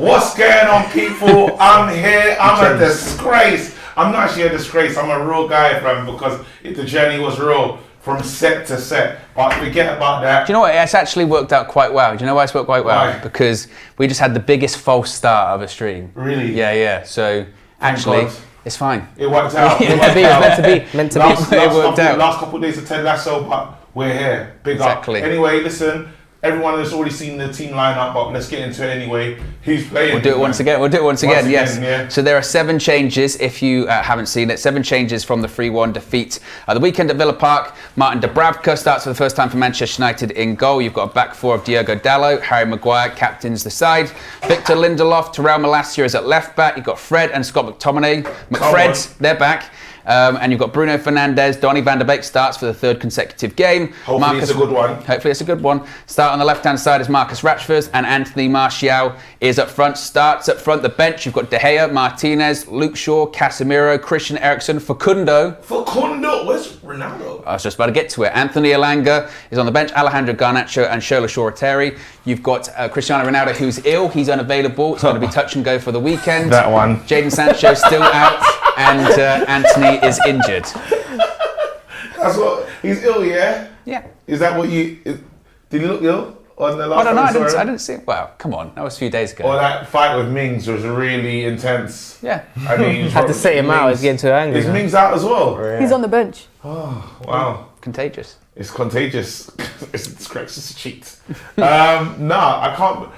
What's going on, people? I'm here. I'm a disgrace. I'm not actually a disgrace. I'm a real guy, fam, because the journey was real from set to set. But forget about that. Do you know what? It's actually worked out quite well. Do you know why it's worked quite well? Why? Because we just had the biggest false start of a stream. Really? Yeah. So actually, it's fine. It worked out. Meant to be. It worked out. Last couple of days of Ted Lasso, but we're here. Big Exactly. up. Anyway, listen. Everyone has already seen the team lineup, but let's get into it anyway. Who's playing? We'll do it once again. Yes. Yeah. So there are 7 changes, if you haven't seen it. 7 changes from the 3-1 defeat the weekend at Villa Park. Martin Dubravka starts for the first time for Manchester United in goal. You've got a back 4 of Diogo Dalot, Harry Maguire captains the side. Victor Lindelof, Terrell Malacia is at left back. You've got Fred and Scott McTominay. They're back. And you've got Bruno Fernandes. Donny van der Beek starts for the 3rd consecutive game. Hopefully it's a good one. Hopefully it's a good one. Start on the left-hand side is Marcus Rashford, and Anthony Martial is up front. Starts up front the bench. You've got De Gea, Martinez, Luke Shaw, Casemiro, Christian Eriksen, Facundo. Where's Ronaldo? I was just about to get to it. Anthony Elanga is on the bench. Alejandro Garnacho and Shola Shoreteri. You've got Cristiano Ronaldo, who's ill. He's unavailable. It's going to be touch and go for the weekend. That one. Jadon Sancho still out, and Anthony is injured. That's what he's ill, yeah. Yeah. Is that what you? Did he look ill on the last? I don't know. episode? I didn't see it. Well, come on. That was a few days ago. Or that fight with Mings was really intense. Yeah. I mean, Had to sit him out. He's getting too angry. Is Mings out as well? Yeah. He's on the bench. Oh wow. Contagious. It's contagious. It's a cheat. I can't.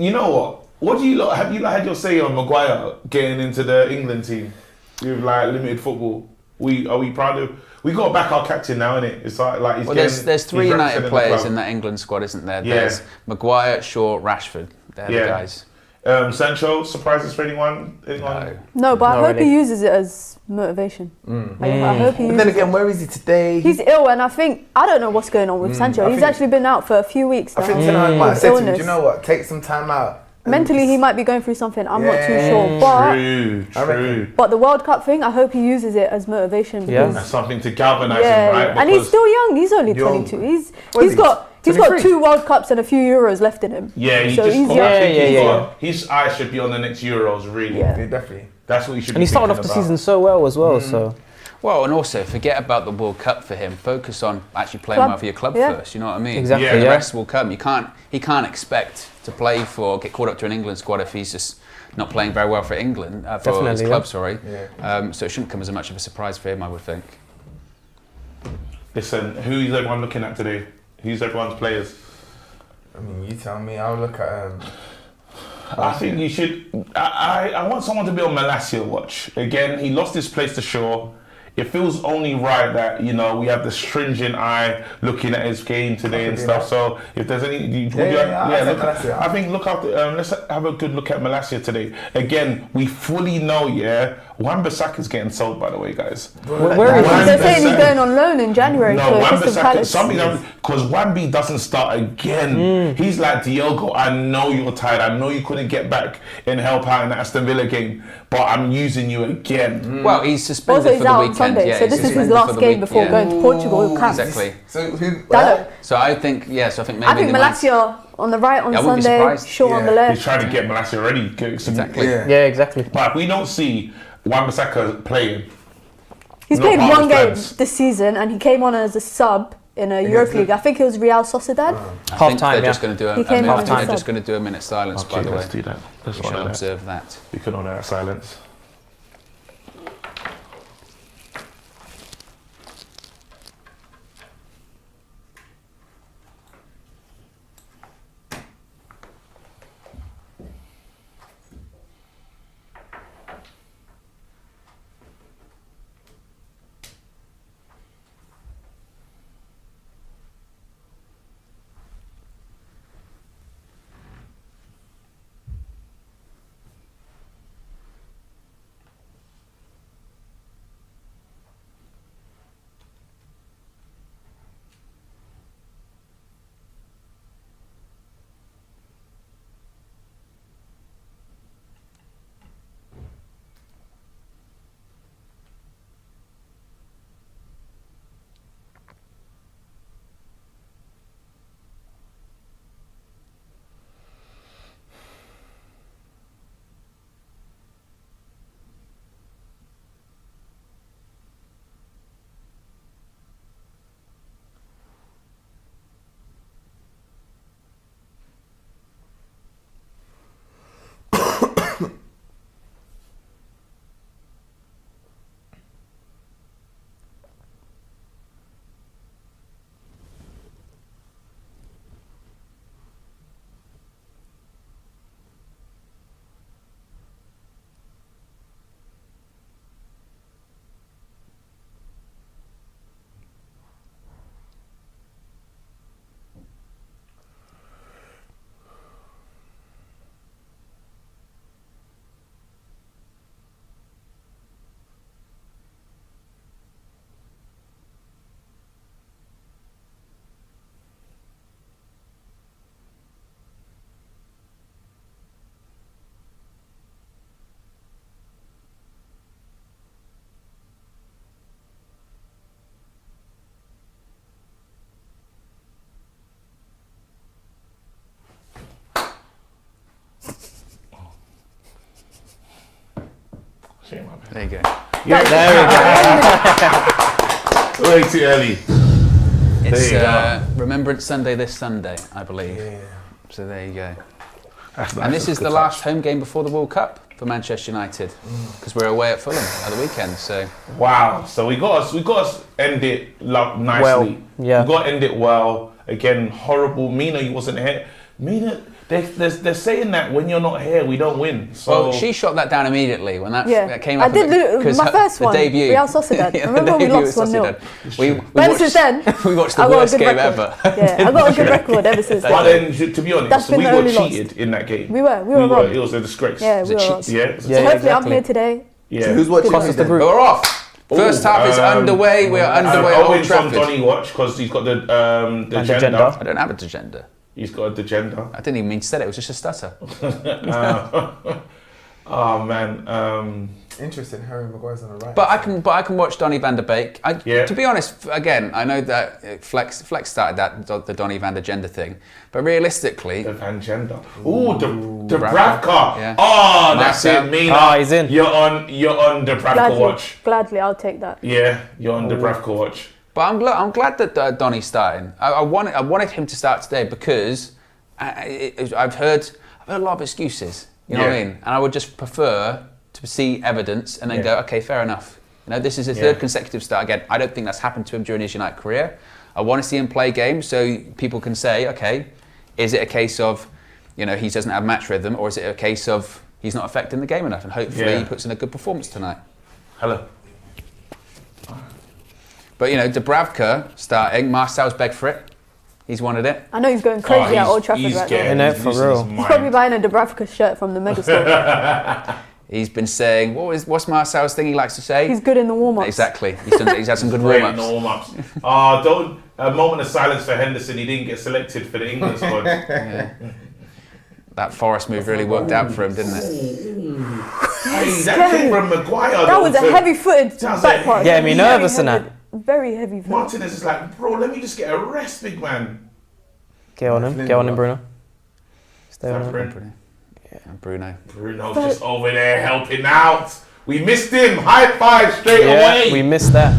You know what? What do you have you had your say on Maguire getting into the England team with like limited football? Are we proud of? We got to back our captain now, innit? It's like he's getting. There's 3 he's United representing players the in that England squad, isn't there? Yeah. There's Maguire, Shaw, Rashford. They're the guys. Sancho, surprises for anyone? No, but I Not hope really. he uses it as motivation. I hope he uses Then again, it. where is he today? He's ill, and I don't know what's going on with Sancho. I He's think- actually been out for a few weeks now. I think tonight I might have said to him, do illness. you know what? Take some time out. Mentally, he might be going through something. I'm not too Yeah. sure. But True. but the World Cup thing, I hope he uses it as motivation. Yeah. Because, That's something to galvanise him, right? and he's still young. He's only 22. He's got 2 World Cups and a few Euros left in him. Yeah, So he's young. His eyes should be on the next Euros, really. Yeah. Yeah, definitely. That's what he should And be he started off thinking the about. season so well as well. So Well, and also forget about the World Cup for him. Focus on actually playing Club. well for your club Yeah. first. You know what I mean? Exactly, The yeah. rest will come. He can't expect to play get called up to an England squad if he's just not playing very well for England, for his Definitely, club. yeah. Sorry. Yeah. So it shouldn't come as much of a surprise for him, I would think. Listen, who is everyone looking at today? Who's everyone's players? I mean, you tell me. I'll look at. I think you should. I want someone to be on Malacia watch. Again, he lost his place to Shaw. It feels only right that we have the stringent eye looking at his game today and stuff. So if there's any, I think look after. Let's have a good look at Malacia today. Again, we fully know, Wan-Bissaka's getting sold, by the way, guys. where is he? They're saying he's going on loan in January No, for Crystal Wan-Bissaka, Palace. because Wan-B doesn't start again. He's like, Diogo, I know you're tired. I know you couldn't get back and help out in the Aston Villa game, but I'm using you again. Well, he's suspended Also, he's for the out on weekend. Sunday, Yeah, so he's this is his suspended for last the game week- before yeah. going to Portugal. Exactly. So who? Dalot. So I think maybe. I think they might- Malacia on the right on I wouldn't be Sunday, surprised. Shaw on the He's left. trying to get Malacia ready. Exactly. Yeah, exactly. But if we don't see Wan-Bissaka playing, He's not played part of one his game plans. this season, and he came on as a sub in a Europa League. I think it was Real Sociedad. I Half think time, they're yeah. just going to do He came on as a they're sub. just going to do a minute silence. By the way, let's do that. Let's we shall honor that. observe that. We can honor that silence. There you go. Yeah, There way too early. It's There you go. Remembrance Sunday this Sunday, I believe. Yeah. So there you go. That's nice. And this That's is good the touch. last home game before the World Cup for Manchester United, because we're away at Fulham at the weekend. So Wow. So we got us end it nicely. Well, yeah. We got to end it well. Again, horrible. Mina, you wasn't here. Mina, they're saying that when you're not here, we don't win. So well, she shot that down immediately when that came I up. did my first one. Debut. Real Sociedad. Yeah, Remember the we debut lost at 1-0. Sociedad. But since then, we watched the I got a worst good game record. ever. Yeah, I got a good record ever since But then. then, to be honest, That's been we the were only loss. cheated in that game. We were robbed. It was a disgrace. Yeah, Was we it were cheats? robbed. So Yeah. Yeah, hopefully I'm exactly. here today. Yeah. So who's watching Cost you us the then? group. We're off. First half is underway. We're underway at Old Owen's on Trafford. Donny watch because he's got the agenda. agenda. I don't have a agenda. He's got a agenda. I didn't even mean to say it. It was just a stutter. Oh man. Interesting. Harry Maguire's on the right. But I can watch Donny van der Beek. Yeah. To be honest, again, I know that Flex started the Donny van der Gender thing, but realistically, The agenda. Ooh, the Dubravka. Bravka. Yeah. Oh, that's Marcel. it. Mina. Ah, he's in. You're on the Bravka watch. Gladly, I'll take that. Yeah, you're on the Bravka watch. but I'm glad that Donny's starting. I wanted him to start today because I've heard a lot of excuses. You know what I mean? And I would just prefer to see evidence and then go, okay, fair enough. You know, this is his third consecutive start again. I don't think that's happened to him during his United career. I want to see him play games so people can say, okay, is it a case of, you know, he doesn't have match rhythm, or is it a case of he's not affecting the game enough, and hopefully he puts in a good performance tonight. Hello. But you know, Dubravka starting, Marcel's begged for it. He's wanted it. I know he's going crazy at Old Trafford right now. In it, for real. He's probably buying a Dubravka shirt from the mega store. He's been saying, what's Marcel's thing he likes to say? He's good in the warm-ups. Exactly. He's had some good Great in warm-ups. the warm-ups. Don't a moment of silence for Henderson. He didn't get selected for the England squad. Yeah. That Forest move really worked out for him, didn't it? Hey, that came from Maguire. That was a heavy-footed Sounds back like- pass. Getting me Very nervous and heavy- that. Very heavy-footed. Martinez is like, bro, let me just get a rest, big man. Get on him, Bruno. Stay on him. Brent. And Bruno. Bruno's just over there helping out. We missed him. High five straight Yeah, away. we missed that.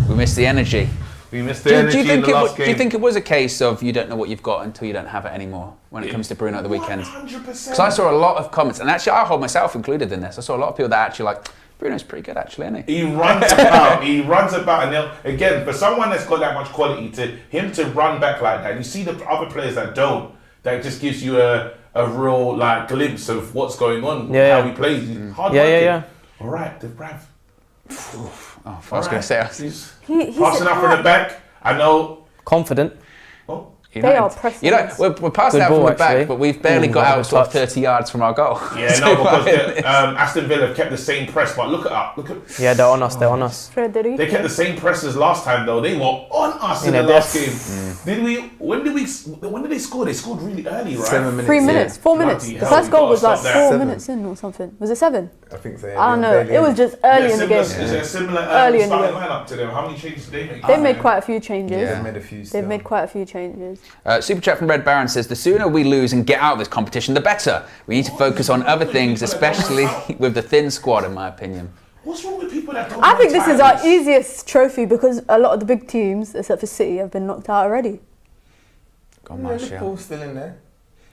We missed the energy. We missed the energy in the last game. Do you think it was a case of you don't know what you've got until you don't have it anymore when it comes to Bruno at the weekend? 100%. Because I saw a lot of comments, and actually I hold myself included in this. I saw a lot of people that actually like, Bruno's pretty good actually, isn't he? He runs about. He runs about, and again, for someone that's got that much quality, to him to run back like that, you see the other players that don't. That just gives you a real like glimpse of what's going on, how he plays. He's hard working. Yeah. All right, the Brav. I was going to say, He's He's passing up from the back. I know. Confident. Oh, They are pressing You know, us. we're passing Good out from ball, the back, actually. but we've barely Ooh, got that out was sort of touch. 30 yards from our goal. yeah, So no, because like- Aston Villa have kept the same press. But look at. Yeah, they're on us. Frederic. They kept the same press as last time, though. They were on us in Yeah, the last that's- game. Did we? When did they score? They scored really early, right? 7 minutes. 3 minutes, 4 minutes. Bloody The hell, first we goal gotta was like stop 4 that. 7. minutes in or something. Was it 7? I think so. I don't know. It was just early in the game. Is there a similar Early in the starting game. lineup to them? How many changes did they make? They've made quite a few changes. Yeah. They've made a few. They've still. made quite a few changes. Super chat from Red Baron says, the sooner we lose and get out of this competition, the better. We need to focus on other things, especially with the thin squad, in my opinion. What's wrong with people that don't? I think win this is our titles? easiest trophy because a lot of the big teams, except for City, have been knocked out already. Go on, Yeah, Martial. Liverpool's still in there.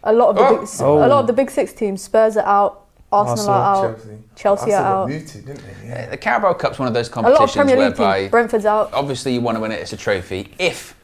A lot of the Oh. big, Oh. a lot of the big six teams. Spurs are out. Arsenal are out. Chelsea Arsenal are got out. moved to, didn't they? Yeah. The Carabao Cup's one of those A lot of competitions Premier League whereby teams. Brentford's out. obviously you want to win it as a trophy. If,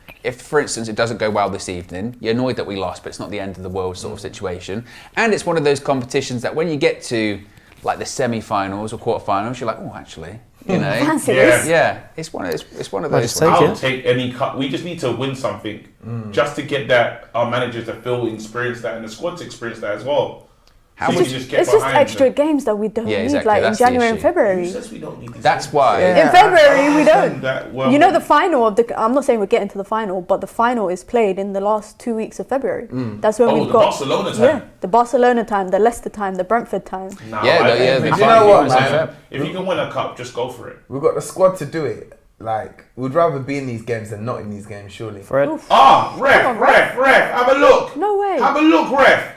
for instance, it doesn't go well this evening, you're annoyed that we lost, but it's not the end of the world sort of situation. And it's one of those competitions that when you get to like the semi-finals or quarter-finals, you're like, oh, actually, you know, Fancy Yeah. this. yeah, it's one of those. just take ones. it. I'll take any cup. We just need to win something, just to get that our managers to feel experience that and the squad to experience that as well. How So much- you just get It's just behind extra them. games that we don't Yeah, need, exactly, like in that's the January and issue. Who February. says we don't need these That's games? why. Yeah. In February, we don't. That well- You know the final of the. I'm not saying we're getting to the final, but the final is played in the last 2 weeks of February. That's when Oh, we've the got Barcelona time. Yeah, the Barcelona time, the Leicester time, the Brentford time. No, Yeah, I the- yeah, think the it's You fine. know what, It's man? fine. If you can win a cup, just go for it. We've got the squad to do it. Like, we'd rather be in these games than not in these games, surely. Fred. Ah, ref, Come on, ref, have a look. No way. Have a look, ref.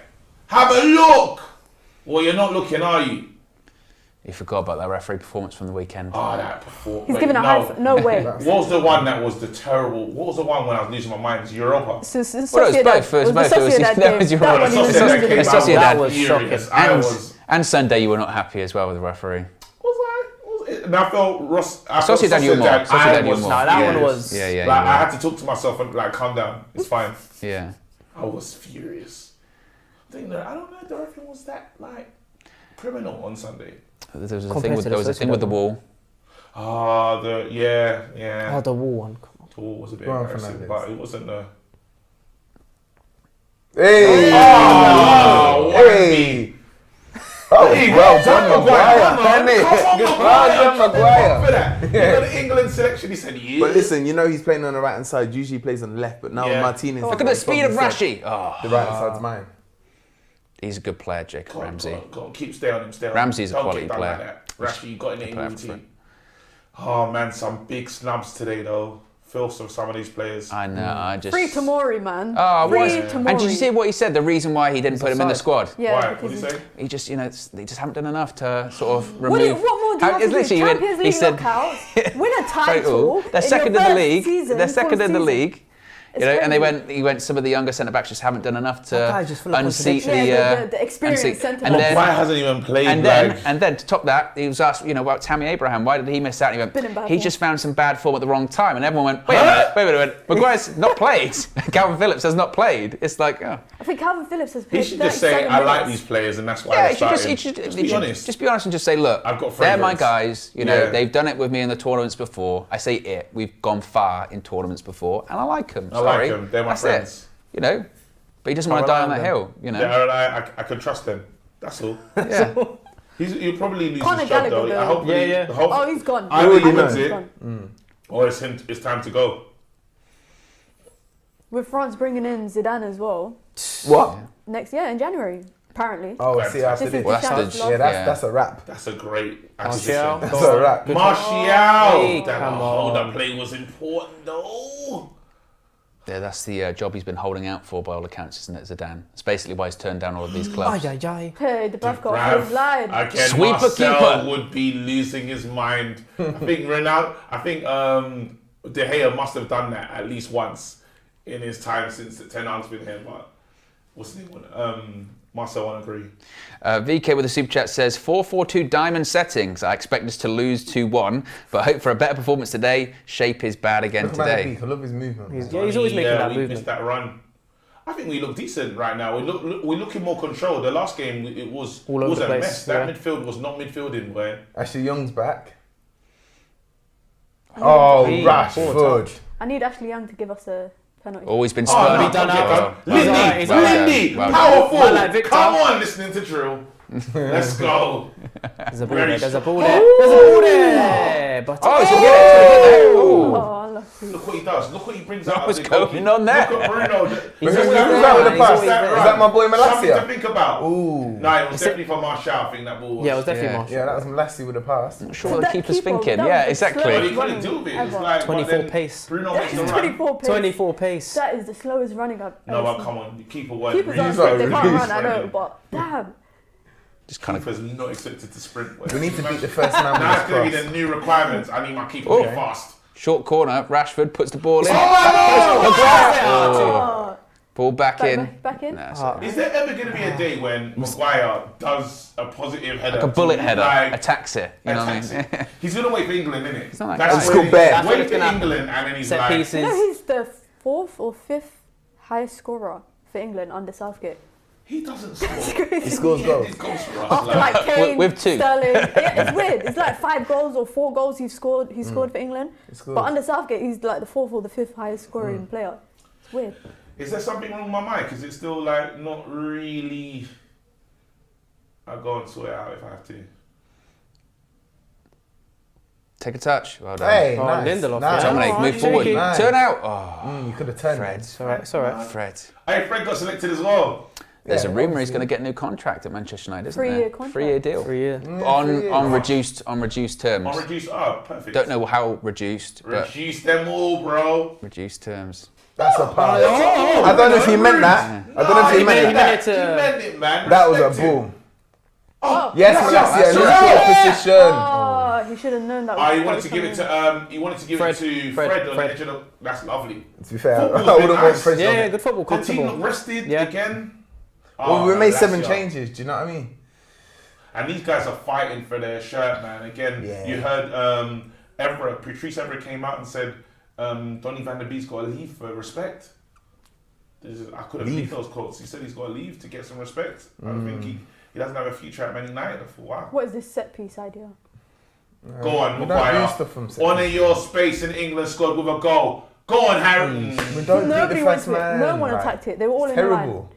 Have a look. Well, you're not looking, are you? You forgot about that referee performance from the weekend. Oh, that performance. He's given a high. No way. What was the one that was the terrible? What was the one when I was losing my mind? It's Europa. Well, it was both. It was both. It was Europa. That was shocking. And Sunday, you were not happy as well with the referee. And I felt Ross. Sociedad, you were more. Sociedad, you were more. No, that one was. Yeah. Like I had to talk to myself and like calm down. It's fine. Yeah. I was furious. I don't know if the referee was that like criminal on Sunday. There was a thing with the wall. Oh, yeah. Oh, the wall one. Come on. The wall was a bit embarrassing, but it wasn't the. Hey! Hey! Oh, well done, Maguire. Well done, Maguire. For that. You know the England selection, he said, yeah. But listen, you know he's playing on the right hand side. Usually he plays on the left, but now Martinez. Look at the speed of Rashi. The right hand side's mine. He's a good player, Jacob Ramsey. Go on, stay on him. Ramsey's a quality player. Like Rashi, you got in the England team. Oh man, some big snubs today though. Filth of some of these players. I know. I just Free Tomori, man. Oh, Free Tomori. And did you see what he said? The reason why he didn't put him in the squad. Yeah. Why? What did he say? He just, they just haven't done enough to sort of remove. What more do you have to do? Champions League knockouts, win a title. They're second in the league. They're second in the league. It's he went. Some of the younger centre backs just haven't done enough to unseat the experienced centre backs. Why hasn't he even played? And then to top that, he was asked, about Tammy Abraham. Why did he miss out? And he went, he just found some bad form at the wrong time. And everyone went, wait a minute. Maguire's not played. Calvin Phillips has not played. It's like, I think Calvin Phillips has played. He should just say, I like these players, and that's why. Yeah, he should be honest. Just be honest and just say, look, I've got they're my guys. They've done it with me in the tournaments before. I say it. We've gone far in tournaments before, and I like them. I like them. They're my friends. But he doesn't want to die on that hill. Yeah, I can trust them. That's all. Yeah. He'll probably lose Conor his job Gallagher, though. though. Oh, he's gone. I really know He's it. gone. Or it's time to go. With France bringing in Zidane as well. What? Next year in January, apparently. Oh, see after this. That's a wrap. That's a great Martial. acquisition. That's a wrap. Martial. Come on. That play was important though. Yeah, that's the job he's been holding out for by all accounts, isn't it, Zidane? It's basically why he's turned down all of these clubs. Hey, the Brav got his line. Again, Sweeper Marcel keeper would be losing his mind. I think De Gea must have done that at least once in his time since Ten Hag's been here. But what's the name? Marcel won't agree. VK with a super chat says 4-4-2 diamond settings. I expect us to lose 2-1, but hope for a better performance today. Shape is bad again today. I love his movement. He's always making that movement. Missed that run. I think we look decent right now. We're looking more controlled. The last game it was all over the a place. mess. That midfield was not midfielding. Where Ashley Young's back. Oh, Rashford. I need Ashley Young to give us a penalty. Always been spurred. Lindy, powerful. Come on, listening to drill. Let's go. There's a ball there. There's a ball there. But he's going to get it. Look what he does. Look what he brings out. What's going on there? Look at Bruno. Who's that with the pass? Is that my boy Something Malacia? to think about. Ooh. No, it was definitely for Martial. I think that ball was. Yeah, it was definitely Martial. Yeah, that was Malacia with the pass. I'm sure what the keeper's thinking. Yeah, exactly. But he couldn't do it. It's like 24 pace. Bruno makes the run. 24 pace. 24 pace. That is the slowest running I've ever No, but seen. come on. The keeper was Keepers aren't quick, they can't run, I know, but damn. Just kind of. Keeper's not expected to sprint. We need to beat the first man with That's going to be this the new requirements. I need my keeper to be fast. Short corner, Rashford puts the ball in. Ball back in. Back in? Nah, Is there ever going to be a day when Maguire does a positive header? like a bullet header, like, attacks it. You know what I mean? He's going to wait for England, isn't it? It's not like That's that. wait That's for what's gonna England and then he's Set like... pieces. You know he's the 4th or 5th highest scorer for England under Southgate. He doesn't score. It's crazy. He scores goals. He goes for us. After like Kane, with 2. Sterling. Yeah, it's weird. It's like 5 goals or 4 goals he scored for England. But under Southgate, he's like the 4th or the 5th highest scoring player. It's weird. Is there something wrong with my mic? Is it still like not really... I'll go and sort it out if I have to. Take a touch. Well done. Hey, Oh, nice. Lindelof. Nice. Dominic, move forward. Nice. Turn out. Oh, You could have turned Fred. it. It's alright. It's alright. Fred. Hey, Fred got selected as well. There's Yeah, a rumour he's obviously. going to get a new contract at Manchester United, isn't 3-year there? contract. 3-year deal. 3 year. On reduced terms. On reduced... Oh, perfect. Don't know how reduced, but Reduce them all, bro. reduced terms. That's a pass. I don't know if he meant that. I don't know if he meant meant that. it. He meant it, man. That was a Respect him. ball. Yes, Malacia, in his position. Oh, he should have known that. He wanted to give it to Fred on the edge of the. That's lovely. To be fair, Football's I been wouldn't nice. want Fred. Yeah, good football, The team comfortable. looked rested Yeah. again. Well, we made 7 Malacia. changes. Do you know what I mean? And these guys are fighting for their shirt, man. Again, you heard Patrice Evra came out and said Donny van der Beek's got to leave for respect. I couldn't read those quotes. He said he's got to leave to get some respect. I think he doesn't have a future at Man United. I thought, wow. What is this set piece idea? Go on, We don't do Maguire. stuff from set Honor your space in England squad with a goal. Go on, Harry. We don't Nobody beat the went first to it. man. No one like, attacked it. They were all in terrible. line.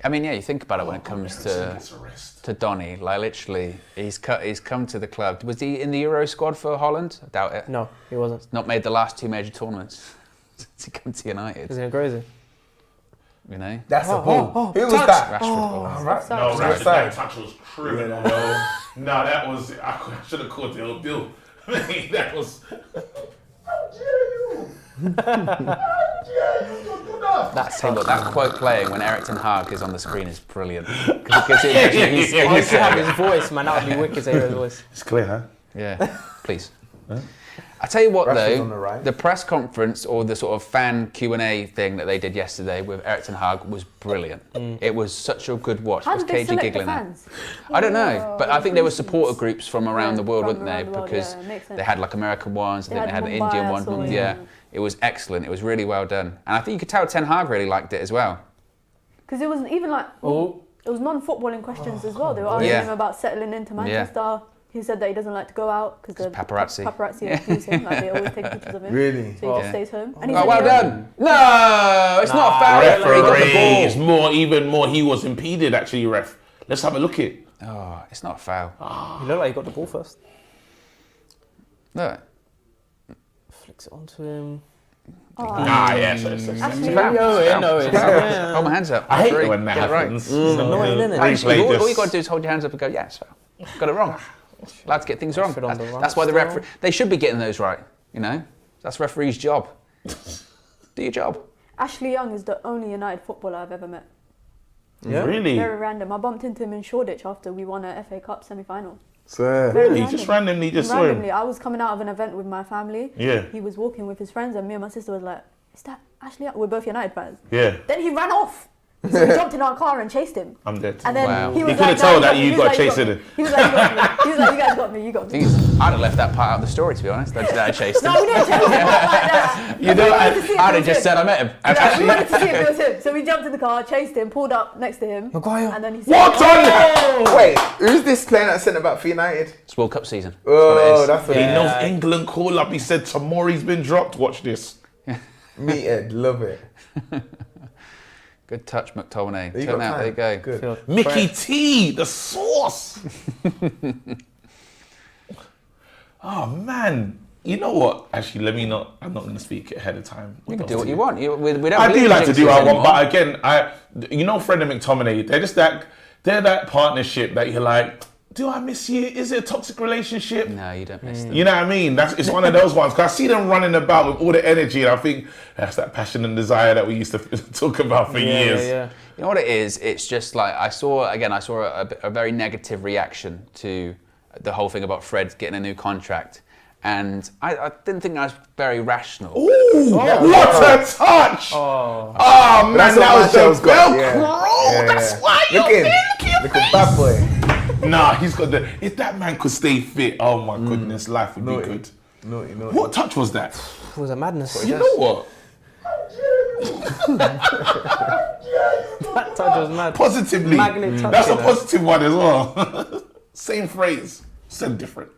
I mean, yeah, you think about it when it comes to Donny. Like literally, he's come to the club. Was he in the Euro squad for Holland? I doubt it. No, he wasn't. Not made the last 2 major tournaments since he came to United. Isn't it crazy? You know. That's a ball. Who was that? Rashford. Oh, right. No, Offside. that touch was criminal. No, that was. I should have called the old Bill. That was. That quote playing when Eric Ten Hag is on the screen is brilliant. Because he's Oh, to have his voice, man. That would be wicked to hear his voice. It's clear, huh? yeah, please. I tell you what, Rashford's though, on the right. the press conference or the sort of fan Q&A thing that they did yesterday with Eric Ten Hag was brilliant. It was such a good watch. How Was did they KG select the giggling at? fans? I don't know, but I think there were supporter Christians. groups from around the world, From weren't they? around the world, Because yeah, it makes sense. they had like American ones, I think they had an Mumbai, Indian I one. saw, Yeah, it was excellent. It was really well done, and I think you could tell Ten Hag really liked it as well. Because it wasn't even like. It was non-footballing questions as well. They were asking him about settling into Manchester. He said that he doesn't like to go out because the paparazzi. Paparazzi accuse him. Like they always take pictures of him. Really? So he just stays home. And he Oh, said well he done. No, it's not a foul. He got the Referee, it's ball. even more. He was impeded, actually, ref. Let's have a look at it. Oh, it's not a foul. He looked like he got the ball first. Look. Flicks it onto him. Yes. Actually, Hold my hands up. I hate Three. it when that Get it right. happens. annoying, isn't it? Actually, Replay all you got to just- do is hold your hands up and go, yes, got it wrong. Allowed to get things wrong. Fit on the right That's why the still. referee. They should be getting those right. You know, that's referee's job. Do your job. Ashley Young is the only United footballer I've ever met. Yeah. Really? Very random. I bumped into him in Shoreditch after we won a FA Cup semi-final. So, Really? Just randomly just saw him. Randomly, I was coming out of an event with my family. Yeah. He was walking with his friends, and me and my sister was like, "Is that Ashley Young?" We're both United fans. Yeah. Then he ran off. So we jumped in our car and chased him. I'm dead. And then Wow. he was You could've like, told "No, that you he got was like, chasing you him. He was like, "You got me." He was like, "You guys got me. You got me." I'd have left that part out of the story, to be honest. That I chased him. No, we didn't chase him like that. You know, wanted to see if I'd it have was just him. said I met him. Yeah, we wanted to see if it was him. So we jumped in the car, chased him, pulled up next to him. Maguire. And then he said, What on? wait, who's this playing at centre back for United? It's World Cup season. Oh, that's what He it knows England call up. He said Tomori's been dropped. Watch this. is. Meathead, love it. Good touch, McTominay. You Turn got out, there you time. go. Good. Mickey T, the sauce. Oh man, you know what? Actually, I'm not going to speak ahead of time. You can do what you want. We don't I do believe like to do jinxes what I anymore. want, but again, Fred and McTominay, they're that partnership that you're like, do I miss you? Is it a toxic relationship? No, you don't miss them. You know what I mean? It's one of those ones. Because I see them running about with all the energy, and I think that's that passion and desire that we used to talk about for years. Yeah. You know what it is? It's just like I saw a very negative reaction to the whole thing about Fred getting a new contract, and I didn't think that was very rational. Ooh, what a touch! Oh man, That's that what was the Martial's got, Velcro. yeah. That's Yeah. why Look you're at Look at bad boy. Nah, he's got if that man could stay fit, oh my goodness, life would be Naughty. good. Naughty. What touch was that? It was a madness. You know what? That touch was mad. Positively. Magnet touch, That's you a know. positive one as well. Same phrase, said different.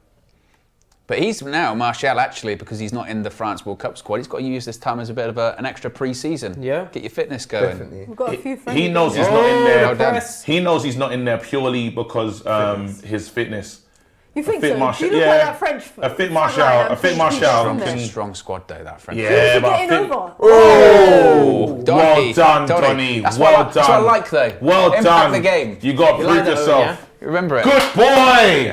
But he's now, Martial, actually, because he's not in the France World Cup squad, he's got to use this time as a bit of an extra pre-season. Yeah. Get your fitness going. Definitely. We've got a few friends. He knows he's not in there. well done. He knows he's not in there purely because his fitness. You think fit so? Martial- You look yeah. like that French. A fit front Martial, line, a I'm fit thinking Martial he's can- Strong squad, though, that French. Yeah, He's but getting fit. over. Oh, Donny. well done, Donny. That's Well what I done. like, though. Well Impact done. the game. You got to like prove that, yourself. yeah? You remember it. Good boy.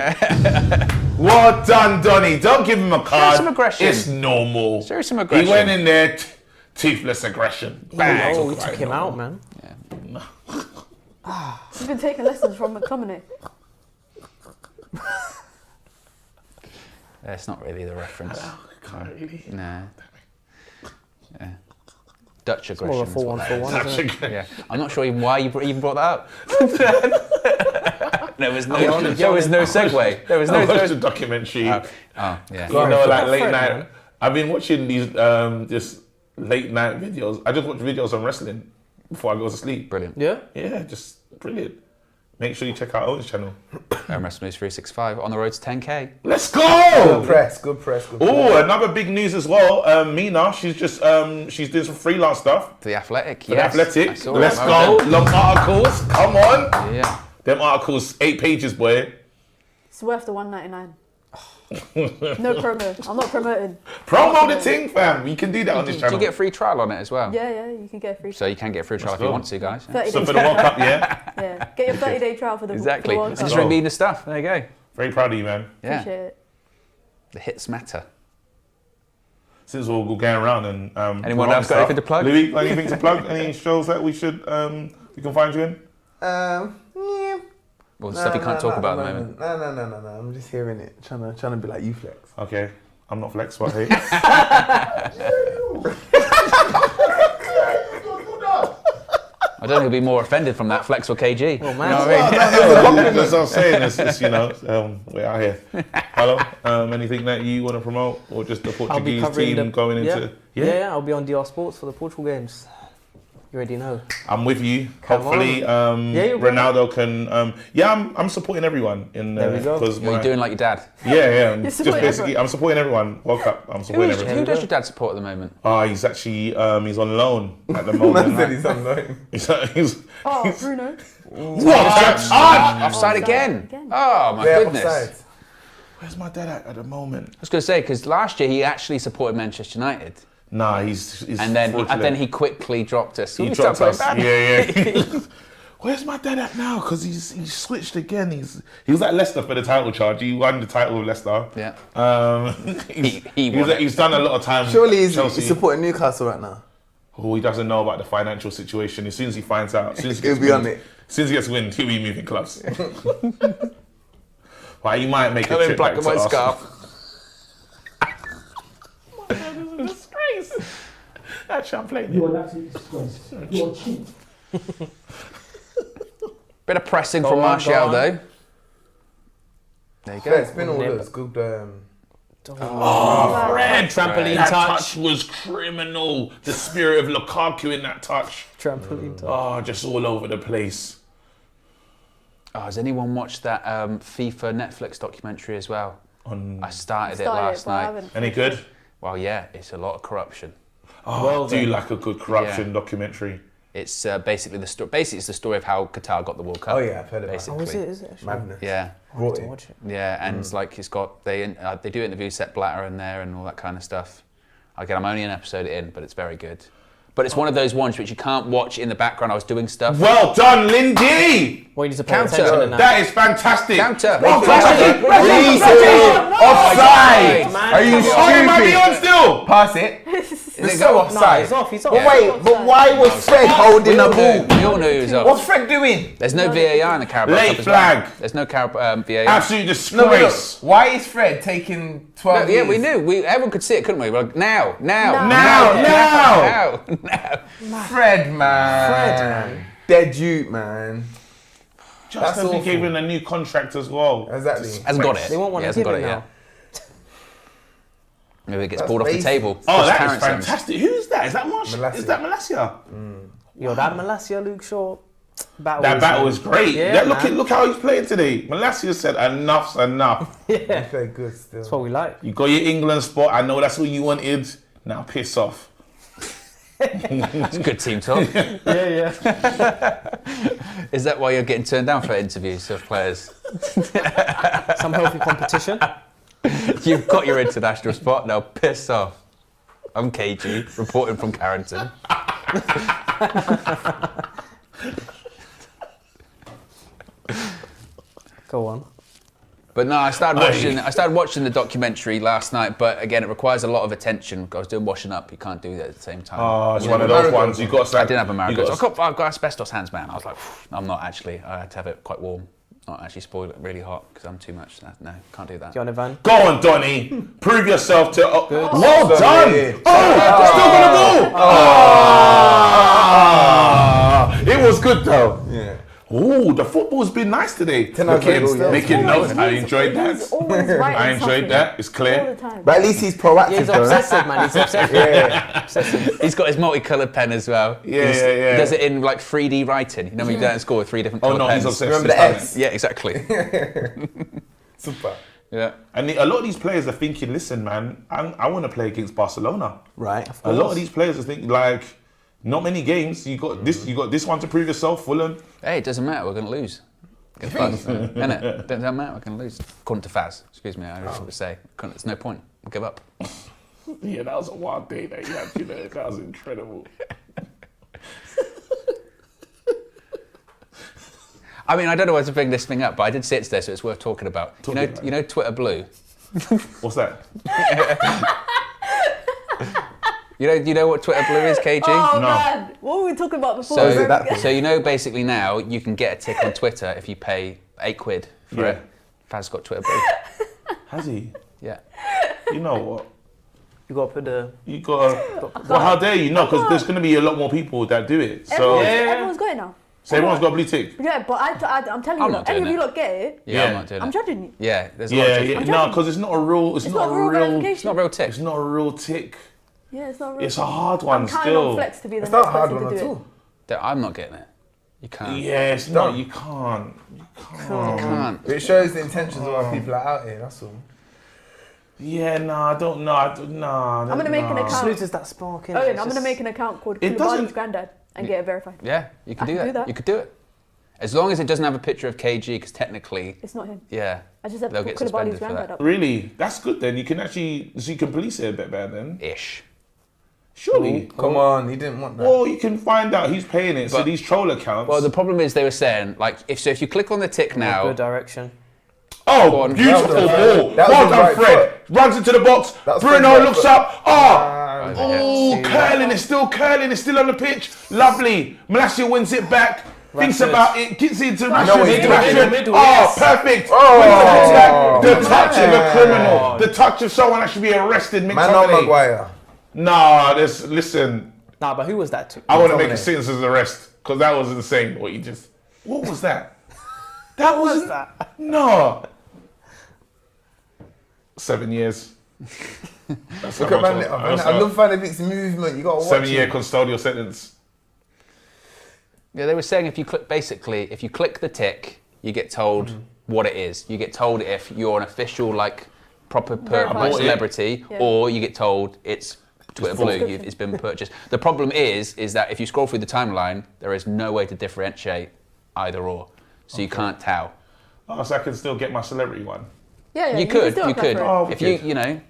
Well done, Donny. Don't give him a card. some aggression. It's normal. Show some aggression. He went in there, toothless aggression. Bang. Oh, we took him out, man. He's been taking lessons from McTominay. It's not really the reference. Can't really. No. Yeah. Dutch More aggression. of a 4-1-4-1, isn't it? Yeah. I'm not sure even why you even brought that up. There was no segue. There was I no. watched the documentary. Oh, yeah. You know, like late Fred, night. man. I've been watching these just late night videos. I just watch videos on wrestling before I go to sleep. Brilliant. Yeah? Yeah, just brilliant. Make sure you check out Owen's channel. WrestleMania 365 on the road to 10K. Let's go! Good press. Oh, another big news as well. Mina, she's just she's doing some freelance stuff. For the Athletic. For Yes. the Athletic. I saw Let's it. go. Long articles. Come on. Yeah. Them articles, 8 pages, boy. It's worth the $1.99. No promo. I'm not promoting. Promo the thing, fam. We can do that on this Do channel. you get a free trial on it as well? Yeah, you can get a free. So you can get a free trial if go. you want to, guys. 30 So days. for the World Cup, yeah. Yeah, get your 30-day trial for the Exactly. For the World And Cup. just read the stuff. There you go. Very proud of you, man. Yeah. Appreciate it. The hits matter. Since we're going around and Anyone promoting else got stuff, anything to plug? Louis, got anything to plug? Any shows that we should we can find you in? Yeah. Well, the stuff you can't talk about at the moment. No. I'm just hearing it, trying to be like you, Flex. Okay, I'm not Flex, but hey. I don't know who'll be more offended from that, Flex or KG. Oh, man. You know what I mean? As I was saying, it's you know, we're out here. Hello, anything that you want to promote, or just the I'll be Portuguese covering team going into? Yeah, I'll be on DR Sports for the Portugal games. You already know. I'm with you. Come Hopefully, you're Ronaldo can. I'm supporting everyone in. There we go. Because You're doing like your dad. yeah. Just supporting basically, I'm supporting everyone. World Cup. I'm supporting everyone. Who does your dad support at the moment? He's actually he's on loan at the moment. Man said he's unknown. he's Oh, Bruno. Offside again. Oh my goodness. Offside. Where's my dad at the moment? I was going to say, because last year he actually supported Manchester United. Nah, he's And then he quickly dropped us. he We dropped stopped us. playing Yeah. bad. Where's my dad at now? Because he's switched again. He was at Leicester for the title charge. He won the title with Leicester. Yeah. He's done a lot of time. Surely he's Chelsea. supporting Newcastle right now. Oh, he doesn't know about the financial situation. As soon as he finds out, as soon as he He'll gets be on wind, it. as soon as he gets wind, he'll be moving clubs. Well, he might make a I'm in trip black back and to white Arsenal. scarf. That champagne. You are absolutely disgraced. You are cheap. Bit of pressing from Martial though. There you go. Yeah, it's been all those good. Fred, Trampoline that touch. was criminal. The spirit of Lukaku in that touch. Trampoline touch. Oh, just all over the place. Oh, has anyone watched that FIFA Netflix documentary as well? I started it last but I night. haven't. Any good? Well, yeah, it's a lot of corruption. Oh, I do like a good corruption documentary. It's basically the story. Basically, it's the story of how Qatar got the World Cup. Oh yeah, I've heard about it. basically. Oh, is it actually? Madness. Yeah, I have to watch it. yeah, and it's like it's got they do interview Sepp Blatter in there and all that kind of stuff. Again, I'm only an episode in, but it's very good. But it's one of those ones which you can't watch in the background. I was doing stuff. Well done, Lindy! Well, you need to pay Counter. attention in that. That is fantastic. Counter. Offside! Man. Are you Oh, you might be on stupid? still. Pass it. It's so No, offside. he's off. He's off. But wait, but why was Fred holding the ball? We all knew he was up. What's Fred doing? There's no VAR in the Carabao Late Cup as well. flag. There's no VAR. Absolute No, disgrace. why is Fred taking 12 Yeah, years? we knew. Everyone could see it, couldn't we? We're like, now. Fred, man. Dead Duke, man. Just That's as we awful. gave him a new contract as well. Exactly. Hasn't got it. They won't want He to hasn't give got it it now. yet. Maybe it gets That's pulled off the basic. table. Oh, Chris that is Tarrant sends. fantastic. Who's that? Is that Marsh? Malacia. Is that Malacia? Yo, that Malacia Luke Shaw battle. That battle was great. Yeah, look how he's playing today. Malacia said, "Enough's enough." He played good still. That's what we like. You got your England spot. I know that's what you wanted. Now piss off. It's a good team talk. Yeah. Is that why you're getting turned down for interviews of players? Some healthy competition. You've got your international spot, now piss off. I'm KG, reporting from Carrington. Go on. But no, I started watching the documentary last night, but again, it requires a lot of attention. I was doing washing up, you can't do that at the same time. Oh, it's one of those ones. You got. I didn't have a marigold. I've got asbestos hands, man. I was like, I'm not actually. I had to have it quite warm. not actually spoil it really hot because I'm too much. No, can't do that. Get on it, Van. Go on, Donny. Prove yourself to. Well Sorry. done. Still gonna go. It was good though. Yeah. Oh, the football's been nice today. Making notes. I enjoyed that. He's always right. I enjoyed that. It's all clear. the time. But at least he's proactive. Yeah, he's though. obsessive, man. He's obsessive. Yeah. He's got his multicoloured pen as well. Yeah. He does it in like 3D writing. You know when you do that in school with 3 different Oh colour no, pens. he's obsessed. Remember the He's done X? Yeah, exactly. Super. Yeah. And a lot of these players are thinking, listen, man, I want to play against Barcelona. Right. A lot of these players are thinking, like, not many games. You got this one to prove yourself, Fulham. Hey, it doesn't matter. We're going to lose. Innit? Doesn't matter. We're going to lose. According to Faz. Excuse me. I would say. There's no point. We'll give up. Yeah, that was a wild day that you had, you know. That was incredible. I mean, I don't know why to bring this thing up, but I did see it today, so it's worth talking about. You know Twitter Blue? What's that? You know what Twitter Blue is, KG? Oh No. man, what were we talking about before? So you know basically now you can get a tick on Twitter if you pay £8 for it. Faz got Twitter Blue. Has he? Yeah. You know what? You got to put the. You got to... Well, how dare you? No, because there's going to be a lot more people that do it. So, Everyone's got it now. so everyone's got a blue tick. Yeah, but I'm telling I'm you, not any doing of you it. lot get it. Yeah, Yeah. I'm not doing I'm it. judging you. Yeah, there's a lot of Yeah, tickets. yeah. No, because it's not a real... It's not a real... verification. It's not a real tick. It's not a real tick. Yeah, it's not real. It's a hard one I'm counting still. on Flex to be the It's next not a hard person one to at do it. all. I'm not getting it. You can't. Yeah, it's not. You can't. You can't. It shows the intentions of why people are out here, that's all. Yeah, no, I don't know. I'm I'm gonna make an account. Loses that spark in. Owen, I'm gonna make an account called It doesn't- Koulibaly's granddad and get it verified. Yeah, you can I do can that. do that. You could do it. As long as it doesn't have a picture of KG, because technically, It's not him. yeah, I just have they'll to get put suspended Koulibaly's for granddad that. up. Really? That's good then. You can actually... So you can police it a bit better then. Ish. Surely. Come on, he didn't want that. Or you can find out who's paying it. So these troll accounts... Well, the problem is they were saying, like, if you click on the tick now, Good direction. Oh, on. beautiful That was ball. that was Well the done, right Fred. Runs into the box. That was Bruno Fred's right looks foot. up. Ah, Oh, curling. It's still curling. It's still on the pitch. Lovely. Malacia wins it back. Thinks about it. Gets into Rashford. middle, Oh, yes. perfect. Oh. The touch of a criminal. The touch of someone that should be arrested. Man on McTominay. Maguire. Nah, listen. Nah, but who was that to? I want to make a McTominay. citizen's arrest because that was insane. What you just... What was that? That wasn't... No. 7 years. That's Look how at much Man. I- I love Van de Beek's movement. You got to watch 7 year it. custodial sentence. yeah, they were saying if you click the tick, you get told what it is. You get told if you're an official, like, proper Verified. celebrity, Yeah. or you get told it's Twitter Blue, it's been purchased. The problem is that if you scroll through the timeline, there is no way to differentiate either or. So you can't tell. Oh, so I can still get my celebrity one. Yeah, You can could, still you apply could. for it. Oh, If wicked. you know,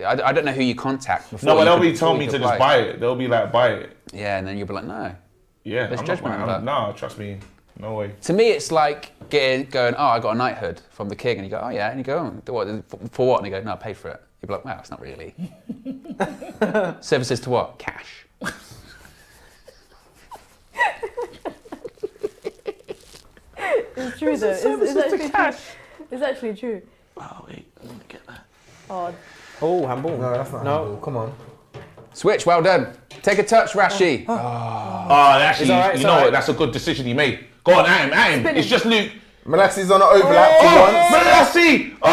I don't know who you contact before. No, but you they'll could- be telling me before to you just apply. buy it. They'll be like, buy it. Yeah, and then you'll be like, no. Yeah. There's I'm judgment not on buying. No, trust me. No way. To me, it's like going, oh, I got a knighthood from the king, and you go, oh yeah, and you go, oh, what, for what? And you go, no, I paid for it. You'd be like, wow, it's not really. Services to what? Cash. It's true though. It's actually true. It's actually true. Oh, wait. Let me get that. Oh, Oh, handball. No, that's not handball. Come on. Switch, well done. Take a touch, Rashi. Oh, actually, It's all right, you it's know all what? right. That's a good decision he made. Go on, at him. Spin It's him. just Luke. Malaxi's on an overlap for Oh, once. Messi! Oh!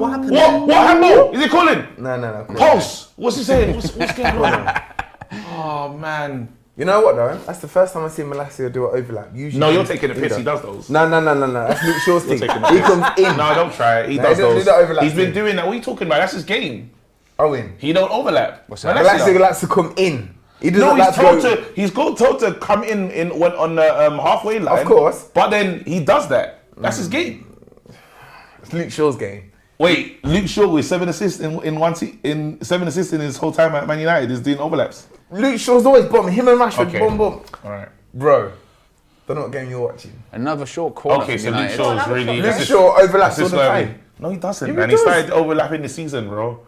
What happened? What handball? Is he calling? No. Pulse. What's he saying? What's going on? Oh, man. You know what though? That's the first time I've seen Malacia do an overlap. Usually, No, you're taking the piss. He does those. No. That's Luke Shaw's thing. taking the He piss. comes in. No, don't try it. He No, does he doesn't those. do the overlap He's been thing. doing that. What are you talking about? That's his game. Owen. He don't overlap. What's that? Malacia likes to come in. He doesn't No, like he's to told go. to. He's got told to come in when on the halfway line. Of course. But then he does that. That's his game. It's Luke Shaw's game. Wait, Luke Shaw with 7 assists in 7 assists in his whole time at Man United is doing overlaps. Luke Shaw's always bombing. Him and Rashford, Okay. boom. All right. Bro, don't know what game you're watching. Another short corner. Okay, from so Luke United. Shaw's really. Luke Shaw overlaps all Assist the early. time. No, he doesn't, Yeah, man. he He does. started overlapping this season, bro.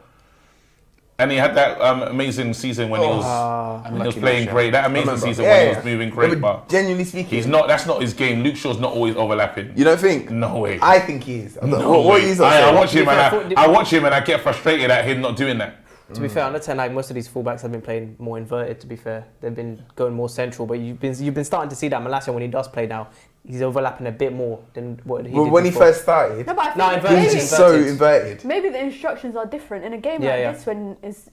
And he had that amazing season when he was playing great. That amazing season when he was moving great. But genuinely speaking, he's not. That's not his game. Luke Shaw's not always overlapping. You don't think? No way. I think he is. No what way. you I watch him and I watch him and I get frustrated at him not doing that. To be fair, on the 10, like most of these fullbacks have been playing more inverted. To be fair, they've been going more central. But you've been starting to see that Malacia when he does play now, he's overlapping a bit more than what he did when before. he first started. No, but I inverted. think He was just so inverted. maybe the instructions are different in a game like this when it's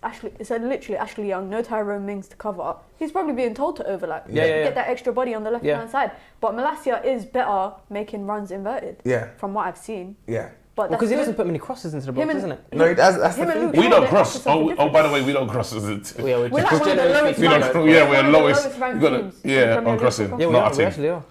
literally Ashley Young, no Tyrone Mings to cover up. He's probably being told to overlap, get that extra body on the left hand side. But Malacia is better making runs inverted. Yeah. From what I've seen. Yeah. But Because he doesn't put many crosses into the box, isn't it? No, that's the thing. We don't cross. Oh, by the way, we don't cross. Is it? Yeah, we're like one of the lowest ranked. We're lowest. ranked teams in Yeah, Premier on League crossing. for Yeah, Not we a actually are.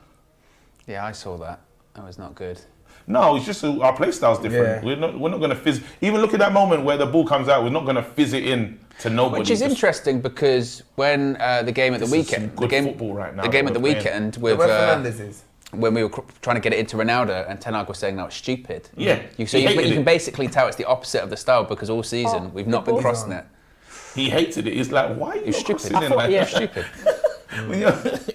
Yeah, I saw that. That was not good. No, it's just our play style's different. Yeah. We're not going to fizz. Even look at that moment where the ball comes out. We're not going to fizz it in to nobody. Which is interesting because when the game at the weekend, football right now. the game at the weekend with Fernandes is. when we were trying to get it into Ronaldo, and Ten Hag was saying, no, it's stupid. Yeah. You can basically tell it's the opposite of the style because all season we've not been crossing it. He hated it. It's like, why are you stupid. crossing in like You're that? stupid.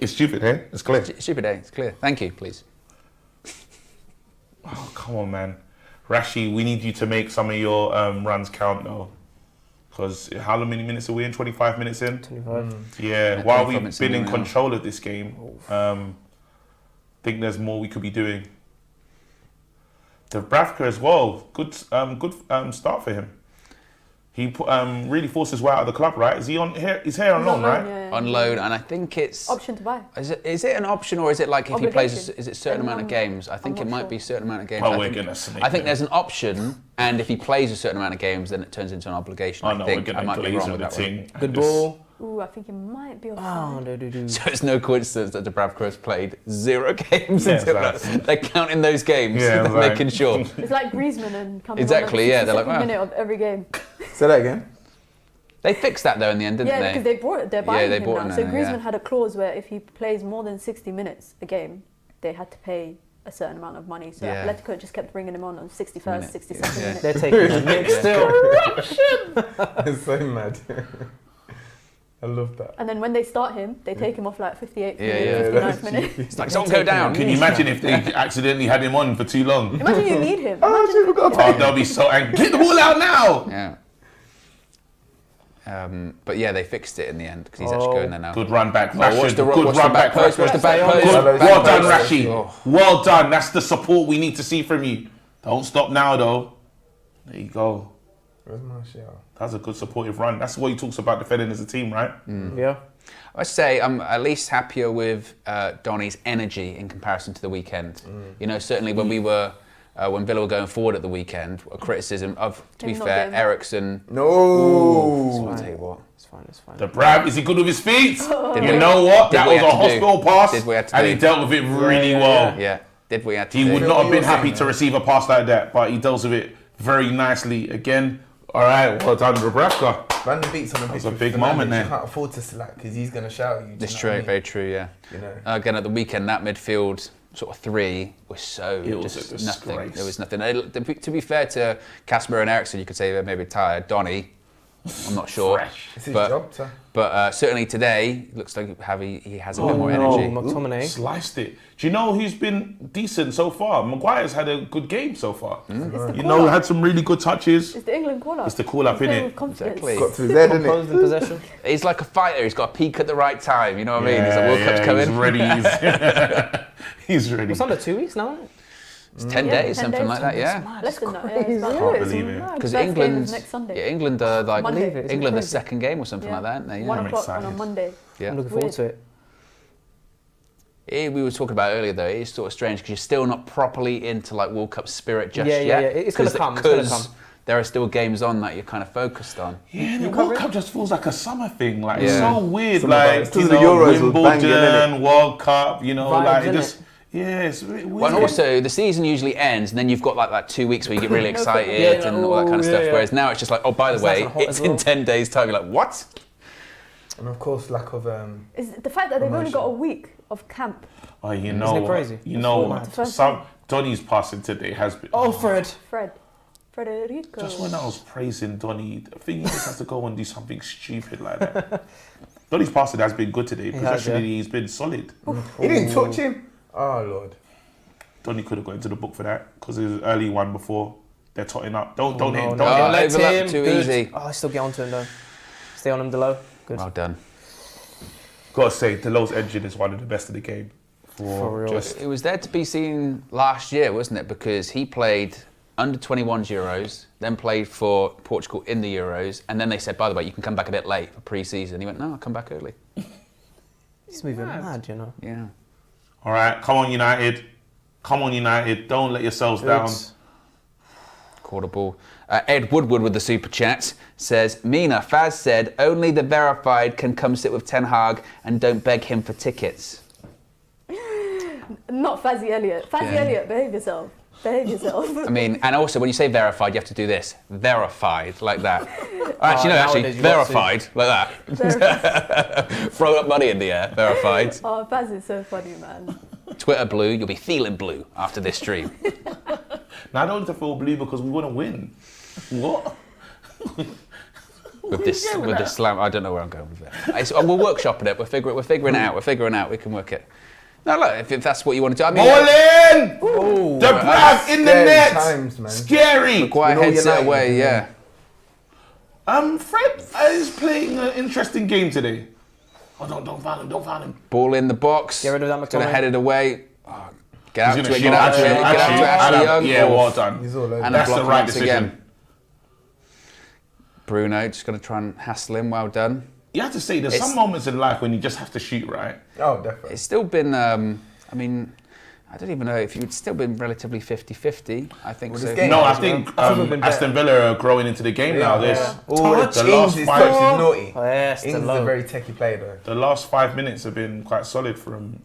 It's stupid, eh? It's clear. Stupid, eh? It's clear. Thank you, please. Oh, come on, man. Rashi, we need you to make some of your runs count, though. Because how many minutes are we in? 25 minutes in? 25. Yeah, while 25 we've minutes been in in now. control of this game, think there's more we could be doing. Dubravka as well. Good start for him. He really forced his way out of the club, right? Is he on here? He's here on loan, right? On loan, and I think it's Option to buy. Is it an option or is it like if he plays? Obligation. Is it a certain amount of games? I think I'm it not might sure. be a certain amount of games. Oh, I we're think- gonna snake I think him. there's an option, and if he plays a certain amount of games, then it turns into an obligation. Oh no, I we're think gonna I might be glaze wrong with with the that one. thing. Good ball. Ooh, I think it might be Oh, offside. So it's no coincidence that Dubravka has played 0 games Yeah, until exactly. they're counting those games. Yeah, they're right. making sure. It's like Griezmann and coming Exactly, on yeah, at the they're like, 62nd wow. minute of every game. Say that again. They fixed that though in the end, didn't Yeah, they? because they brought it. They're buying they him bought now. him So now, yeah. Griezmann had a clause where if he plays more than 60 minutes a game, they had to pay a certain amount of money. So Yeah. Atletico just kept bringing him on 61st, Minute. 62nd Yeah. minute. They're taking the nick still. It's so mad. I love that. And then when they start him, they take him off like 58th Yeah, minute, yeah. 59th minute. It's like, don't go down. Can you imagine if they accidentally had him on for too long? Imagine you need him. Oh, they'll be so angry. Get the ball out now! Yeah. But yeah, they fixed it in the end because he's actually going there now. Good run back. Oh, watch Rashford, the good run back. post. Watch the back Good. post. Well done, Back post. Rashi. Oh. Well done. That's the support we need to see from you. Don't stop now, though. There you go. Where's Martial? That's a good supportive run. That's what he talks about defending as a team, right? Yeah. I say I'm at least happier with Donny's energy in comparison to the weekend. You know, certainly when we were, when Villa were going forward at the weekend, a criticism of, to be Him not fair, doing that. Ericsson. No. I'll tell you what. It's fine. The Brab, is he good with his feet? Did You we- know what? did That we was a have to do? hospital pass, Did we have to and do? he dealt with it really well. Yeah, did we have to He do? would not have been happy to receive a pass like that, but he deals with it very nicely again. All right, well done, Dubravka. Random beats on the pitch. That's a with big Fernandes, moment there. You can't afford to slack because he's going to shout at you. It's true, very true, yeah. You know. Again, at the weekend, that midfield sort of three was so It was just a nothing. disgrace. There was nothing. To be fair to Casper and Ericsson, you could say they're maybe tired. Donny, I'm not sure. Fresh. It's his But- job, sir. But certainly today, looks like he has a bit more energy. McTominay. Sliced it. Do you know who's been decent so far? Maguire's had a good game so far. It's the You know, call-up. had some really good touches. It's the England call-up. It's the call-up, He's playing innit? with confidence. Exactly. Got to his head, didn't Composed it? in possession. He's like a fighter. He's got to peak at the right time. You know what I mean? He's like, World Cup's coming. He's ready. He's ready. It's under 2 weeks now, isn't it? It's 10 Yeah, days, 10 something days. like that. Yeah. Less than that. crazy. Yeah, Can't believe it. Because First game is England's next Sunday. yeah, England are like Monday. Believe it, isn't England it the crazy? second game or something Yeah. like that. Aren't they? Yeah. 1 I'm o'clock on a excited. Monday. Yeah. I'm looking forward to it. We were talking about earlier though. It's sort of strange because you're still not properly into like World Cup spirit just Yeah, yet. yeah. It's gonna come, it's gonna Because come. there are still games on that you're kind of focused on. Yeah, the World Cup just feels like a summer thing. Like it's Yeah. so weird. Some of Like that- it's 'cause you the know, Euros was banging, Wimbledon, innit? World Cup. You know, Vibes, like it innit? just it's a bit weird. Well, and also the season usually ends, and then you've got like that 2 weeks where you get really No excited football. and all that kind of Yeah, stuff. yeah. Whereas now it's just like, oh, by the It's way, nice and hot it's as in well. 10 days' time. You're like, what? And of course, lack of Is the fact that they've only Promotion. got a week of camp. Oh, you know, it crazy? You know, It's the first some Donny's passing today has been. Oh, Fred. Fred. Federico. Just when I was praising Donny, I think he just has to go and do something stupid like that. Donny's passing has been good today. Possession, he's been solid. He didn't touch him. Oh, Lord. Donny could have got into the book for that because it was an early one before they're totting up. Don't hit him. Let him. Too easy. Oh, I still get onto him though. Stay on him, Delo. Good. Well done. Gotta say, Delo's engine is one of the best of the game. For real. It was there to be seen last year, wasn't it? Because he played under 21s Euros, then played for Portugal in the Euros, and then they said, by the way, you can come back a bit late for pre-season. He went, no, I'll come back early. He's moving mad, you know. Yeah. All right, come on, United. Come on, United. Don't let yourselves down. Quarter ball. Ed Woodward with the super chat says, Mina, Faz said only the verified can come sit with Ten Hag and don't beg him for tickets. Not Fazzy Elliott. Fazzy Elliott, behave yourself. Behave yourself. I mean, and also when you say verified, you have to do this. Verified, like that. Actually, verified, like that. Throw up money in the air, verified. Oh, Faz is so funny, man. Twitter blue, you'll be feeling blue after this stream. Now I don't need to feel blue because we want to win. What? With this slam, I don't know where I'm going with that. We're workshopping it. We're figuring it out. We can work it. No, look, if that's what you want to do. I mean, Owen! The Brav in the net! Times, man. Scary! Maguire heads it away, yeah. Fred is playing an interesting game today. Oh, don't foul him. Ball in the box. Get rid of that, McTominay. Gonna head it away. Oh, get out to it, He's get out to it. Get out to Ashley Young. Yeah, well done. He's all over. And That's a the block right once decision. again. Bruno just gonna try and hassle him. Well done. You have to say, there's some moments in life when you just have to shoot, right? Oh, definitely. It's still been, I mean, I don't even know if you'd still been relatively 50-50. I think so. game- No, I Yeah, think been Aston Villa are growing into the game now. There's The last Ings is 5 naughty. Oh, yes, Ings is Delo. a very techie player, though. the last 5 minutes have been quite solid from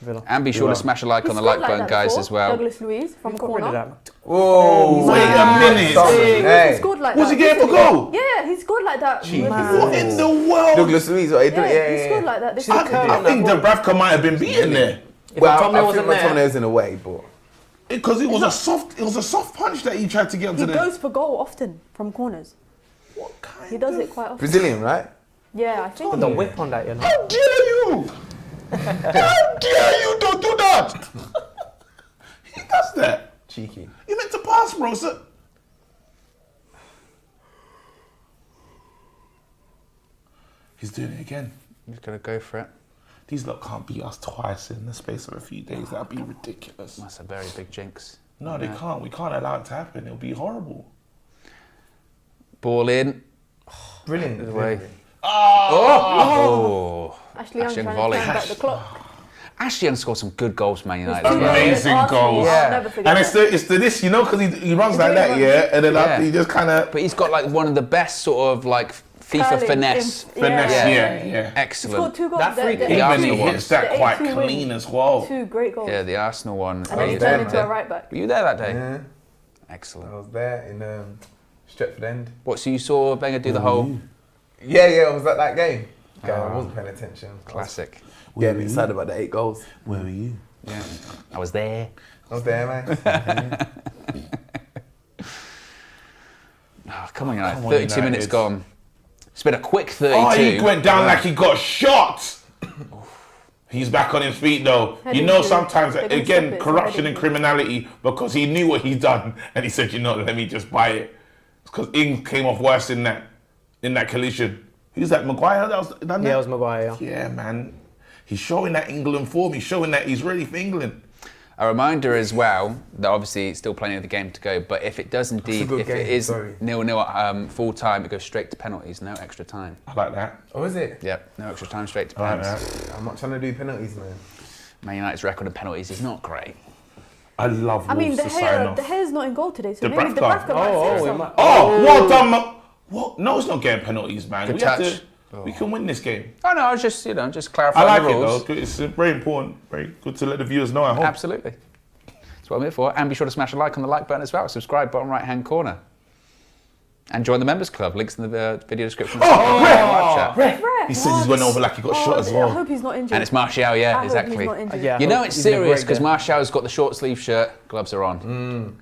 Villa. And be sure to smash a like He on the scored like button, that guys, before, as well. Douglas Luiz from Got rid of corner. that. Whoa. Wait a minute. He scored like Was that. he getting for goal? Yeah, he scored like that. What in the world? Douglas Luiz, what he did? Yeah, he scored like that. This I think Dubravka might have been beaten there Well, McTominay I wasn't think there. McTominay was in a way, but... because it was a soft punch that he tried to get onto He the. goes for goal often from corners. What kind He does it quite often. Brazilian, right? Yeah, I think. Put the whip on that, you know. How dare you! How dare you don't do that! He does that. Cheeky. You meant to pass, bro. So... He's doing it again. He's gonna go for it. These lot can't beat us twice in the space of a few days. That'd be ridiculous. That's a very big jinx. No, they can't. We can't allow it to happen. It'll be horrible. Ball in. Brilliant. Away. Oh! Ashley Young Ashley trying volley. to turn back the clock. Ashley Young scored some good goals for Man United. Two as well. Amazing goals. goals. Arsenal, I'll Yeah. never forget And that. it's the this, you know, because he runs like really that, runs. yeah, and then Yeah. after he just kind of But he's got like one of the best sort of like FIFA Curling finesse. finesse, Yeah. yeah. He scored Excellent. 2 goals. That free kick. The Even Arsenal he one. hits that The quite 8-2 clean win. as well. 2 great goals. Yeah, the Arsenal one. And then he was turned there, into man. a right back. Were you there that day? Yeah. Excellent. I was there in Stretford End. What, so you saw Wenger do the whole Yeah, I was at that game. I wasn't paying attention. classic? Getting excited about the 8 goals. Where were you? Yeah. I was there. I was there, man. Oh, come on, United. Come on, 32 minutes United. gone. It's been a quick 32. Oh, he went down like he got shot. He's back on his feet though. Heading You know, to- sometimes they're gonna again, stop it, so corruption heading and to- criminality, because he knew what he'd done and he said, you know, let me just buy it. Because Ing came off worse in that collision. Who's that? Maguire? That was done Yeah, that? it was Maguire. Yeah. Yeah, man. He's showing that England form. He's showing that he's ready for England. A reminder as well that obviously still plenty of the game to go, but if it does indeed, good if it game, is sorry. 0-0 at full time, it goes straight to penalties, no extra time. I like that. Oh, is it? Yep, no extra time, straight to I like penalties. that. I'm not trying to do penalties, man. Man United's record of penalties is not great. I love I mean, Wolves to sign off. De Gea's not in goal today, so The maybe the Dubravka. Dubravka might save some. Oh, well done. What? No, it's not getting penalties, man. Good We have touch. we can win this game. Oh no, I was just, just I clarifying like the it rules. though. It's very important. Very good to let the viewers know at home. Absolutely. That's what I'm here for. And be sure to smash a like on the like button as well. Subscribe, bottom right hand corner. And join the members club. Links in the video description. Oh, Rare. He said he's went over like he got shot as I well. hope he's not injured. And it's Martial, yeah, I hope exactly. he's not injured. Yeah. You know it's He's been serious great because there. Martial's got the short sleeve shirt, gloves are on.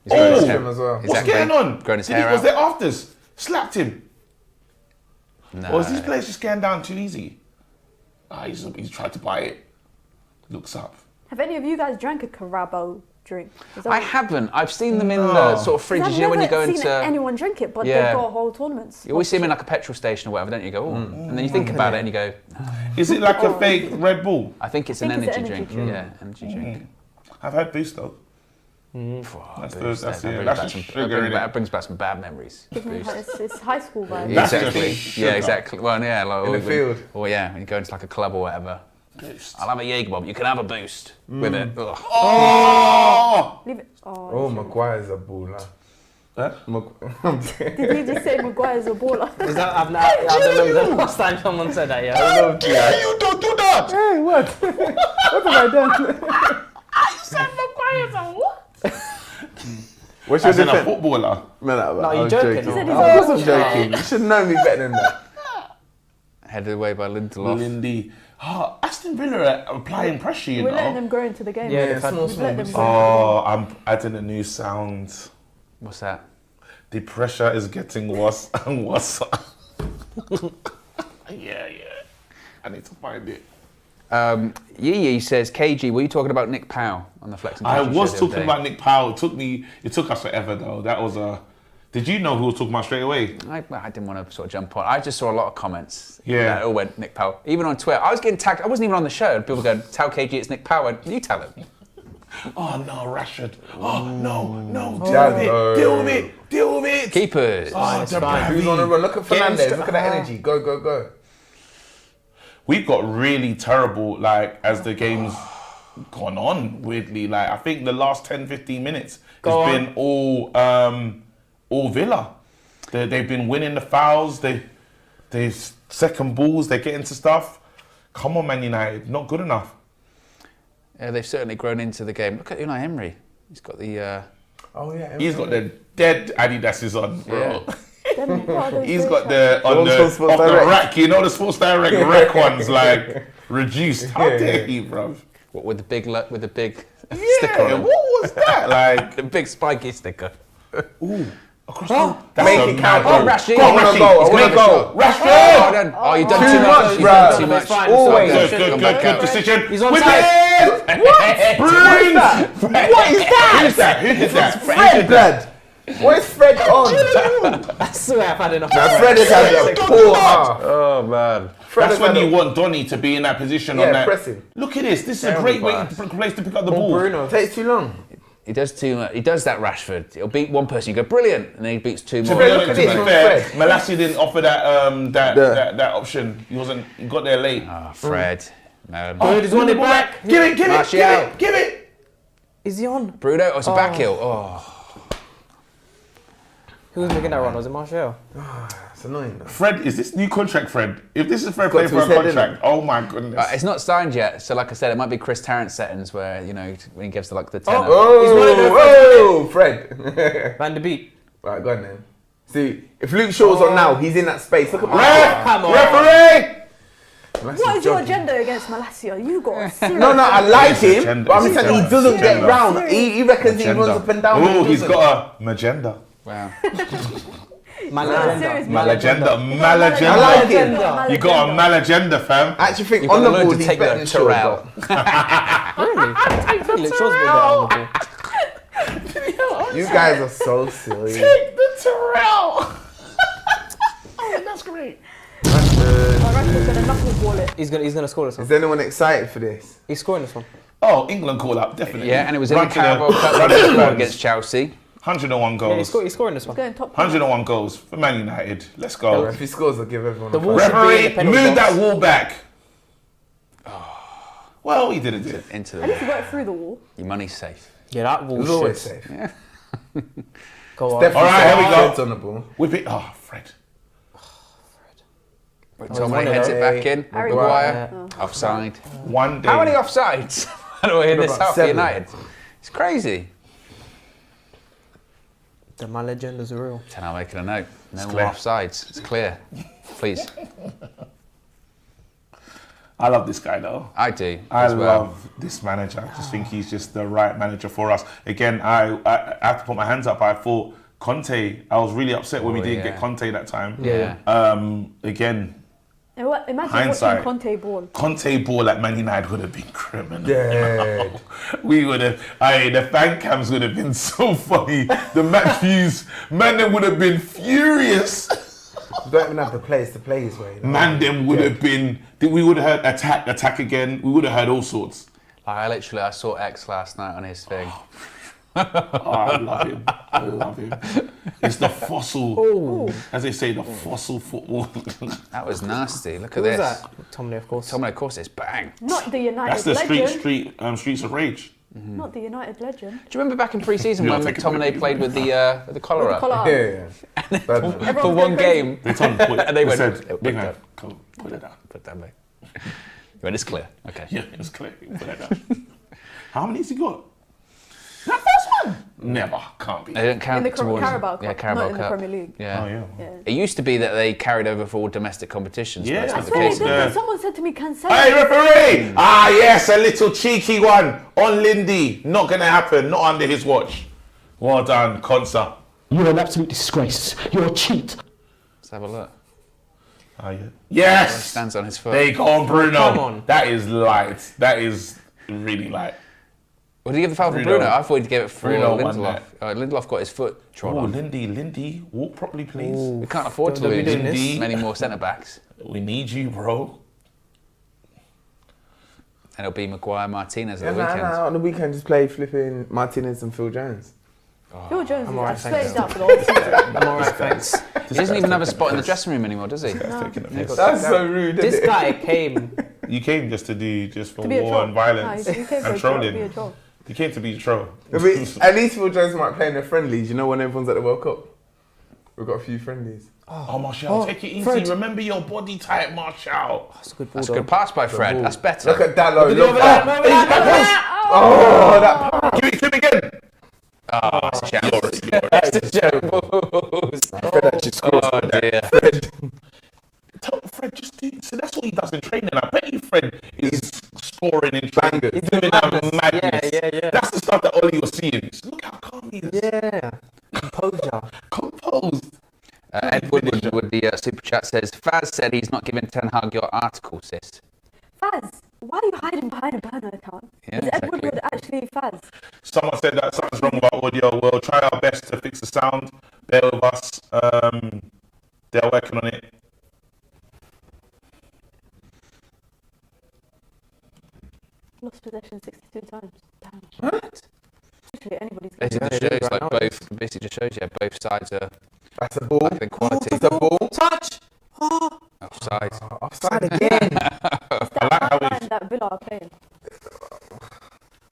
He's grown his hair. him as well. What's going on? Grown his Did he- hair Was out. there afters? Slapped him. No. Or is these players just going down too easy? He's tried to buy it. Looks up. Have any of you guys drank a Carabao drink? Is that I what- haven't. I've seen them in the sort of 'Cause fridges, I've you know, when you go never seen into... anyone drink it, but Yeah. they've got whole tournaments. You always see them in like a petrol station or whatever, don't you? You go, oh. And then you think about it and you go, Is it like a fake Red Bull? I think it's I an think it's energy an drink. energy drink. Yeah, energy drink. I've had Boost though. That's Boost, that's it. brings That's back the some, sugar in it. that brings back some bad memories. It's high school vibes. That's Exactly. just sugar. Yeah, exactly. Well, yeah, like In the field. Or yeah, when you go into like a club or whatever. Boost. I'll have a Jaeger bomb. You can have a Boost with it. Ugh. Oh! Leave it. Oh, Oh, Maguire's a baller. Huh? did you just say Maguire's a baller? Is that, I don't remember the last time someone said that, yeah. Yeah, you don't do that! Hey, what? What have I done? I said Maguire's a what? What's your As in a defense? footballer. No, No, I you're was joking. joking. He said Of he's course I'm joking. You should know me better than that. Headed away by Lindelof. Lindy. Oh, Aston Villa are applying pressure, you We're letting know. them grow into the game. Yeah, Yeah, small, We've let them small. grow. Oh, I'm adding a new sound. What's that? The pressure is getting worse and worse. yeah. I need to find it. Yee says, KG, were you talking about Nick Powell on the Flex and I Fashion was show the other talking day? about Nick Powell. It took us forever though. That was a. Did you know who we were talking about straight away? I didn't want to sort of jump on. I just saw a lot of comments. Yeah. That all went Nick Powell. Even on Twitter, I was getting tagged. I wasn't even on the show. And people going, tell KG it's Nick Powell. I went, you tell him. Oh no, Rashford. Oh no, Jazzo. deal with it. Keepers. Oh, it's De fine. Who's on the run? Look at Getting Fernandez. stra- Look at that energy. Go. We've got really terrible, like, as the game's gone on, weirdly. Like, I think the last 10, 15 minutes has been all Villa. They've been winning the fouls, they second balls, they get into stuff. Come on, Man United, not good enough. Yeah, they've certainly grown into the game. Look at Unai Emery. He's got the... Oh yeah. He's got the dead Adidas's on, bro. Yeah. He's got the on ones the from Sports off the Direct. rack, you know, the Sports Direct rack ones, like reduced. How dare he, bro? What, with the big sticker Yeah, on what was that? Like, the big spiky sticker. ooh, across the that's Make a it mad count. goal. Oh, Rashid. Go on, I wanna Rashid. go, I He's wanna gonna go. go. Rashford! Oh, done. Oh, you've done Too too much, much. You've bruh. done too much. It's fine, Always. it's Good, fine. good, Come good, back good out. decision. He's on Whip side. it! What is that? What is that? Who's that? Who did that? Fred, blood. What is Fred on? I swear I've had enough. Now Fred has had a poor half. Oh, man. Fred That's has when had you a- want Donny to be in that position Yeah, on that. pressing. Look at this. This is a Terrible great pass. place to pick up the Or ball. Bruno. Takes too long. He does too much. He does that Rashford. He'll beat one person. You go, brilliant. And then he beats two To more. be, Look honest, at to this be from fair, Fred. Malassi didn't offer that option. He got there late. Oh, Fred. Man. Good, he's won it back. Give it, Martial. give it. Is he on? Bruno. Oh, it's a back heel. Oh. Who was making that run? Was it Martial? It's annoying though. Fred, is this new contract, Fred? If this is Fred playing to for a his head, contract, oh my goodness. It's not signed yet. So, like I said, it might be Chris Tarrant settings where, you know, when he gives the tenner. Oh, Fred. Van de Beek. Right, go on then. See, if Luke Shaw's on now, he's in that space. Look at Ref! Come on. Referee! What is your agenda against Malacia? You got a serious... No, I like him, Agenda. but I'm just saying he doesn't get Agenda. round. He reckons he runs up and down. Oh, he he's doesn't. got a magenta. Wow. serious, Malagenda. Malagenda. I like Malagenda. him. You got a malagenda, fam. I actually think You've on got the to learn ball to he's take better the than Shaw. Terrell. Really? I think Luke Shaw's a bit better on the ball. You guys are so silly. Take the Terrell. Oh, that's great. Rashford's gonna knuckle-ball it. He's gonna score this one. Is anyone excited for this? He's scoring this one. Oh, England call up, definitely. Yeah, and it was in the Run to the- Carabao Cup run to the fans. against Chelsea. 101 Yeah, goals. he's scoring this one. Going top. 101 goals for Man United. Let's go. If he scores, I'll give everyone The a wall five. should be in the Referee, penalty move box. that wall back. Well, he didn't do it. Into At least the he worked through the wall. Your money's safe. Yeah, that wall He's always shit. safe. Go on. Definitely All right, here we go. heads on the ball. Whip it. Oh, Fred. Someone one heads of it back in. Harry Maguire. Offside. One day. How many offsides? How do I hear this about out for 7. United? It's crazy. The Malagenda's are real. So now making a note. No more clear. offsides. It's clear. Please. I love this guy though. I do. I love this manager. I just think he's just the right manager for us. Again, I have to put my hands up. I thought Conte, I was really upset when we didn't get Conte that time. Again, imagine hindsight. watching Conte ball at Man United would have been criminal. Yeah. We would have, the fan cams would have been so funny. The match views, man, them would have been furious. You don't even have the players to play his way. You know? Man, them would have been, we would have heard attack again. We would have heard all sorts. I saw X last night on his thing. Oh, I love him. I love him. It's the fossil, as they say, the fossil football. That was nasty. Look at Who this. was that? Tomlin, of course. Tomlin, of course, it's bang. Not the United That's the legend. Streets of Rage. Not the United legend. Do you remember back in pre-season when McTominay played with the collar up? Yeah. For one game. They told him, And they went, said, big man, come, put it down. Put that back. You went, it's clear. Okay. Yeah, it's clear. Put that down. How many has he got? That first one? Never. Can't be. They don't count In the towards Carabao Cup, yeah, Carabao not in the Cup. Premier League. Yeah. Oh, yeah. It used to be that they carried over for all domestic competitions. Yeah, but I it's I not the swear case they did, anymore. but someone said to me, cancel. Hey, referee! Ah, yes, a little cheeky one on Lindy. Not going to happen. Not under his watch. Well done, Consa. You're an absolute disgrace. You're a cheat. Let's have a look. Oh, yeah. Yes! Stands on his foot. There you go on, Bruno. Come on. That is light. That is really light. Would he give the foul for Bruno. Bruno? I thought he'd give it for Bruno won Lindelof. Lindelof got his foot trod Oh, on. Lindy, walk properly, please. We can't afford to Don't be lose doing this. many more centre-backs. We need you, bro. And it'll be Maguire Martinez Yeah, at the weekend. on the weekend just play flipping Martinez and Phil Jones. Phil Jones I'm alright, is straight thanks. out for the whole season. I'm alright, thanks. He doesn't even have a spot in the dressing room anymore, does he? That's so rude. This isn't it? guy came. You came just for To be a war troll. and violence No, you came for and a troll, to be a trolling. troll. You came to be a troll. At least Phil Jones might play in the friendlies. You know when everyone's at the World Cup? We've got a few friendlies. Oh, Martial, take it easy. Fred. Remember your body type, Martial. That's a good ball. That's a good pass by Fred. That's better. Look at Dallo. Look at that. Oh, that Give it to him again. Oh, it's a chance. That's a joke. Fred actually scored. Oh dear. Tell Fred, just do. So that's what he does in training. I bet you Fred is scoring in training. Bangers. He's doing that madness. Yeah. That's the stuff that Ollie was seeing. Just look how calm he is. Yeah. Composure. Composed. Ed Woodward with the super chat says, Faz said he's not giving Ten Hag your article, sis. Faz, why are you hiding behind a burner account? Yeah, Is Ed exactly. Woodward actually Faz? Someone said that something's wrong with our audio. We'll try our best to fix the sound. Bear with us. They're working on it. Lost possession 62 times. Damn. What? Literally anybody's Basically Yeah, just it is shows right like now. basically just shows both sides are That's a ball. like the quality. It's a ball. Touch. Offside. Offside again. I like how line that Villa are playing.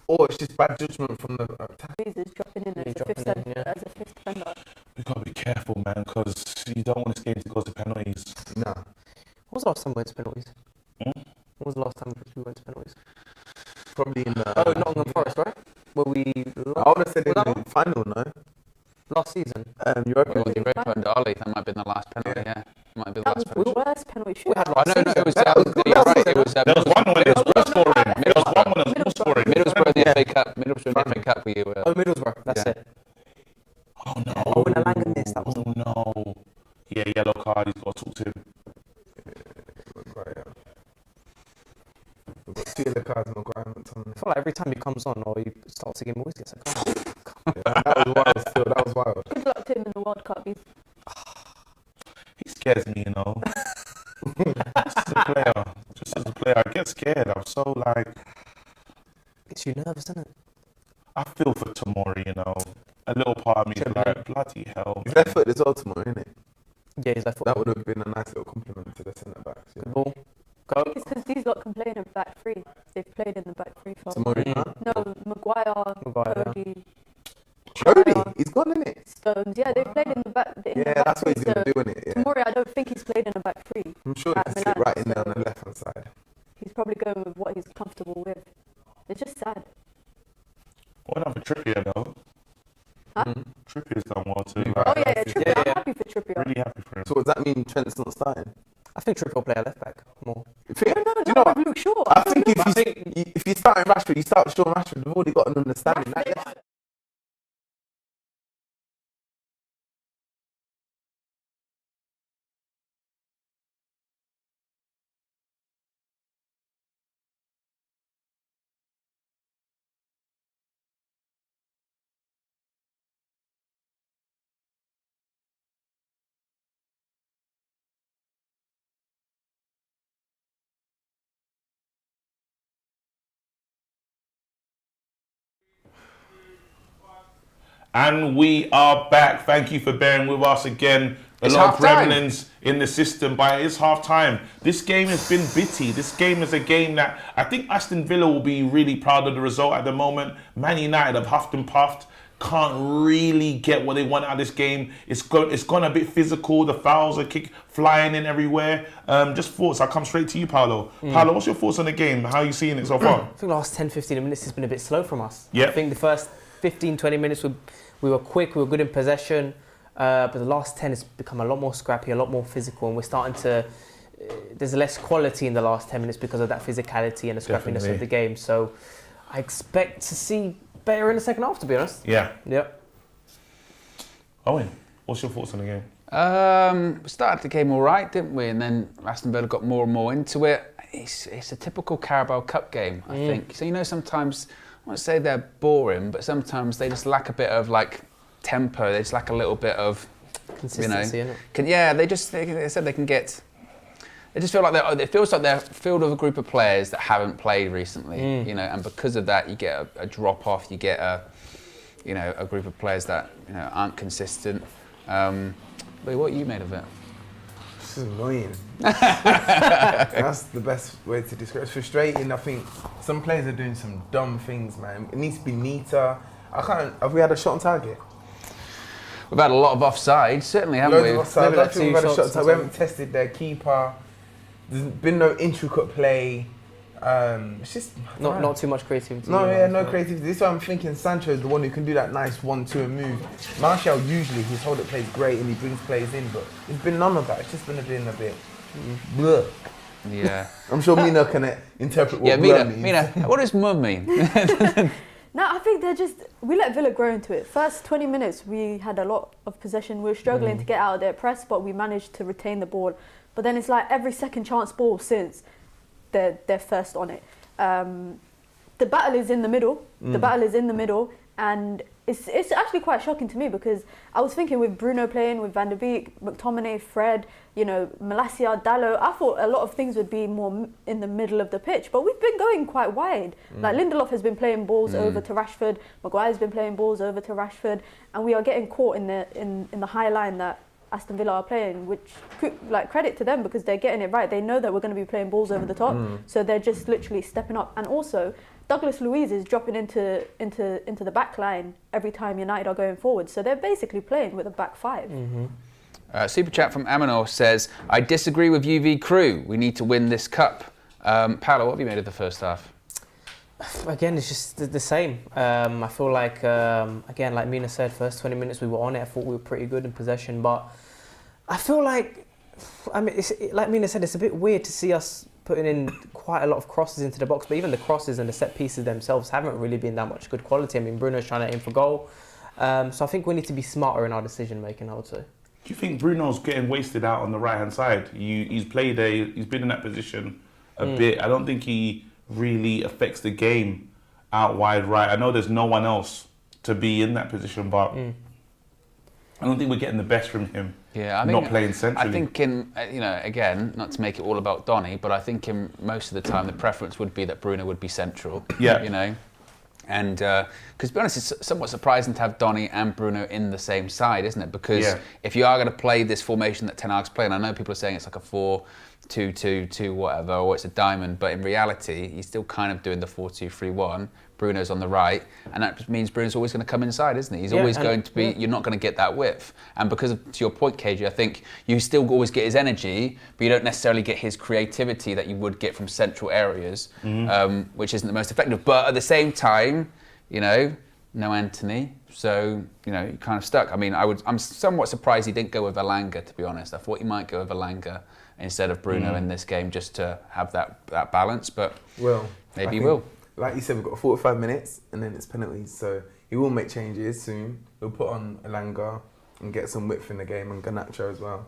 Or it's just bad judgment from the attack. Reese is dropping in as a dropping fifth, in, yeah. as a fifth defender. we've got to be careful, man, because you don't want this game to go to penalties. Nah. What was the last time we went to penalties? Hmm? When was the last time we went to penalties? Probably in the. Oh, Nottingham Forest, right? Where we I would have said in Was that the final, no? last season. Europa. Well, the Europa and Ali, that might have been the last penalty, yeah. Might have been the That was last the penalty. worst penalty We had shootout. Oh, no, it was, That was good. you're right, it was There was one when it was worth scoring. There was one when it was worth scoring. Middlesbrough in the FA Cup. Middlesbrough in the FA Cup where you were. Oh, Middlesbrough. That's Yeah. it. Oh no. Owen Alanga missed. That was Oh no. Yeah, yellow card. He's got to talk to him. Right, yeah. We've got two of the cards in Maguire and Tomlin. I feel like every time he comes on or he starts a game, he always gets a goal. That was wild still. That was wild. Good luck to him in the World Cup. He's He scares me, you know. Just as a player, I get scared. I'm so like, Gets you nervous, doesn't it? I feel for Tomori, you know. A little part of me is like, bloody hell. His man. left foot is all tomorrow, isn't it? Yeah, he's left foot. That would have been a nice little compliment to the centre backs. Good ball. Go. it's because these lot can play in a back three. They've played in the back three for. Tomorrow, No, Maguire, Maguire, Cody, Jody, he's gone, isn't it? Stones. Yeah, they've played in the back. Yeah, that's what he's going to do, isn't it? Yeah. Tomori, I don't think he's played in a back three. I'm sure he at can sit Milan, right in there on so- the left hand side. He's probably going with what he's comfortable with. It's just sad. Well done for Trippier, though. Huh? Trippier's done well too. Oh yeah, Trippier. Yeah, I'm yeah. happy for Trippier. Really happy for him. So does that mean Trent's not starting? I think Trippier will play a left back more. Do you know not what? with sure. I think if you start in Rashford, you start with Sean Rashford. We've already got an understanding. And we are back. Thank you for bearing with us again. A lot of gremlins in the system, but it's half time. This game has been bitty. This game is a game that I think Aston Villa will be really proud of the result at the moment. Man United have huffed and puffed. Can't really get what they want out of this game. It's gone a bit physical. The fouls are flying in everywhere. Just thoughts. I'll come straight to you, Paulo. Paulo, what's your thoughts on the game? How are you seeing it so far? I think the last 10-15 minutes has been a bit slow from us. Yeah. I think the first 15-20 minutes we were quick, we were good in possession, but the last 10 has become a lot more scrappy, a lot more physical, and we're starting to... there's less quality in the last 10 minutes because of that physicality and the scrappiness of the game. So I expect to see better in the second half, to be honest. Yeah. Yep. Owen, what's your thoughts on the game? We started the game all right, didn't we? And then Aston Villa got more and more into it. It's a typical Carabao Cup game, I think. So, you know, sometimes... I won't say they're boring, but sometimes they just lack a bit of like tempo. They just lack a little bit of consistency, innit? They said they can get. They just feel like it feels like they're filled with a group of players that haven't played recently, you know, and because of that, you get a drop off. You get a group of players that aren't consistent. But what you made of it? This is annoying. That's the best way to describe it. It's frustrating. I think some players are doing some dumb things, man. It needs to be neater. Have we had a shot on target? We've had a lot of offside, certainly, haven't we? Loads of offside. I don't think we've had a shot on target. We haven't tested their keeper. There's been no intricate play. It's just not too much creativity. No creativity. This is why I'm thinking Sancho is the one who can do that nice 1-2 move. Martial usually his hold up plays great and he brings players in, but it's been none of that. It's just been a bit blur. Yeah. I'm sure Mina can interpret what blur means. Mina, what does mum mean? No, I think we let Villa grow into it. First 20 minutes, we had a lot of possession. We were struggling to get out of their press, but we managed to retain the ball. But then it's like every second chance ball since they're first on it. The battle is in the middle. The battle is in the middle, and it's actually quite shocking to me because I was thinking with Bruno playing, with Van der Beek, McTominay, Fred, Malacia, Dalot, I thought a lot of things would be more in the middle of the pitch, but we've been going quite wide. Like Lindelof has been playing balls over to Rashford, Maguire's been playing balls over to Rashford, and we are getting caught in the high line that Aston Villa are playing, which credit to them because they're getting it right. They know that we're going to be playing balls over the top, so they're just literally stepping up. And also, Douglas Luiz is dropping into the back line every time United are going forward. So they're basically playing with a back five. Super chat from Amanor says, I disagree with UV Crew. We need to win this cup. Paulo, what have you made of the first half? Again, it's just the same. I feel like, again, like Mina said, first 20 minutes we were on it. I thought we were pretty good in possession, but I feel like, like Mina said, it's a bit weird to see us putting in quite a lot of crosses into the box, but even the crosses and the set pieces themselves haven't really been that much good quality. I mean, Bruno's trying to aim for goal. So I think we need to be smarter in our decision making, I would say. Do you think Bruno's getting wasted out on the right hand side? He's been in that position a bit. I don't think he really affects the game out wide right. I know there's no one else to be in that position, but I don't think we're getting the best from him. Yeah, I think, not playing centrally. I think again, not to make it all about Donny, but I think in most of the time the preference would be that Bruno would be central. Yeah. And because to be honest, it's somewhat surprising to have Donny and Bruno in the same side, isn't it? Because if you are going to play this formation that Ten Hag's playing, I know people are saying it's like a 4-2-2-2 whatever, or it's a diamond, but in reality, he's still kind of doing the 4-2-3-1. Bruno's on the right, and that means Bruno's always going to come inside, isn't he? He's always going to be, you're not going to get that width. And because to your point, KG, I think you still always get his energy, but you don't necessarily get his creativity that you would get from central areas, which isn't the most effective. But at the same time, no Anthony, so, you're kind of stuck. I mean, I'm somewhat surprised he didn't go with Elanga, to be honest. I thought he might go with Elanga instead of Bruno in this game, just to have that balance. But well, maybe he will. Like you said, we've got 45 minutes and then it's penalties, so he will make changes soon. He'll put on Elanga and get some width in the game, and Garnacho as well.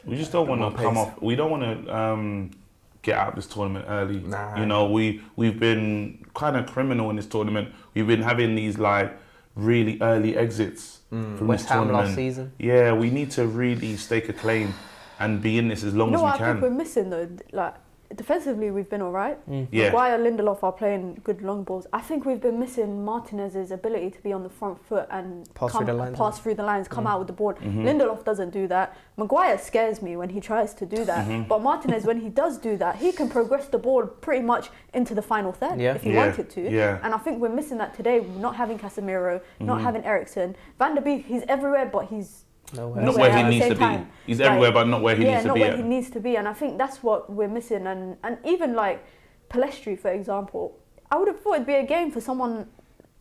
We just don't want to come off. We don't want to get out of this tournament early. Nah. You know, we've been kind of criminal in this tournament. We've been having these like really early exits from West this Ham tournament. last season. Yeah, we need to really stake a claim and be in this as long as we what I can. think we're missing though, like defensively we've been alright. Yeah. Maguire, Lindelof are playing good long balls. I think we've been missing Martinez's ability to be on the front foot and Pass through the lines, come out with the ball. Lindelof doesn't do that. Maguire scares me when he tries to do that. But Martinez, when he does do that, he can progress the ball pretty much into the final third if he wanted to. Yeah. And I think we're missing that today. Not having Casemiro, not having Eriksen. Van der Beek, he's everywhere, but he's not where he needs to be. He's everywhere, but not where he needs to be. Yeah, not where he needs to be. And I think that's what we're missing. And even like Palestri, for example, I would have thought it'd be a game for someone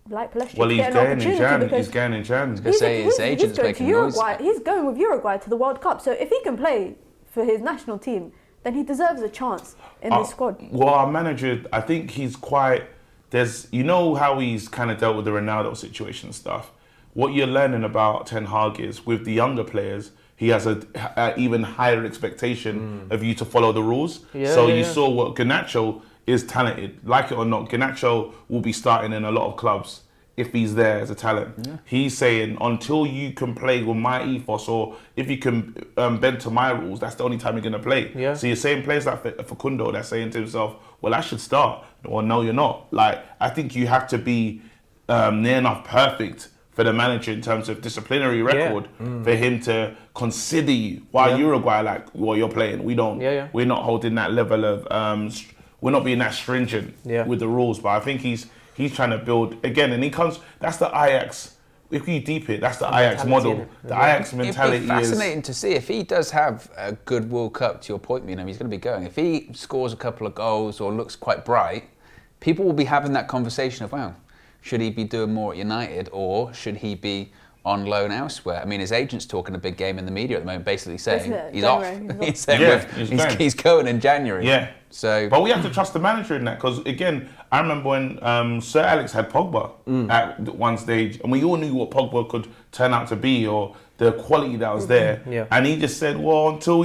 like Palestri Well, to he's get an going in opportunity Jan. because He's going in Jan. I was going to say his agent's going to making noise. Uruguay. He's going with Uruguay to the World Cup. So if he can play for his national team, then he deserves a chance in this squad. Well, our manager, I think he's quite. You know how he's kind of dealt with the Ronaldo situation and stuff. What you're learning about Ten Hag is with the younger players, he has a even higher expectation of you to follow the rules. You saw what Garnacho is talented. Like it or not, Garnacho will be starting in a lot of clubs if he's there as a talent. Yeah. He's saying, until you can play with my ethos, or if you can bend to my rules, that's the only time you're going to play. Yeah. So you're saying players like Facundo that's saying to himself, well, I should start. Or no, you're not. Like, I think you have to be near enough perfect for the manager in terms of disciplinary record for him to consider you. While Uruguay, like, well, you're playing. We don't. We're not holding that level of. We're not being that stringent with the rules. But I think he's trying to build again, and he comes. That's the Ajax. If you deep it, that's the Ajax model. The Ajax mentality. It'd be fascinating to see if he does have a good World Cup. To your point, Mina, he's going to be going. If he scores a couple of goals or looks quite bright, people will be having that conversation of, wow, should he be doing more at United, or should he be on loan elsewhere? I mean, his agent's talking a big game in the media at the moment, basically saying he's off. He's saying he's going in January. Yeah. So, but we have to trust the manager in that, because again, I remember when Sir Alex had Pogba at one stage, and we all knew what Pogba could turn out to be, or the quality that was there. And he just said, well, until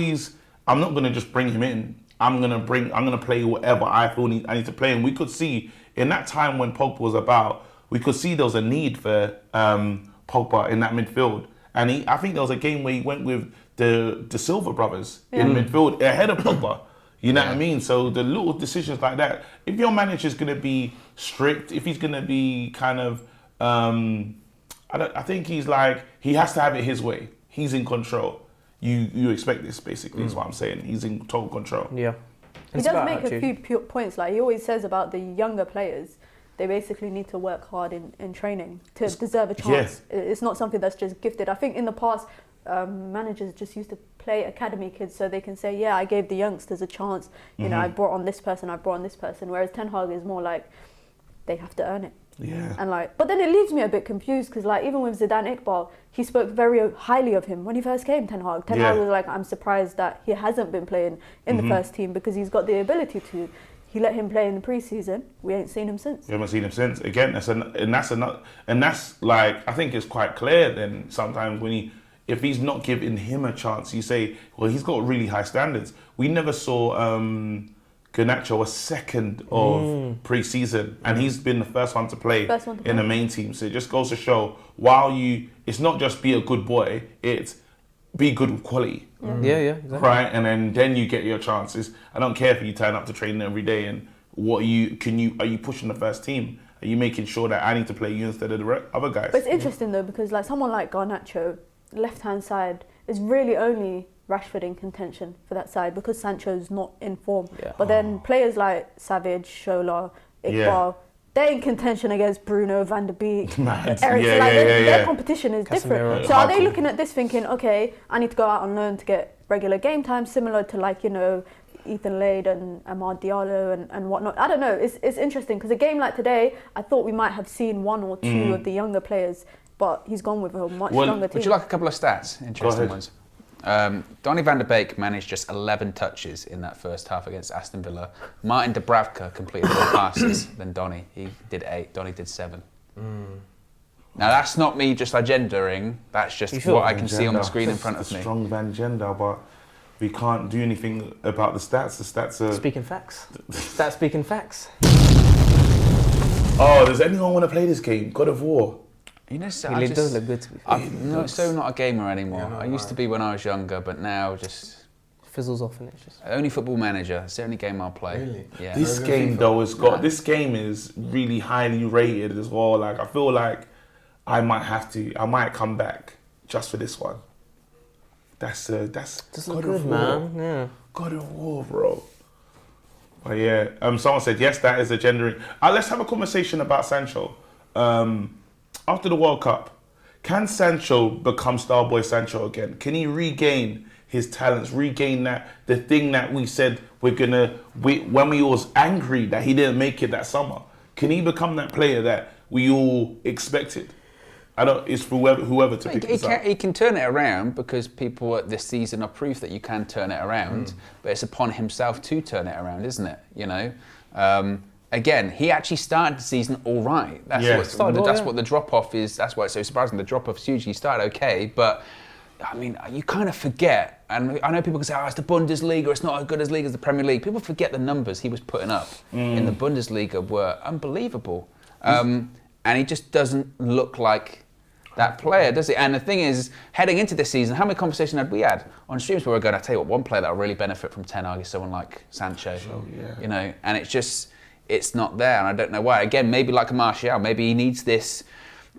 I'm not going to just bring him in. I'm going to play whatever I feel I need to play. And we could see in that time when Pogba was about, we could see there was a need for Pogba in that midfield. And I think there was a game where he went with the Silva brothers in midfield ahead of Pogba. You know what I mean? So the little decisions like that, if your manager's going to be strict, if he's going to be kind of, I think he has to have it his way. He's in control. You expect this, basically, is what I'm saying. He's in total control. Yeah. He does make a few points. Like he always says about the younger players, they basically need to work hard in training to deserve a chance. It's not something that's just gifted. I think in the past, managers just used to play academy kids so they can say, yeah, I gave the youngsters a chance. You know, I brought on this person, I brought on this person. Whereas Ten Hag is more like, they have to earn it. Yeah. And but then it leaves me a bit confused, because even with Zidane Iqbal, he spoke very highly of him when he first came. Ten Hag was like, I'm surprised that he hasn't been playing in the first team, because he's got the ability to. He let him play in the pre-season. We ain't seen him since. We haven't seen him since. Again, that's like, I think it's quite clear then sometimes if he's not giving him a chance, you say, well, he's got really high standards. We never saw Garnacho a second of pre-season, and he's been the first one to play in the main team. So it just goes to show, it's not just be a good boy, it's be good with quality. Exactly. Right, and then you get your chances. I don't care if you turn up to training every day, and are you pushing the first team? Are you making sure that I need to play you instead of the other guys? But it's interesting though, because someone like Garnacho, left-hand side, is really only Rashford in contention for that side, because Sancho's not in form. But then players like Savage, Shola, Iqbal, they're in contention against Bruno, Van der Beek, Eriksen. Their competition is different. So are they looking at this thinking, okay, I need to go out on loan to get regular game time, similar to Ethan Lade and Amad Diallo and whatnot? I don't know. It's interesting, because a game like today, I thought we might have seen one or two of the younger players, but he's gone with a much stronger team. Would you like a couple of stats? Interesting ones. Donny van der Beek managed just 11 touches in that first half against Aston Villa. Martin Dubravka completed more passes than Donny. He did 8, Donny did 7. Now that's not me just agendering, that's just what I can see on the screen in front of me. Strong van gender, but we can't do anything about the stats. The stats are... Speaking facts. Stats speaking facts. Oh, does anyone want to play this game? God of War. You know, so It does look good to be fair. I'm not a gamer anymore. Yeah, I used to be when I was younger, but now just... Fizzles off and it's just... Only Football Manager. It's the only game I'll play. Really? Yeah. This game though has got... This game is really highly rated as well. Like, I feel like I might come back just for this one. That's Does God look of good, War. man. Yeah. God of War, bro. But yeah, someone said, yes, that is a gendering. Let's have a conversation about Sancho. After the World Cup, can Sancho become Starboy Sancho again? Can he regain his talents, regain the thing that we said when we was angry that he didn't make it that summer? Can he become that player that we all expected? It's for whoever to pick this up. He can turn it around because people at this season are proof that you can turn it around, but it's upon himself to turn it around, isn't it? You know? Again, he actually started the season all right. That's what the drop-off is. That's why it's so surprising. The drop-off is huge. He started okay, but I mean, you kind of forget. And I know people can say, it's the Bundesliga, it's not as good as league as the Premier League. People forget the numbers he was putting up in the Bundesliga were unbelievable. And he just doesn't look like that player, does he? And the thing is, heading into this season, how many conversations had we had on streams where we're going, I tell you what, one player that will really benefit from Ten Hag is someone like Sancho. You know, and it's not there, and I don't know why. Again, maybe like a Martial, maybe he needs this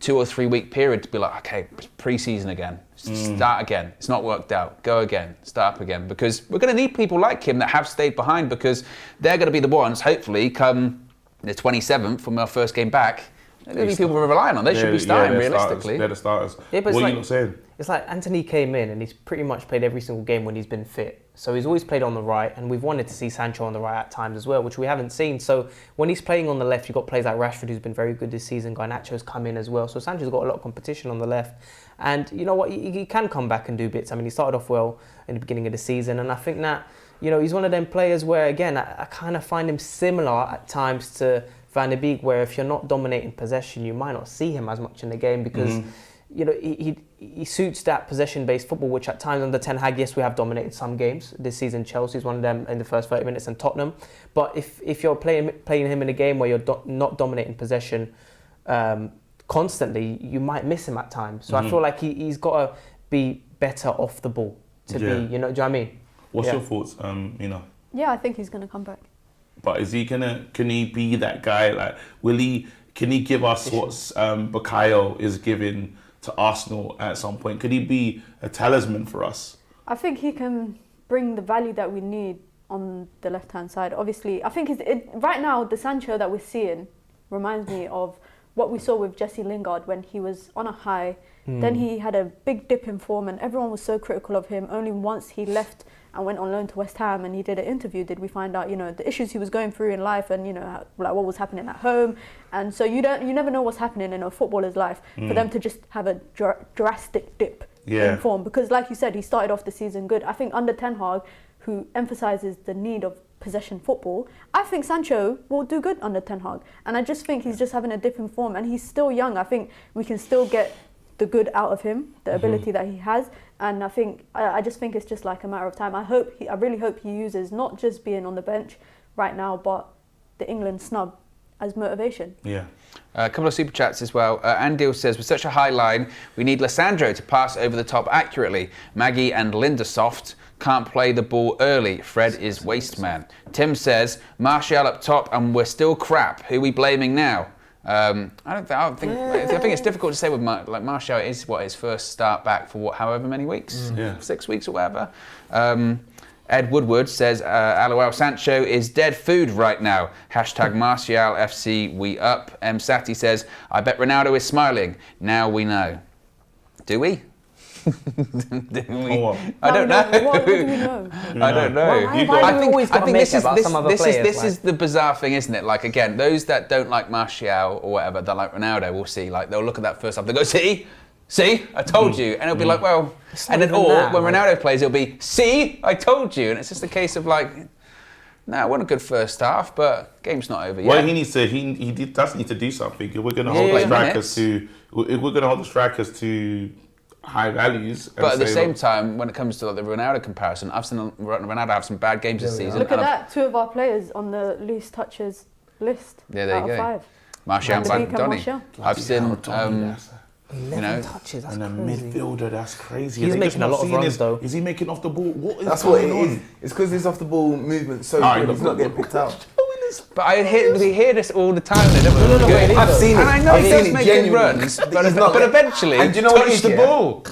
2 or 3 week period to be like, okay, it's pre-season again, start again. It's not worked out, go again, start up again, because we're going to need people like him that have stayed behind, because they're going to be the ones, hopefully, come the 27th from our first game back. They're going to be people we're relying on. They should be starting realistically. They're the starters. Yeah, but what are you not saying? It's like Anthony came in and he's pretty much played every single game when he's been fit. So he's always played on the right, and we've wanted to see Sancho on the right at times as well, which we haven't seen. So when he's playing on the left, you've got players like Rashford, who's been very good this season. Garnacho's come in as well. So Sancho's got a lot of competition on the left. And you know what? He can come back and do bits. I mean, he started off well in the beginning of the season, and I think that, you know, he's one of them players where, again, I kind of find him similar at times to Van der Beek, where if you're not dominating possession, you might not see him as much in the game because, you know, he suits that possession-based football, which at times under Ten Hag, yes, we have dominated some games. This season, Chelsea's one of them in the first 30 minutes, and Tottenham. But if you're playing him in a game where you're not dominating possession constantly, you might miss him at times. So I feel like he's got to be better off the ball to be, you know, do you know what I mean? What's your thoughts, Mina? Yeah, I think he's going to come back. But can he be that guy? Like, can he give us what Bukayo is giving to Arsenal at some point? Could he be a talisman for us? I think he can bring the value that we need on the left-hand side. Obviously, I think right now, the Sancho that we're seeing reminds me of what we saw with Jesse Lingard when he was on a high. Then he had a big dip in form and everyone was so critical of him. Only once he left and went on loan to West Ham and he did an interview did we find out, you know, the issues he was going through in life and, you know, like what was happening at home. And so you never know what's happening in a footballer's life for them to just have a drastic dip in form. Because like you said, he started off the season good. I think under Ten Hag, who emphasises the need of possession football, I think Sancho will do good under Ten Hag. And I just think he's just having a dip in form and he's still young. I think we can still get the good out of him, the ability that he has, and I just think it's just like a matter of time. I really hope he uses not just being on the bench right now, but the England snub as motivation. Yeah. A couple of super chats as well. Andil says, with such a high line, we need Lissandro to pass over the top accurately. Maggie and Linda Soft can't play the ball early. Fred is waste man. Tim says, Martial up top and we're still crap. Who are we blaming now? I think it's difficult to say with Martial. It is his first start back for however many weeks, 6 weeks or whatever. Ed Woodward says, LOL, Sancho is dead food right now. Hashtag Martial FC, we up. M. Sati says, I bet Ronaldo is smiling. Now we know. Do we? Do we? I don't know. What do we know? I don't know. I think this is the bizarre thing, isn't it? Like, again, those that don't like Martial or whatever, that like Ronaldo, will see, like, they'll look at that first half, they go, see, See, I told you. And it'll be like, well, and then, when Ronaldo plays, it'll be, see, I told you. And it's just a case of like, no, it wasn't a good first half, but game's not over yet. Well, he does need to do something. If we're going to hold the strikers to high values. But at the same time, when it comes to like the Ronaldo comparison, I've seen Ronaldo have some bad games this season. Look at that, 2 of our players on the least touches list. Yeah, there you go. 5. Martial and Donny. I've seen, 11 touches, that's and a crazy. midfielder, that's crazy. He's making a lot of runs though. Is he making off the ball? What is That's going what it is. It's because his off the ball movement so good, he's not getting picked out. But we hear this all the time. No, I've seen it. And I know he does make good runs, but eventually, and do you know what touch the ball.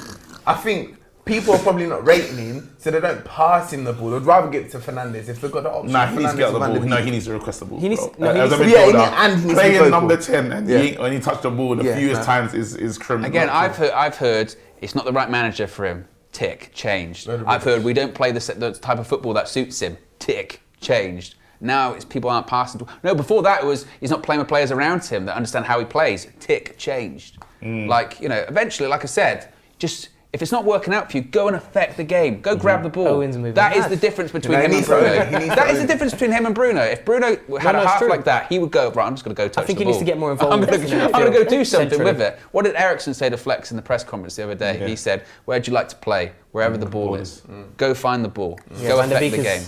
I think people are probably not rating him, so they don't pass him the ball. They'd rather get it to Fernandes if they've got the option. Nah, he needs to get the ball. No, he needs to request the ball. He needs bro. no, he As a needs midfielder, playing number 10 and Yeah. when he touched the ball the fewest times is criminal. Again, I've heard it's not the right manager for him. Tick, changed. I've heard we don't play the type of football that suits him. Tick, changed. Now it's people aren't passing. No, before that it was he's not playing with players around him that understand how he plays. Tick, changed. Like, eventually, like I said, just if it's not working out for you, go and affect the game. Go grab the ball. Owen's moving That is mad. the difference between him and Bruno. That is the difference between him and Bruno. If Bruno had a half like that, he would go, right, I'm just going to go touch the ball. I think he needs to get more involved. I'm going to go do something with it. What did Ericsson say to Flex in the press conference the other day? Yeah. He said, where'd you like to play? Wherever the ball is. Go find the ball. Go affect the game.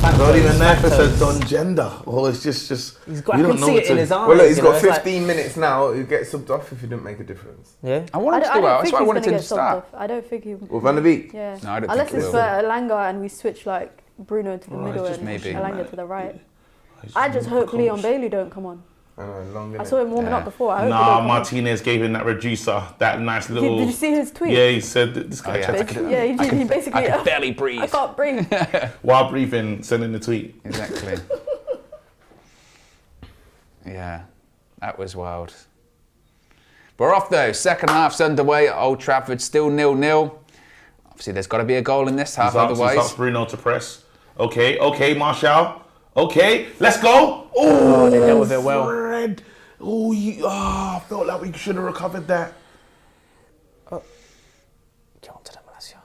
Not even that says done gender, or it's just I can see it in his eyes. Well, look, he's got 15 minutes now. He'll get subbed off if he didn't make a difference. Yeah. I want him to do well. That's why I wanted him to start. I don't think he. Well, Van der Beek. Yeah. No, I don't Unless think he it's will. for Elanga and we switch like Bruno to the middle and Elanga to the right. I just hope Leon Bailey don't come on. I know, long. I saw him warming up before. I hope he Nah, don't come on. Martinez gave him that reducer, that nice little. Did you see his tweet? Yeah, he said that this guy He basically. I can barely breathe. I can't breathe. while breathing, sending the tweet. Exactly. Yeah, that was wild. We're off though. Second half's underway at Old Trafford, still 0-0. Obviously, there's got to be a goal in this half, otherwise. He's asked Bruno to press. Okay, Martial. Okay, let's go. Oh, they dealt with it well. Fred. I felt like we should have recovered that. Get on to the Malacia.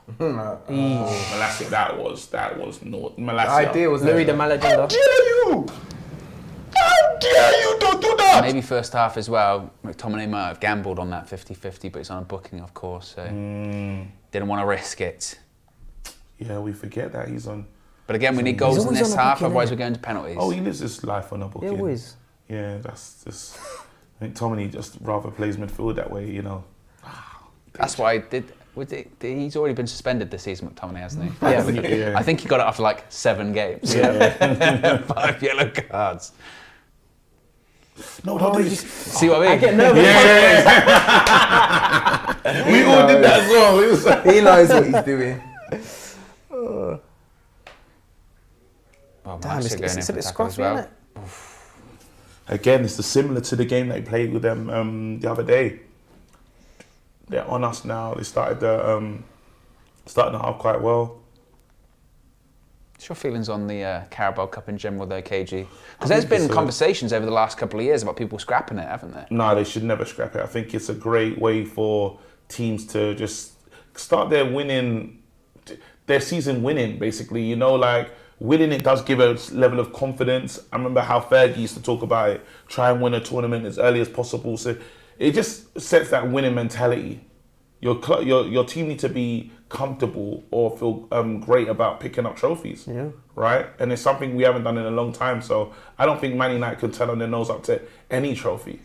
Malacia, that was not Malacia. The idea was Louis de Malagenda. How dare you don't do that? Maybe first half as well. McTominay might have gambled on that 50-50, but it's on a booking, of course, so didn't want to risk it. Yeah, we forget that he's on. But again, we need goals in always this on a half, booking, otherwise we're going to penalties. Oh, he lives his life on a booking. Yeah, always. Yeah, that's just. I think Tommy just rather plays midfield that way, That's why he's already been suspended this season, McTominay, hasn't he? Yeah. I think he got it after like 7 games. Yeah. 5 yellow cards. No, don't do this. See what I mean? I get nervous. Yeah. We all did that as well. He knows what he's doing. Well, Damn, Maxi it's going a in bit for tackle as scruffy, well. isn't it? Again, it's similar to the game they played with them the other day. They're on us now. They started the half quite well. What's your feelings on the Carabao Cup in general, though, KG? Because there's been conversations over the last couple of years about people scrapping it, haven't there? No, they should never scrap it. I think it's a great way for teams to just start their season winning, basically. Winning it does give a level of confidence. I remember how Fergie used to talk about it. Try and win a tournament as early as possible. So it just sets that winning mentality. Your team need to be comfortable or feel great about picking up trophies. Yeah. Right? And it's something we haven't done in a long time. So I don't think Man United can turn on their nose up to any trophy.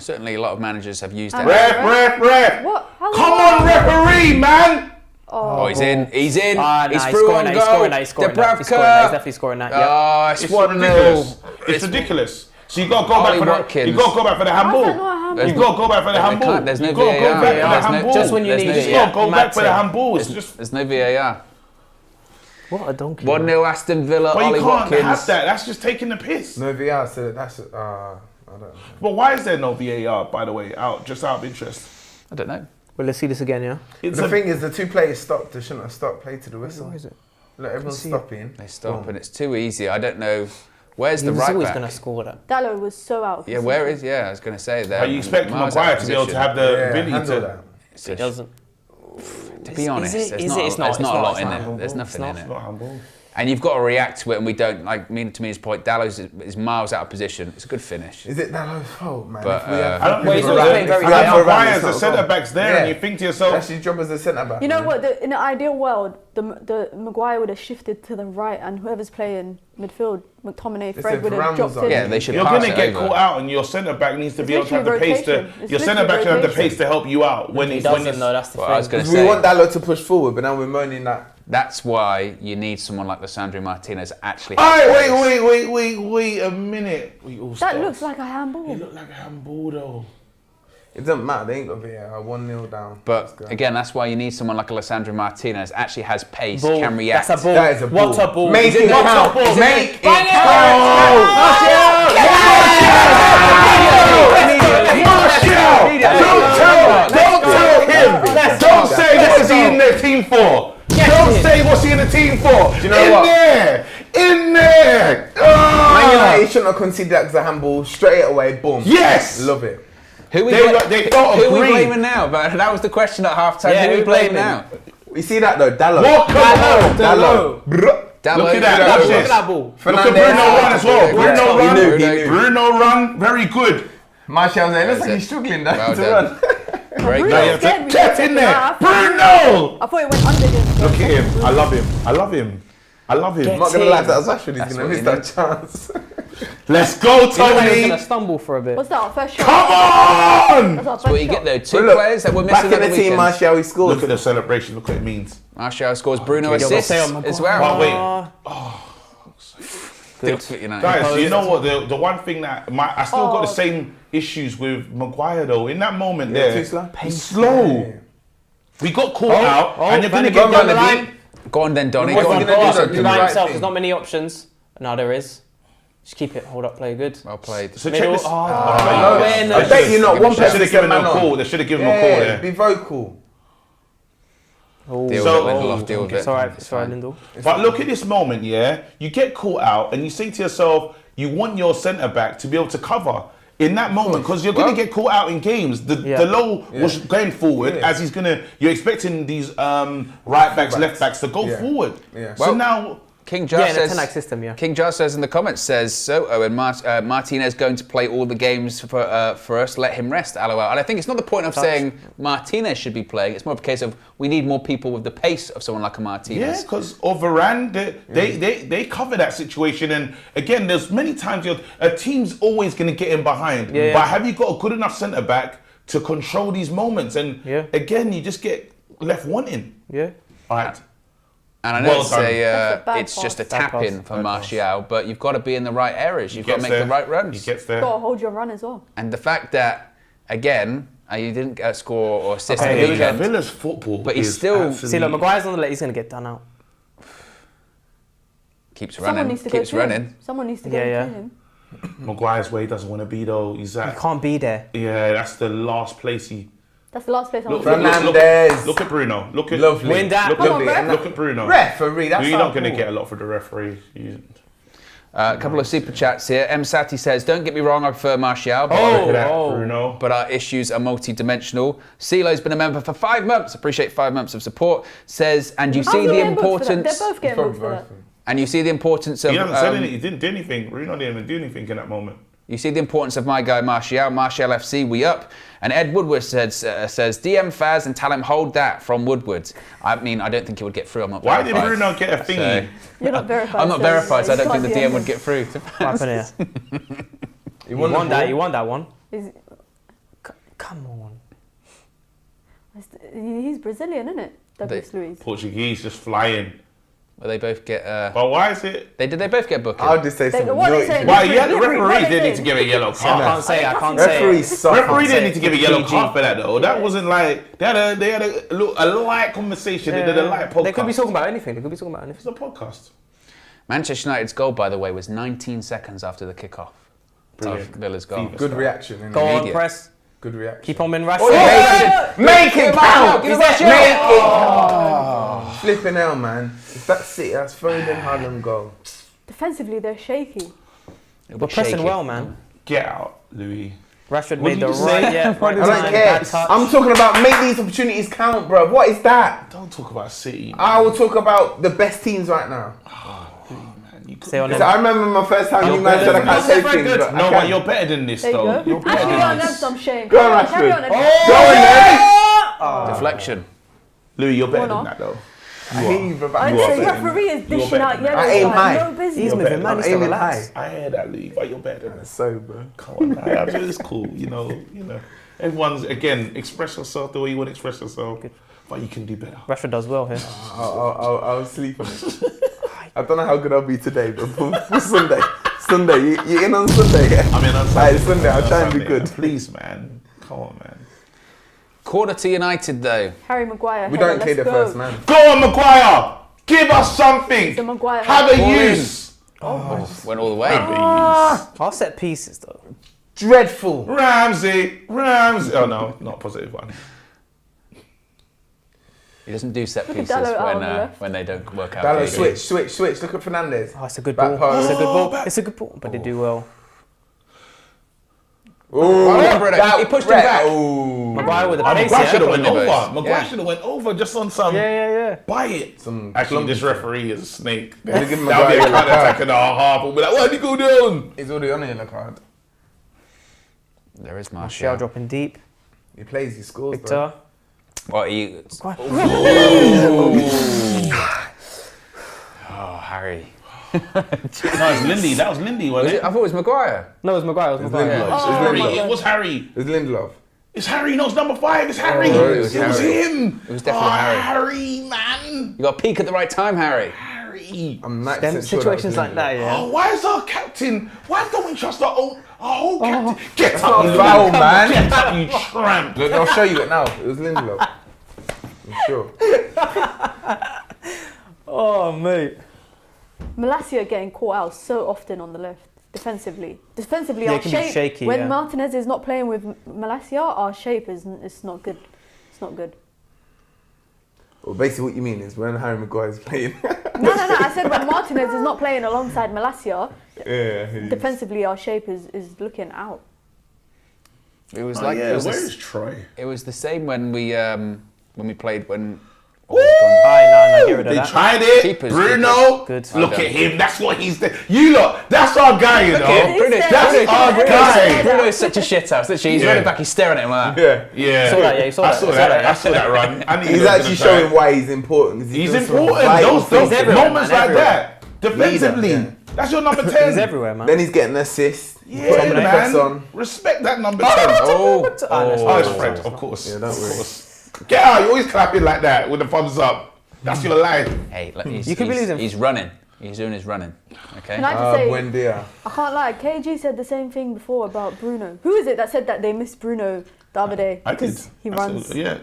Certainly a lot of managers have used it. Ref! What? Come on, referee, man! Oh, he's in. He's through on He's goal. definitely scoring that. Oh, it's 1-0. It's ridiculous. So you got to go back for the handball. You got to go back for the handball. There's no You got to go back for the VAR. handball. Just when you need it. You got to go back for the handball. It's just. There's no VAR. What a donkey. 1-0 Aston Villa. But Ollie you can't Watkins. have that. That's just taking the piss. No VR, so that's I don't know. But why is there no VAR, by the way, out of interest? I don't know. Well, let's see this again, yeah? The thing is, the 2 players stopped. They shouldn't have stopped. Play to the whistle. Where is it? Look, everyone's stopping. They stop and it's too easy. I don't know. Where's the He was right always back? going to score that. Dallo was so out. Yeah, where is? Yeah, I was going to say that. But you expect Maguire to be able to have the ability handle to. that. It doesn't. To be honest, there's not a lot in there. There's nothing in it. It's not handball. And you've got to react to it, and we don't. Like, to Mina's point, Dallo's is miles out of position. It's a good finish. Is it Dallo's fault, man? But, If we have, I don't Well, think he's it's not right. playing very If you have high up. Maguire as It's the not centre wrong. back's there, and you think to yourself, that's his job as a centre back. You know man. what? In an ideal world, the Maguire would have shifted to the right, and whoever's playing midfield, McTominay, Fred would have dropped in. Yeah, they should. you're pass going to it get over. caught out, and your centre back needs to be able to have the literally pace to. rotation. It's Your centre back should have the literally pace to help you out when He it's doesn't, though, that's the Well, I was thing. going to We say. want Dallo to push forward, but now we're moaning that. That's why you need someone like Lisandro Martinez actually. Wait a minute. We all That stopped. looks like a handball. It looked like a handball though. It doesn't matter, they ain't got VAR, 1-0 down. Let's But go. again, that's why you need someone like a Lisandro Martinez. Actually has pace, Ball. can react. That's a ball. That is a ball. What a ball. Make it What a count. ball. Make it Bang it. Don't tell him. Don't say what's he in the team for. Don't say what's he in the team for. Do you know what? In there. Man United shouldn't have conceded that because a handball, straight away, boom. Yes. Love it. Who we They don't who we agree. blaming now? But that was the question at halftime. Yeah, who we who blaming blaming? now? You see that though, Dallo. Dallo. Dallo. Look at that. Watch Look this. at that ball. Look at Bruno run as well. Bruno He run. knew. Bruno run. Very good. Martial's there. It looks That's like it. he's struggling though Well to done. run. Great Bruno goal. scared me. Get in there. I Bruno. thought it went under him. Look at him. I love him. I love him. I love him. I'm not gonna lie, that was actually That's he's gonna what miss he that chance. Let's go, He looked like he was Tony. gonna stumble for a bit. What's that? Our first shot. Come on. That's our first What you shot. get though, two But look, players that were Back missing in at the the team, weekend. Martial, he scored. Look at the celebration. Look what it means. Martial scores, Bruno Okay, assists Say on as Maguire. well. Wait. Good. You know. Guys, you know what? The one thing that I still got the same issues with Maguire though. In that moment Yeah, there, too slow. he's slow. We got caught out, and you're gonna Van get de down Beek. the line. Go on then, Donny. What's Go he on. gonna do? Go Something on, the by right himself. thing. There's not many options. No, there is. Just keep it. Hold up. Play good. Well played. So Middle. check this. Awareness. I bet you not one They should have person given him man a on. call. They should have given him a call Yeah, there. be vocal. Deal So- with it, Lindelof. Deal with it. It's alright. It's alright, Lindell. But look at this moment, yeah. You get caught out, and you say to yourself, you want your centre back to be able to cover in that moment because you're going to get caught out in games. The low was going forward as he's going to. You're expecting these right backs, left backs to go forward. Yeah. So Well, now. King Jar Yeah, in a says. 10-act system, yeah. King Jar says in the comments says so. Owen Martinez going to play all the games for us. Let him rest. LOL. And I think it's not the point of saying Martinez should be playing. It's more of a case of we need more people with the pace of someone like a Martinez. Yeah, because Varane, they cover that situation. And again, there's many times a team's always going to get in behind. Yeah. But have you got a good enough centre back to control these moments? And again, you just get left wanting. Yeah. All right. And I know Well it's done. That's a bad it's just a pass. tap in for Martial, but you've got to be in the right areas. You've got to Gets make the there. right runs. He gets there. Got to hold your run as well. And the fact that, again, you didn't score or assist Okay, in the here we go. weekend, Villa's football, but he's is still absolutely- See, look, Maguire's on the left. He's gonna get done out. keeps Someone running, needs to go keeps to running. him. Someone needs to go Yeah, to him. Maguire's where he doesn't want to be though. He's He at. can't be there. Yeah, that's the last place he. That's the last place I Look, want to look, be. Fernandes. look at Bruno. Look at Lovely. Win that. Look Come on, at, ref. look at Bruno. Referee, that's You're our not going to call. get a lot for the referee. A couple of super chats here. M. Sati says, don't get me wrong, I prefer Martial, but, Look at that, Bruno. but our issues are multi-dimensional. CeeLo's been a member for 5 months. Appreciate 5 months of support. Says, and you How's see he the getting booked for that? importance... They're both getting booked for that. And you see the importance of... He hasn't said anything. He didn't do anything. Bruno didn't even do anything in that moment. You see the importance of my guy Martial. Martial FC, we up. And Ed Woodward says DM Faz and tell him hold that from Woodward. I mean, I don't think he would get through. I'm not Why did verified. Bruno get a thingy? So- You're not verified. I'm not verified, so I don't think the DM DM would get through. What happened here? You won the that. ball? You won that one. Is- Come on. He's Brazilian, isn't it? Douglas Luiz. Portuguese just flying. Well, they both get... But why is it? Did they both get booked? I'll just say something. what are they naughty. saying? Why? Yeah, the What referee they didn't need to saying? give a yellow I card. can't say. I can't say. Referee suck. Referee didn't need to give a yellow PG. card for that though. That wasn't like they had a light conversation. They did a light podcast. They could be talking about anything. They could be talking about anything. It's a podcast. Manchester United's goal, by the way, was 19 seconds after the kickoff of Villa's goal. Good reaction. innit? Go on, Immediate. press. Good reaction. Keep on being rash. Make it count. Give it Make back. it. Flipping hell, man. If that's City, that's Foden, Haaland goal. Defensively, they're shaky. It'll We're be pressing shaky. well, man. Get out, Louis. Rashford What made did the you say? right, yeah, right I don't time, care. bad touch. I'm talking about make these opportunities count, bro. What is that? Don't talk about City. I will talk about the best teams right now. Say on So them. I remember my first time you man said I can't say things, but No, I but can. you're better than this, There you though. go. You're better Actually, than on them this. some shame. Go on, Carry on, Rashford. Eddie. Go on then. Deflection. Louis, you're better One than off. that, though. I hear you, bro, but I'd I'm You are say better than referee is that. You're dishing better out than that. yellows. I aim like, high. no business. He's You're moving, better man. than He's that. still aiming relaxed. high. I heard that, Louis, but you're better than that. So, bro. Come on, man. It's cool, you know. Everyone's, again, express yourself the way you want to express yourself, but you can do better. Rashford does well here. I'll sleep on it. I don't know how good I'll be today, but for Sunday. You in on Sunday? Yeah? I mean, on Alright, Sunday. Sunday, I'll On try and be Sunday, good. Please, man. Come on, man. Quarter to United though. Harry Maguire. We header, don't clear the let's go. first man. Go on, Maguire. Give us something. So Maguire. Have a Ball in. use. Went all the way. Our set pieces though. Dreadful. Ramsey. Oh, no, not positive one. He doesn't do set Look at pieces Dalot out on the left. when they don't work out. Dallo, clearly. switch. Look at Fernandez. Oh, it's a good Back ball. pass. It's a good ball. back- It's a good ball. But they do well. He pushed him back. Oh, Maguire with the pace. Maguire should have went Windows. over. Maguire Yeah. should have went over just on some. Yeah. Buy it. Some Actually, this clumsy referee is a snake. Look That'll at be a Maguire. counter attack and a half. We'll be like, why'd you go down? He's already on a yellow card. There is Shell Martial. dropping deep. He plays, he scores, bro. Victor. Well, he. Go on. Oh, Harry. No, it's Lindy. That was Lindy, Was wasn't it? it? I thought it was Maguire. No, it was Maguire. It was Maguire. Lindelof. It's It's Harry. Lindelof. It was Harry. It's Lindelof. It's Harry. No, it's number 5. It's Harry. Oh, it was Harry. him. It was definitely Harry. Harry, man. You got to peak at the right time, Harry. Harry. I'm 90% Them sure situations that was like that, Lindelof. yeah. Oh, why is our captain? Why don't we trust our whole captain? Get That's up, not you a foul, man. Get up, you tramp. Look, I'll show you it now. It was Lindelof. I'm sure. Oh, mate. Malacia getting caught out so often on the left defensively. Defensively, Yeah, our it can be shape. shaky, when yeah. Martinez is not playing with Malacia, our shape is not good. It's not good. Well, basically what you mean is when Harry Maguire's playing. No. I said when Martinez is not playing alongside Malacia, Yeah. defensively our shape is looking out. It was Oh, like yeah, it was where is Troy? it was the same when we played when. Aye, no, get rid of They that. tried it. Keepers, Bruno. Good. Look Okay. at him. That's what he's doing. You lot. That's our guy, you know. Bruno, That's our guy. Bruno's such a shit house. Literally, he's Yeah. running back, he's staring at him like that. Yeah. Yeah. Saw that, yeah, you saw I that. saw that. I saw that run. I knew he He's was actually gonna try. showing why he's important. 'cause He's doing some important. vital Those things. everywhere, moments man, like everywhere. that. Defensively. Leader, That's your number 10. He's everywhere, man. Then he's getting assists. Yeah, putting the press man. on. Respect that number 10. Oh, that's Oh, it's fine. Fred, of course. Yeah, don't of worry. course. Get out. You're always clapping like that with the thumbs up. That's your life. hey, look, he's, You can believe him. he's running. He's doing his running. Okay. Can I just say, Buen dia. I can't lie, KG said the same thing before about Bruno. Who is it that said that they missed Bruno the other day? I did. Because he runs. Absolutely, yeah.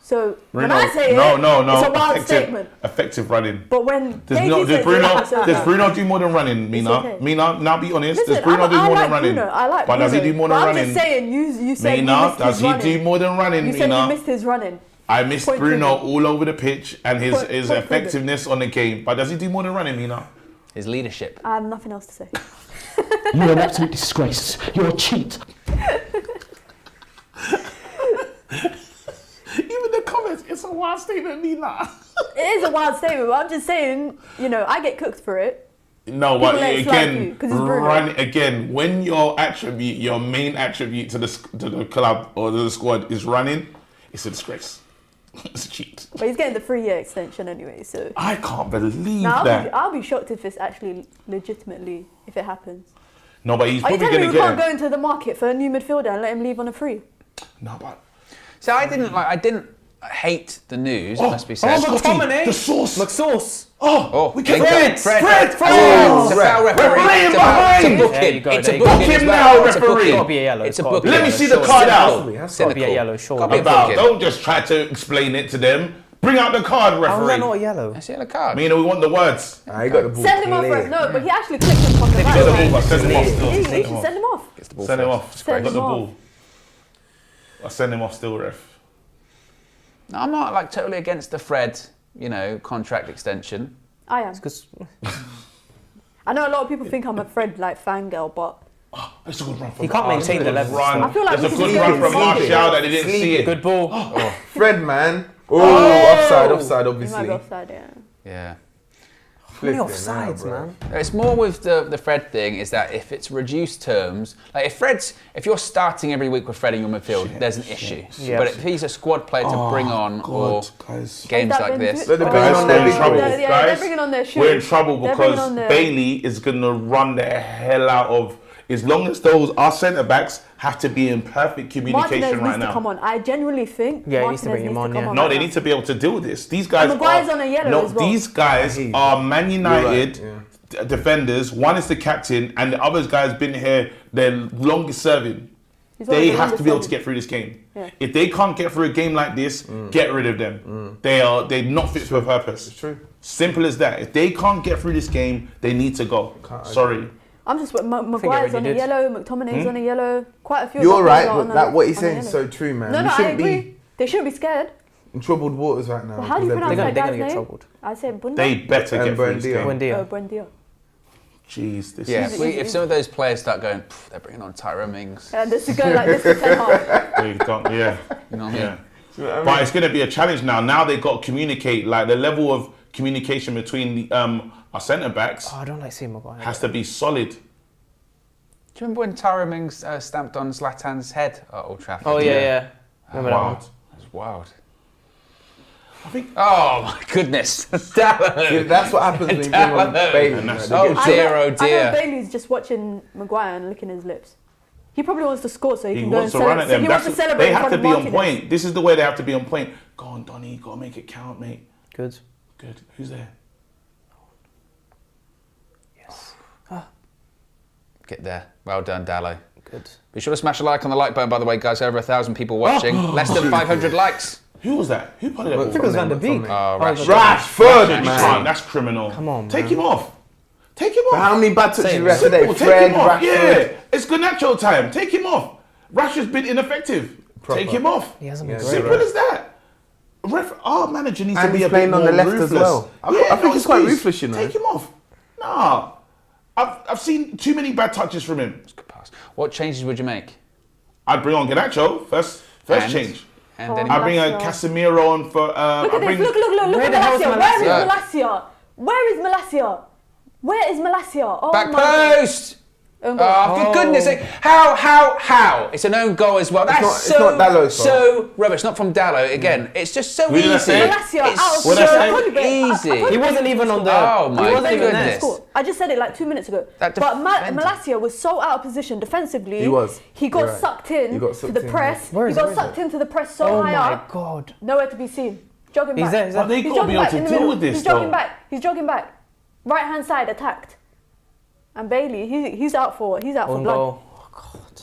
So when Bruno, I say no, it, no. it's a wild Effective, statement. effective running. But when Does, KG no, says does it, Bruno do more than running, Mina? okay. Mina, now be honest. Listen, does Bruno do I more like than running? Bruno. I like but Bruno. does he do more than but running? I'm just saying, you said you Mina, missed does his he running. do more than running, You said Mina? you missed his running. I missed Point Bruno figure. all over the pitch and his Point figure. effectiveness on the game. But does he do more than running, Mina? His leadership. I have nothing else to say. You're an absolute disgrace. You're a cheat. Even the comments, it's a wild statement, Mina. It is a wild statement, but I'm just saying, I get cooked for it. No, but People ain't like you, again, 'cause it's Bruno. when your main attribute to the club or to the squad is running, it's a disgrace. It's a cheat. But he's getting the 3-year extension anyway, so. I can't believe Now, that. I'll be shocked if it's actually legitimately, if it happens. No, but he's Are you probably telling me going we to can't get go into the market for a new midfielder and let him leave on a free? No, but So I didn't hate the news. It must be said. McTominay. the sauce. McSauce. Oh, we can link up. Fred. Fred. Oh, It's a foul referee. Referee It's a behind. book There you him. go, It's there a you book go. him Book as him well. now, It's a referee. booking. Gotta be a yellow. It's a It's gotta booking. be Let me see the It's card simple. out. It's got to be a yellow, Gotta surely. be a About, booking. don't just try to explain it to them. Bring out the card, How is that referee. not a yellow? That's a yellow card. Mina, we want the words. I got the ball Send him off clear. first. No, but he actually clicked him from the Get the right ball, side. but send him off He still. should send him off. Gets the ball Send him first. off. Send Got the him off. ball. I send him off still, ref. No, I'm not totally against the Fred, contract extension. I am. Because I know a lot of people think I'm a Fred fangirl, but It's a good run from He can't maintain the level. run. I feel like There's a we good should run see from it. Martial that he didn't see it. Good ball. Fred, man. Offside, He might obviously. be offside, yeah. Yeah. Many Flipping offsides, out, bro. man. It's more with the Fred thing is that if it's reduced terms, like if you're starting every week with Fred in your midfield, there's an issue. Yeah. But if he's a squad player to bring on or guys. games Has that like been this, They're bringing Guys, on we're their in big trouble. boys. Yeah, Guys, they're bringing on their shoes. we're in trouble They're bringing because on their- Bailey is going to run the hell out of. As long as our centre backs have to be in perfect communication Martinez right needs now. to come on. I genuinely think Yeah, he Martinez needs to bring him on, yeah. come No, right they now. need to be able to deal with this. These guys And Maguire's on a yellow as well. These guys are Man United right, defenders. One is the captain, and the other guy's been here. They're longest serving. He's one of They the have to be able to longest get through this game. Yeah. If they can't get through a game like this, get rid of them. They're not fit for purpose. It's true. Simple as that. If they can't get through this game, they need to go. Sorry. I'm just Maguire's on a did. yellow, McTominay's on a yellow. Quite a few. You're of right, them are but on a- that what he's on a saying is yellow. so true, man. No, We no, I shouldn't agree. be They shouldn't be scared. in troubled waters right now. Well, how do you because pronounce They're that gonna guy's get name? troubled. I said Bunda. They better get through this Buendia. game. Buendia. Buendia. Jeez, this yeah, is... if some of those players start going, they're bringing on Tyrone Mings. And this is going like this for 10 half. They don't, yeah. You know what I mean? Yeah. But it's going to be a challenge now. Now they've got to communicate. Like the level of communication between the, our centre backs Oh, I don't like seeing Maguire. has to be solid. Do you remember when Tyrone Mings stamped on Zlatan's head at Old Trafford? Oh, yeah. Remember that one? Wild. That was wild. I think. Oh my goodness. Dallo. Yeah, that's what happens when you bring on Bailey. And that's- man. Oh They get- dear, oh I dear. know Bailey's just watching Maguire and licking his lips. He probably wants to score so he He can go wants and to run at celebrate. them. He wants to That's- celebrate they in have front to of be on Martinez. point. This is the way they have to be on point. Go on, Donny. You got to make it count, mate. Good. Good. Who's there? Yes. Get there. Well done, Dallo. Good. Be sure to smash a like on the like button, by the way, guys. Over 1,000 people watching. Less than 500 likes. Who was that? Who put it What's up? think it was Van der what's his Beek. name? Oh, Rashford. Rashford, That's man. That's criminal. Come on, Take man. him off. Take him But off. how many bad touches Same. you yesterday? Simple, take Fred, him off. Rashford. Yeah, it's Garnacho time. Take him off. Rashford's been ineffective. Proper. Take him off. He hasn't been Yeah, great. Simple as that. Our manager needs And to be he's a bit playing more on the left as ruthless. well. I think he's quite squeeze. ruthless, you know. Take him off. Nah, I've seen too many bad touches from him. Good pass. What changes would you make? I'd bring on Garnacho first And- change. And Oh, any I bring a Malacia. Casemiro on for. Look I at this. bring. Look Where at the hell is Malacia. Where is Malacia? Malacia? Where is Malacia? Where is Malacia? Oh back my God. post! Own goal. Oh, for goodness sake. How? It's an own goal as well. That's not- it's not Dallo's fault. so rubbish. Not from Dallo. Again, it's just so Who did I easy. say? Malacia It's out of What did I say? so easy. He wasn't even on the. Oh, my he wasn't even goodness. there. Score. I just said it like 2 minutes ago. That But defender. Malacia was so out of position defensively. He was. He got You're right. sucked in He got to sucked the in, press. yeah. Where He is got it? sucked into the press so Oh high my up. God. Nowhere to be seen. Jogging He's back. there. He's But there. they He's got to jogging be able back to in the deal middle. with this He's jogging though. back. He's jogging back. Right hand side attacked. And Bailey, he's out for blood. Own goal. Oh, God.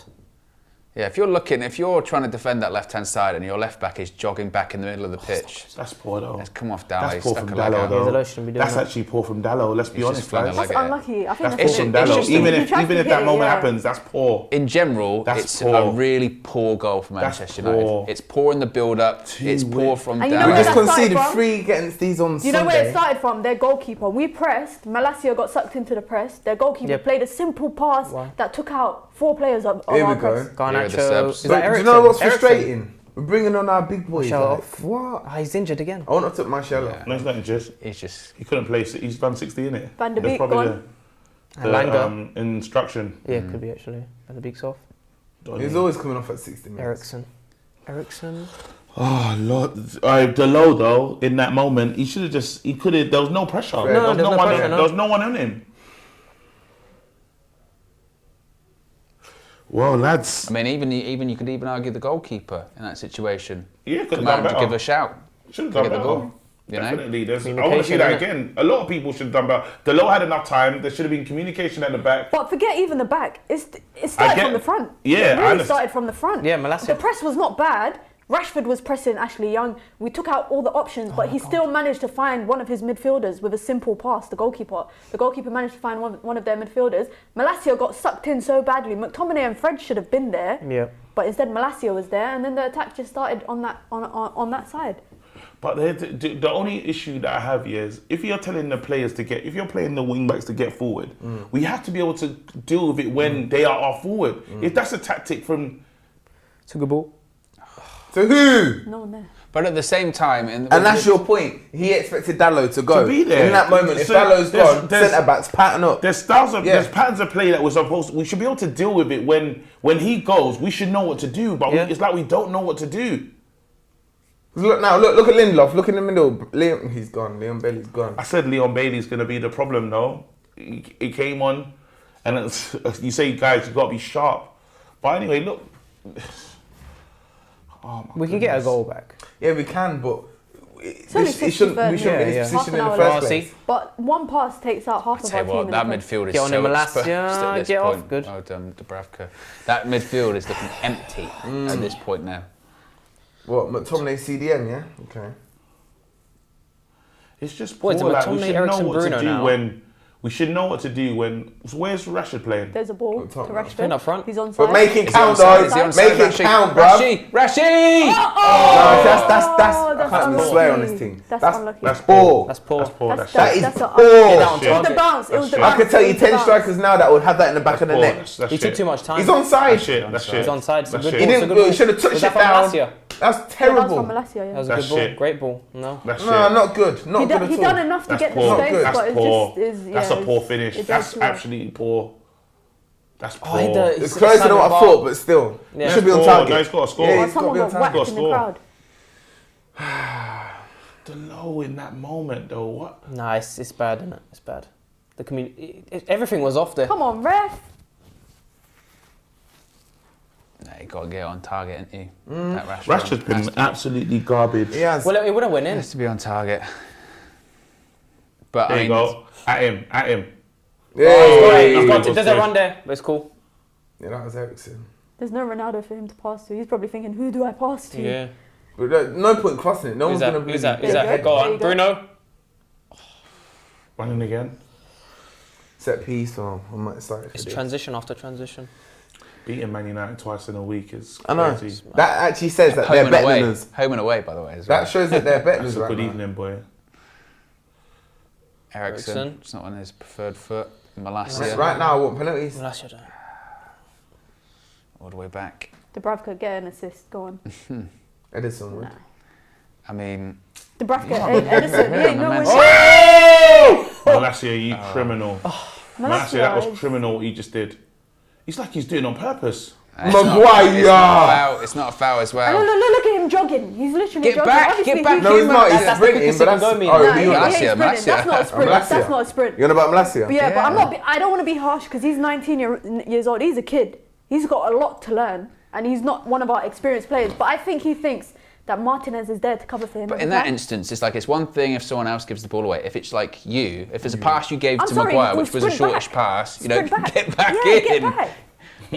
Yeah, if you're trying to defend that left-hand side and your left back is jogging back in the middle of the pitch, That's poor though. let's come off Dallo. That's poor Stuck from a leg Dallo out. though. Zidane shouldn't be doing That's that. actually poor from Dallo. Let's be He's honest, just flung guys. a That's leg at it. unlucky. I think That's that's poor from it's Dallo. just- Even he if tried to that hit it, moment yeah. happens, that's poor. In general, That's it's poor. a really poor goal for That's Manchester United. poor. It's poor in the build-up. It's poor weak. from And you know We Dallo. where just that started conceded from? 3 against these on You know where it Sunday. started from? Their goalkeeper. We pressed. Malacia got sucked into the press. Their goalkeeper Yep. played a simple pass Wow. that took out 4 players on Here our we go. press. Here are the Garnacho. subs. Is But that do you Ericsson? know what's Ericsson. frustrating? We're bringing on our big boys. Martial Like, off. what? Ah, he's injured again. I want to take Martial off. No, it's not just. It's just He couldn't play. He's done 60 in it. Van der Beek gone. And Langer. Instruction. Yeah, could be actually. Van der Beek's off. He's always coming off at 60 minutes. Ericsson. Oh Lord, Delo though in that moment he should have just he could have. There was no pressure. No, there was there's no one. pressure, no. There was no one on him. Well, lads, I mean, even you could even argue the goalkeeper in that situation. yeah, could have Come done out to better. give a shout. Should have to done get the better. ball, you know? Definitely. I want to see that again. A lot of people should have done better. Delo had enough time. There should have been communication at the back. But forget even the back. It started get- from the front. yeah, it I really understand. started from the front. Yeah, Malacia. The press was not bad. Rashford was pressing Ashley Young. We took out all the options, but he still managed to find one of his midfielders with a simple pass, the goalkeeper. The goalkeeper managed to find one of their midfielders. Malacia got sucked in so badly. McTominay and Fred should have been there, Yeah. but instead Malacia was there, and then the attack just started on that side. But the only issue that I have here is if you're telling the players if you're playing the wing backs to get forward, we have to be able to deal with it when they are off forward. If that's a tactic from... Took a ball. To who? No one there. But at the same time, and that's your point. He expected Dallo to go. To be there. In that moment, if Dallo's gone, centre backs pattern up. There's patterns of play that we're supposed. We should be able to deal with it when he goes. We should know what to do, but it's like we don't know what to do. Look at Lindelof. Look in the middle. He's gone. Leon Bailey's gone. I said Leon Bailey's going to be the problem, though. He came on, and you say, guys, you got to be sharp. But anyway, look. We can get a goal back. Yeah, we can, but we shouldn't be in this position in the first place. But one pass takes out half of our team. That midfield is get on so Malacia, exposed. get off, good. Oh, Dubravka. That midfield is looking empty at this point now. What, McTominay CDM, yeah? Okay. It's just poor, like, we should know what to do when... We should know what to do when... Where's Rashford playing? There's a ball to Rashford. He's up front. He's on side. But make it count, though. Make it count, bro. Rashi! No, that's I can't swear on this thing. That's unlucky. That's poor. That's poor. That is poor. It was the bounce. It was the bounce. I could tell you 10 strikers now that would have that in the back of the neck. He took too much time. He's on side. He's on side. He should have touched it down. That's terrible. That was a good ball. Great ball. No, not good. Not good at all. He done enough to get the space, but it just is. That's a poor finish. That's absolutely poor. That's poor. It's closer than what I thought, but still. He should be on target. No, he's got to score. Yeah, someone got whacked in the crowd. The low in that moment, though. What? Nah, it's bad, isn't it? It's bad. The everything was off there. Come on, ref. Nah, you got to get on target, ain't you? Rashford's been absolutely garbage. Yes. Well, it would have went in. He has to be on target. But there you go. At him. Yeah, there's a run there, but it's cool. Yeah, that was Eriksen. There's no Ronaldo for him to pass to. He's probably thinking, who do I pass to? Yeah. But no point crossing it. No one's going to... Who's that? Go on. Bruno. Running again. Set piece, or I'm excited for It's this. transition after transition. Beating Man United twice in a week is crazy. I know. That actually says that they're better than us. Home and away, by the way, as well. well. That shows that they're better than us right Good now. evening, boy. Eriksen. It's not on his preferred foot. Malacia. Right now, I want penalties. Malacia. All the way back. Dubravka, get an assist. Go on. Edison would. Nah. I mean... Dubravka, Edison. He ain't no one. Malacia, you criminal. Malacia, that was criminal what he just did. It's like he's doing it on purpose. Maguire! It's not a foul as well. Look at him jogging. He's literally jogging. Get back. No, he's not. He's sprinting, but that's... Malacia. That's not a sprint. That's not a sprint. You're on about Malacia? Yeah, but I don't want to be harsh because he's 19 years old. He's a kid. He's got a lot to learn, and he's not one of our experienced players. But I think he thinks that Martinez is there to cover for him. But in that instance, it's like it's one thing if someone else gives the ball away. If it's like if there's a pass you gave to Maguire, which was a shortish pass, get back in. Get back.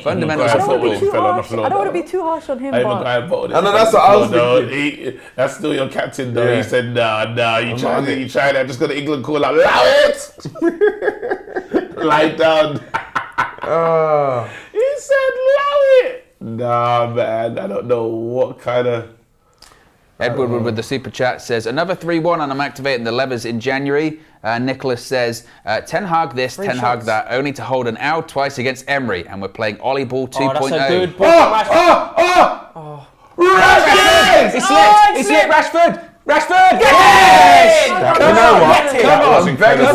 Fundamentals I of don't want to football. be too harsh on him. Maguire voted. I know, that's what I was thinking. That's still your captain, though. He said, nah, you tried that. Just got the England call out. Allow it! Lie down. He said, allow it. Nah, man. I don't know what kind of... Edward with the super chat says, another 3-1 and I'm activating the levers in January. Nicholas says, Ten Hag this, Ten Hag that, only to hold an L twice against Emery, and we're playing Ollie Ball 2.0. Oh, that's a good ball. Rashford! He slipped! Rashford! Yes! You know what? That was incredible.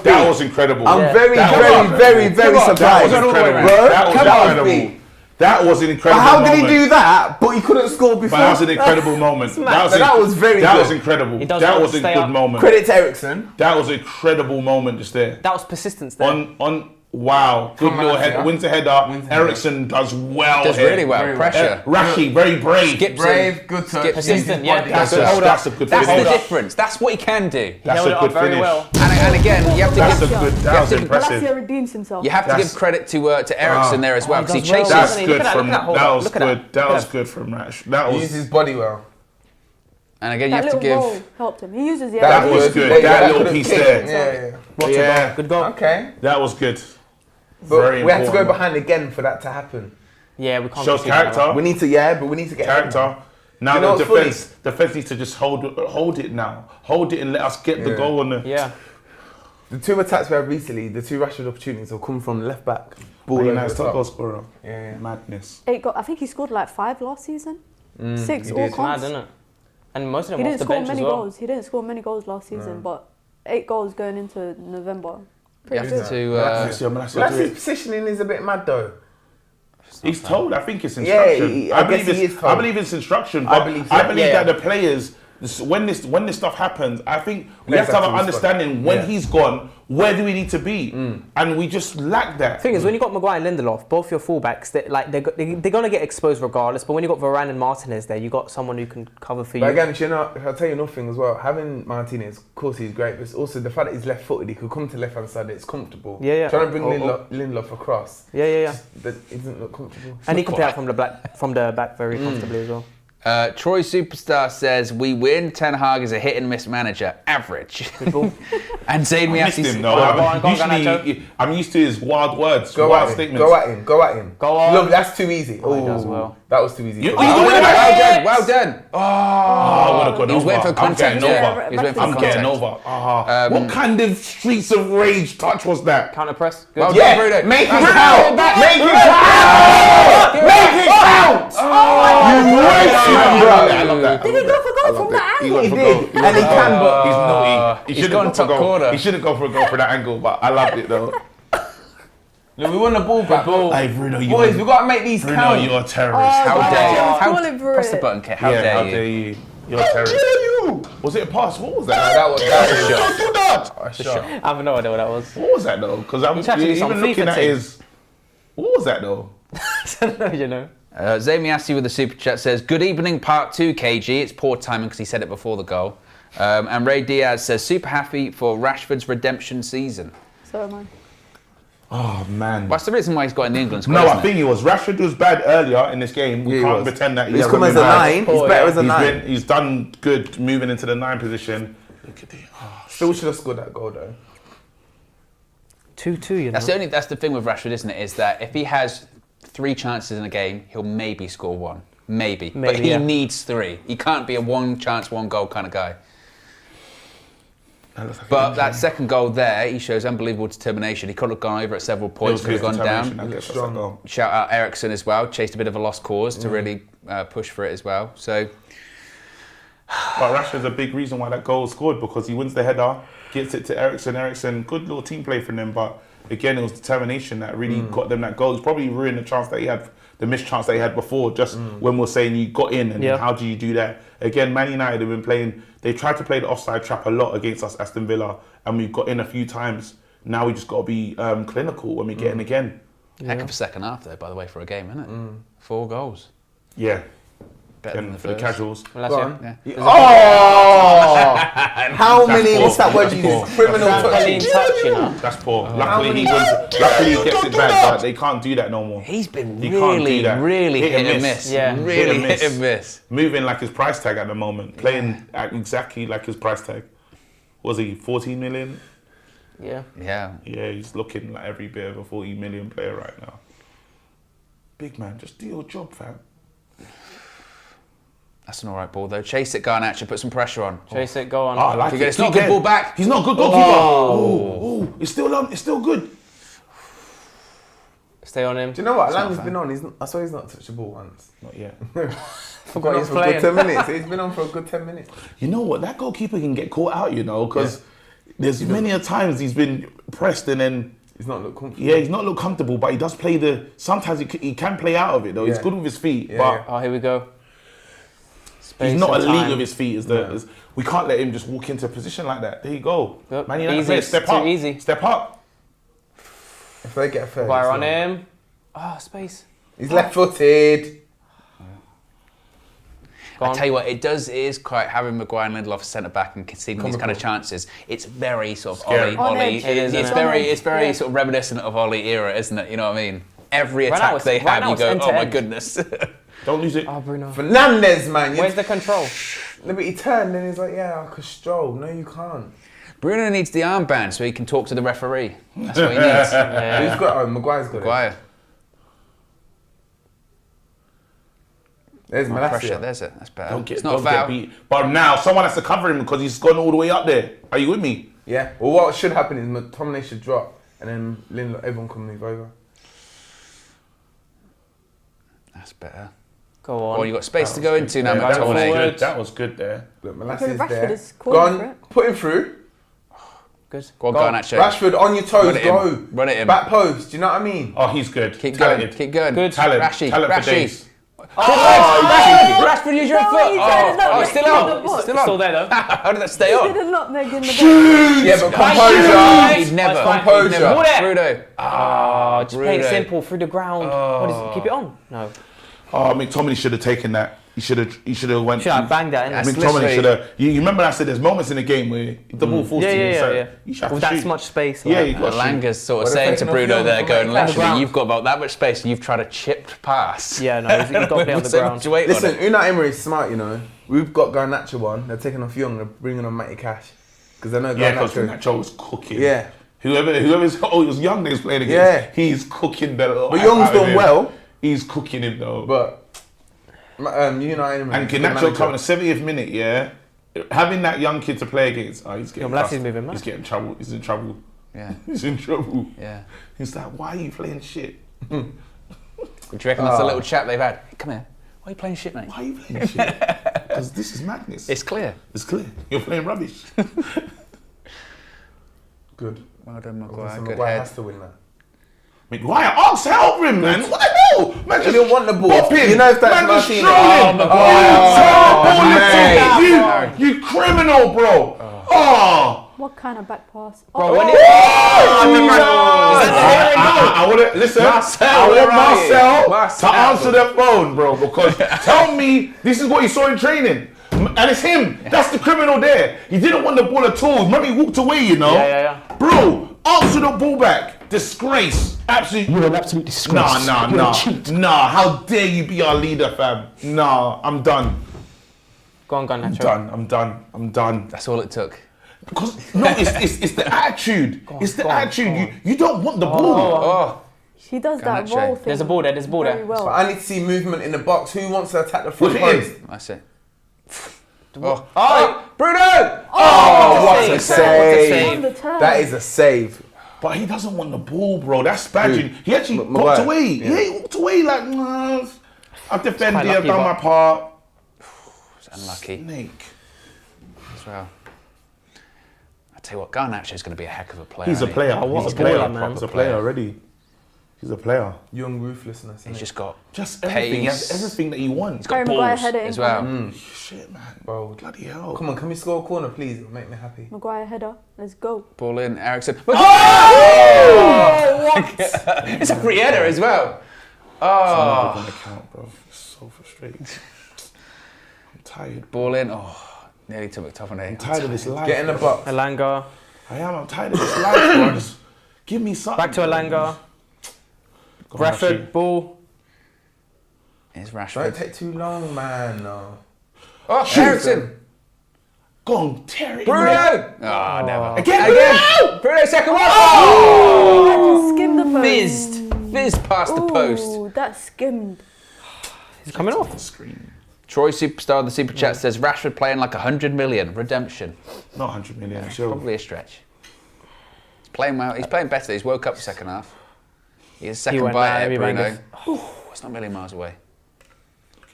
That was incredible. I'm very surprised. That was an incredible How moment. did he do that, but he couldn't score before? But that was an incredible moment. That was very That good. was incredible. That was a good moment. Credit to Eriksen. That was an incredible moment just there. That was persistence there. Wow. Good little head. Wins the header. Eriksen does well. Does really well. Pressure. Rashi, very brave. Brave, good touch. Persistent, yeah. That's a good That's finish. the difference. That's what he can do. That's a good finish. And again, you have to That's give... a good. That was impressive. Malacia redeems himself. You have to give credit to Eriksen there as well, because he chases... That's good Look at from... that. That was good from Rash. That He used his body well. And again, you That have to little give... goal helped him. He uses the... That was good. That little piece there. Yeah. Good goal. Okay. That was good. But we have to go behind again for that to happen. Yeah, we can't. Shows character. We need to, but we need to get Character. Now You know the what's defense needs to just hold it now. Hold it and let us get the goal on the. Yeah. The 2 attacks we had recently, the 2 Rashford opportunities have come from left back. Ball over Nice the top top. goal scorer. Yeah. Madness. 8 goals. I think he scored like 5 last season. 6 he all did. Mad, comps. isn't it? And most of He them off didn't the score bench many as well. goals. He didn't score many goals last season, but 8 goals going into November. You have to. Malassia's positioning is a bit mad though. He's told. I think it's instruction. Yeah, I guess he is told. I believe it's instruction. I But believe so. I believe Yeah. that the players, when this stuff happens, I think we have to have an understanding when he's gone. Where do we need to be? And we just lack that. The thing is, when you got Maguire and Lindelof, both your fullbacks, they're gonna get exposed regardless. But when you got Varane and Martinez there, you got someone who can cover for you. But again, I'll tell you nothing as well. Having Martinez, of course, he's great, but it's also the fact that he's left-footed. He could come to left-hand side. It's comfortable. Yeah. Trying to bring Lindelof across. Yeah. That doesn't look comfortable. And he can play out from the back very comfortably as well. Troy Superstar says, we win. Ten Hag is a hit and miss manager. Average. And Zayn I missed Miasi. him, though. I'm used to his wild words, wild statements. Go at him. Go on. Look, that's too easy. He does well. That was too easy. Well done. I would have gone He was over. waiting for I'm contact. getting Yeah. over. He was waiting for I'm getting contact. over. What kind of streets of rage touch was that? Counter press. Good. Well Yeah, done, Bruno. make it That's count. back. Make it count. Make it count. You waste man, bro. I love that. Did he go for goal from that He angle? went for He goal. did. And he can, but He's naughty. He He's shouldn't gone go for top goal. corner. He shouldn't go for a goal for that angle, but I loved it though. look, we won the ball back. Hey, Bruno, you Boys, we got to make these Bruno, count. you're a terrorist. How dare you? Call him for Press the it. button, Kit. How How dare you? you? You're a terrorist. Was it a pass? What was that? That was a shot. Don't do that. A shot. I have no idea what that was. What was that though? Because I'm He's actually some even looking FIFA at team. his. What was that though? You know. Zayn Miasi with the super chat says, good evening, part 2, KG. It's poor timing because he said it before the goal. And Ray Diaz says, super happy for Rashford's redemption season. So am I. Oh man. That's the reason why he's got in the England squad. No, isn't I it? think he was. Rashford was bad earlier in this game. We Yeah, he can't was. pretend that He's come as a 9. He's better as a 9. He's done good moving into the 9 position. Look at the. Still should have scored that goal though. 2-2, you know. That's the thing with Rashford, isn't it? Is that if he has 3 chances in a game, he'll maybe score 1. Maybe. But he needs 3. He can't be a 1 chance, 1 goal kind of guy. But that second goal there, he shows unbelievable determination. He could have gone over at several points, could have gone down. Shout out Ericsson as well, chased a bit of a lost cause to really push for it as well. So, but Rashford's a big reason why that goal was scored, because he wins the header, gets it to Ericsson. Ericsson, good little team play from them, but again, it was determination that really got them that goal. It's probably ruined the chance that he had, the missed chance that he had before, just when we're saying you got in, and how do you do that? Again, Man United have been playing, they tried to play the offside trap a lot against us, Aston Villa, and we've got in a few times. Now we just got to be clinical when we get in again. heck of a second half though, by the way, for a game, isn't it? 4 goals. Yeah. Better than the For the first. casuals. Yeah. Oh! How many? poor. What's that word That's you poor. use? Criminal Trampoline touching. touch, you know. That's poor. Luckily he wins. Luckily he gets it back, but they can't do that no more. He's been You can't do really, that. really Hit hit and and miss. miss. Yeah. Really Hit and hit and miss. Moving like his price tag at the moment. Playing at exactly like his price tag. Was he 14 million? Yeah. Yeah. Yeah, he's looking like every bit of a 40 million player right now. Big man, just do your job, fam. That's an alright ball though. Chase it, Garnacho, put some pressure on. Chase it, go on. Oh, I like It's it. not Keep good ball going. back. He's not good goalkeeper. Oh, it's still on. It's still good. Stay on him. Do you know what? not Lang's fair. been on. I saw he's not touched the ball once. Not yet. Forgot he's for a good playing. 10 minutes. He's been on for a good 10 minutes. You know what? That goalkeeper can get caught out, you know, because there's many a times he's been pressed and then He's not looked comfortable. he's not look comfortable, but he does play the. Sometimes he can play out of it though. He's Yeah. good with his feet, Yeah, but Oh, here we go. Space he's not and elite time. with his feet. We can't let him just walk into a position like that. There you go. Yep. Man United Easy. players, step Too up. easy. Step up. If they get a fair, Fire it's on not. him. Ah, space. He's left-footed. Go I on. tell you what, it is quite having Maguire and Lindelof centre back and conceding these kind of chances. It's very sort of Scary. Ollie. On edge. It is, It's isn't very, it? it's very Yeah. sort of reminiscent of Ollie era, isn't it? You know what I mean? Every Right attack now it's- they right have, now you it's go, end to oh my end. goodness. Don't lose it. Oh, Bruno. Fernandez, man. Where's the control? No, but he turned and he's like, yeah, I could stroll. No, you can't. Bruno needs the armband so he can talk to the referee. That's what he needs. Who's got it? Maguire's got Maguire. There's pressure. Malacia. There's it. That's better. Don't get, it's not don't a foul. get beat. But now someone has to cover him because he's gone all the way up there. Are you with me? Yeah. Well, what should happen is McTominay should drop and then everyone can move over. That's better. Go on. Well, you got space to go into now, That was McTominay. good. That was good there. Look, Rashford Malacia's there. is calling for Gone. it. Put him through. Good. Go on, Garnacho. Rashford on your toes. Run it in. Go. Run it in. Back post. Do you know what I mean? Oh, he's good. Keep Talented. going. Keep going. Good. Talent. Rashy. Talent for Rashy. days. Rashford, use your No, foot. you tried to knock Oh, me still in on. the box. Still on. Still there though. How did that stay He on? did not make in the box. Yeah, but composure. He'd never. Composure. He'd never. Hold it. Bruno. Oh, just play it Bruno. simple through the ground. What is it? Keep it on? No. Oh, McTominay should have taken that. He should have went. Should I bang that in? That's McTominay literally- should have. You remember I said there's moments in the game where the ball falls to you. So you should have With to that shoot. much space. Yeah, like- you got to shoot. Langa's sort of What if saying they to can Bruno offload there, from going, the literally, ground? you've got about that much space and you've tried a chipped pass. Yeah, no, you've got to play on the So ground. much weight on Listen, it. Unai Emery's smart, you know. We've got Garnacho on. They're taking off Young. They're bringing on Matty Cash because they know Yeah, because Garnacho. Nacho was cooking. Yeah. Whoever's he was young that he's playing against. Yeah. He's cooking the life But Young's out of done him. well. He's cooking him though. But Unai Emery. And the Garnacho manager. coming the 70th minute, yeah. Having that young kid to play against, he's getting. Malacia's cussed. moving mad. He's getting trouble. He's in trouble. Yeah. He's in trouble. Yeah. He's like, why are you playing shit? Do you reckon that's a little chat they've had? Hey, come here. Why are you playing shit, mate? Why are you playing shit? Because this is madness. It's clear. It's clear. You're playing rubbish. Good. Well done, Maguire. So Good Maguire head. has to win that. Maguire, ask help him, man. What the hell? Man, He didn't want the ball. bop him. You know if that's Man, just Martinez. throw him. Maguire. You criminal, bro. Oh. What kind of back pass? Bro, when I want to listen. Marcel, I want where are you? Marcel to answer the phone, bro. Because tell me this is what he saw in training, and it's him. That's the criminal there. He didn't want the ball at all. Remember, he walked away. You know. Yeah. Bro, answer the ball back. Disgrace. Absolutely. You're an absolute disgrace. You're a cheat. Nah. How dare you be our leader, fam? Nah, I'm done. Go on, I'm Garnacho. done. That's all it took. Because no, it's the attitude. It's the attitude. You don't want the ball. Oh. He does that Garnacho. roll thing. There's a ball there. Very well. But I need to see movement in the box. Who wants to attack the front Look at him. post? That's it. Oh, Bruno! Oh, what a save. On the save. turn. That is a save. But he doesn't want the ball, bro. That's badging. He actually Maguire. walked away. Yeah. Yeah, he walked away like, nah, I've defended, quite I've done lucky, my part. It's unlucky Snake. as well. I tell you what, Garnacho's going to be a heck of a player. He's a isn't he? player. what He's a a player, baller, man. He's a player already. He's a player. Young ruthlessness. He's just got Just everything. He has Pace. everything that he wants. got Harry Maguire balls header as in well. Shit, man. Bro, Bloody hell. come on, can we score a corner, please? It'll make me happy. Maguire header. Let's go. Ball in, Ericsson. Oh, It's a free header as well. Oh. It's never gonna count, bro. It's so frustrating. I'm tired. Ball in. Oh, nearly to McTominay. I'm tired of this life. Get in the box. Elanga. I'm tired of this life, bro. Just give me something. Back to Elanga. Go on, Rashid. Rashford, ball. It's Don't Rashford. take too long, man. No. Oh, Ericsson. Go on, tear it. Bruno. Oh, never. Again. Bruno, second one. I just skimmed the post. Fizzed past the post. Ooh, that skimmed. He's coming off. Screen. Troy Superstar, the Super Chat says, Rashford playing like 100 million. Redemption. Not 100 million, sure. Probably a stretch. He's playing well. He's playing better. He's woke up the second half. He's second went bite there, at he Bruno. banged It's not a million miles away.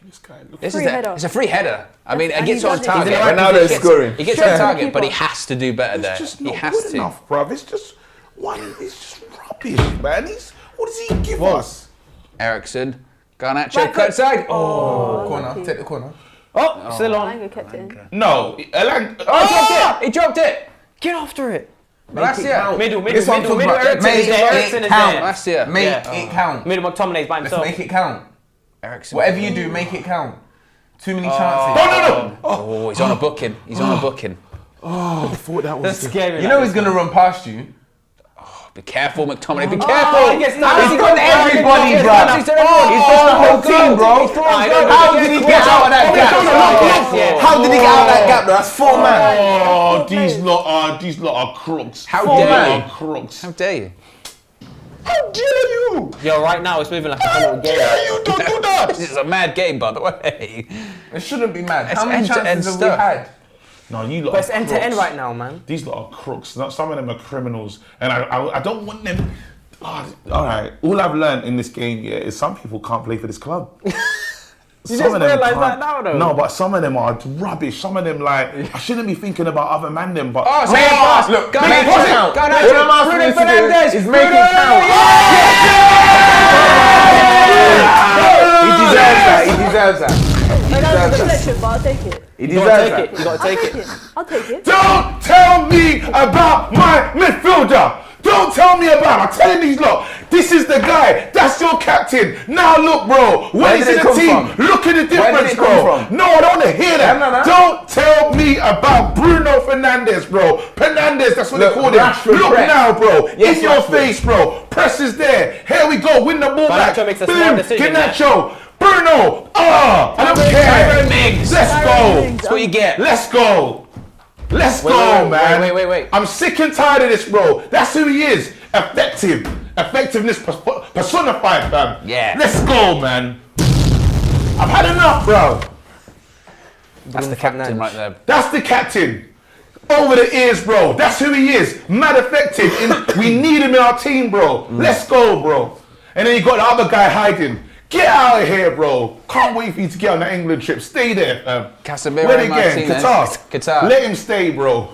This guy, look. This Free is header. It's a free header. I mean, it And gets he on does it. target. Ronaldo's scoring. He gets Sure. on target, but he Keeper. has to do better there. It's just He not has good to. enough, bruv. It's just it's just rubbish, man. What does he give us? Ericsson. Garnacho, Right cut foot. side. Corner. Take the corner. Oh, still on. Elanga kept it in. No, Elang. He dropped it. Get after it. Malacia. Middle, This one talks about Ericsson make is there. Ericsson it is count. there. Malacia. Make Yeah. it count. Middle McTominay's by Let's himself. make it count. Ericsson. Whatever you do, make it count. Too many chances. No. Oh, he's on a booking. He's on a booking. Oh, I thought that That's was. scary. You know he's gonna run past you. Be careful, McTominay. Be careful. he gets knocked. He's got everybody, He's bro. got He's done the whole team, bro. How did he get out of that gap? How did he get out of that gap, though? That's 4 man. Oh, these lot are crooks. How Four dare men you. are crooks. How dare you? How dare you? Yo, right now it's moving like a little game. Dare you don't do that? God, this is a mad game, by the way. It shouldn't be mad. It's How many end-to-end chances have we stuff. had? No, you lot. But it's are end to end crooks. right now, man. These lot are crooks. No, some of them are criminals, and I don't want them. Oh, all right. All I've learned in this game, yeah, is some people can't play for this club. You just realise that now, though. No, but some of them are rubbish. Some of them, like, I shouldn't be thinking about other man them, but Oh, make it pass. Look, Go make ahead, it count. Go All I'm ahead, asking Bruno you to do Fernandes. is make it count. He deserves that. He deserves that. I know it's a deflection, but I'll take it. He You deserves gotta take that. it. You gotta take it. I'll take it. don't tell me about my midfielder. Don't tell me about him. I'm telling these lot, this is the guy. That's your captain. Now look, bro. When Where he's did in it the come team, from? look at the Where did difference, it come bro. from? No, I don't want to hear that. No. Don't tell me about Bruno Fernandes, bro. Fernandes, that's what Look, they call him. Rashford Look press. now, bro. Yes, in your Rashford. face, bro. Press is there. Here we go. Win the ball back. Garnacho makes a Boom. smart decision, Garnacho. Bruno. I don't Tyrone care. Mings. Let's Tyrone go. Mings. That's what you get. Let's go. Let's Wait, go, wait, man. wait. I'm sick and tired of this, bro. That's who he is. Effective. Effectiveness personified, fam. Yeah. Let's go, man. I've had enough, bro. That's the captain right there. That's the captain. Over the ears, bro. That's who he is. Mad effective. We need him in our team, bro. Let's go, bro. And then you got the other guy hiding. Get out of here, bro. Can't wait for you to get on the England trip. Stay there, fam. Casemiro Where and again? Martinez. Qatar. Qatar. Let him stay, bro.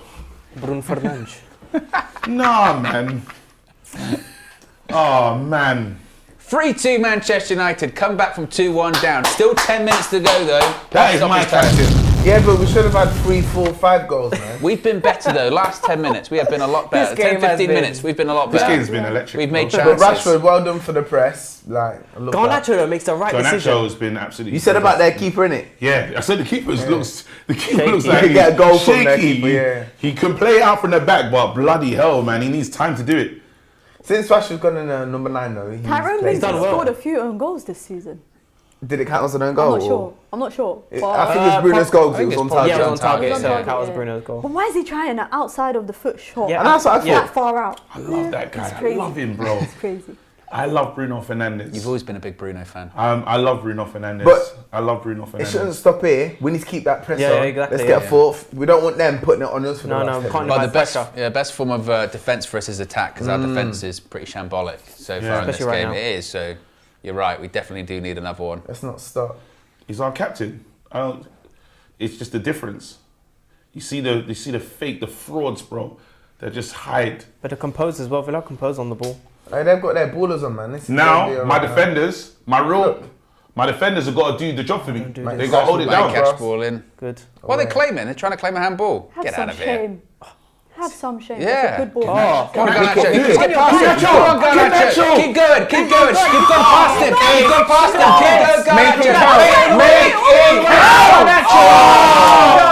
Bruno Fernandes. Nah, man. Oh, man. 3-2 Manchester United, come back from 2-1 down. Still 10 minutes to go though. That is my captain. Yeah, but we should have had 3, 4, 5 goals, man. We've been better though. Last 10 minutes, we have been a lot better. This game 10, has 15 been- minutes, we've been a lot This better. game's been electric. We've made bro. But chances. Rashford, well done for the press. Like, look Garnacho though makes the right decision. Garnacho's been absolutely. You said about their keeper, innit? Yeah, I said the keeper looks. The keeper Shaky. looks You like could he's get a goal from shaky. their keeper, yeah. He can play out from the back, but bloody hell, man, he needs time to do it. Since Rashford's gone in number 9, though, he's Tyrone played Mings done has well. scored a few own goals this season. Did it count as an own I'm goal? not sure. I'm not sure. I But, think it's Bruno's goal 'cause I it think was it's on probably Yeah, target. it was on target, It was on so target, that was yeah. Bruno's goal. but why is he trying an outside of the foot shot? Yeah. And that's what I That thought. far out. I love that guy. It's I crazy. love him, bro. It's crazy. I love Bruno Fernandes. You've always been a big Bruno fan. I love Bruno Fernandes. But I love Bruno It shouldn't Fernandes. stop here. We need to keep that press Yeah, on. yeah, exactly, Let's get yeah. a fourth. We don't want them putting it on us for No, the no, last we 10 can't minutes. But the best, pressure. best form of defence for us is attack because our defence is pretty shambolic so far in this Especially right game. now. It is, so you're right. We definitely do need another one. Let's not stop. He's our captain. It's just the difference. You see the fake, the frauds, bro. They just hide. But the composed as well. Villa composed on the ball. Hey, they've got their ballers on, man. This is Now, gonna be my alright, man. defenders, my defenders have got to do the job for me. do They this. got to hold it Right, down. catch ball in. Good. What are they claiming? They're trying to claim a handball. Have Get some out of here. shame. Have some shame. Yeah. It's a good ball. Oh, Come on, Kick Garnacho. it, Let's kick get it. past him. Garnacho. Come on, Garnacho. Garnacho. Keep going. Keep going. You've gone past him. You've gone past him. Keep going, Make it Garnacho. count. Make it count.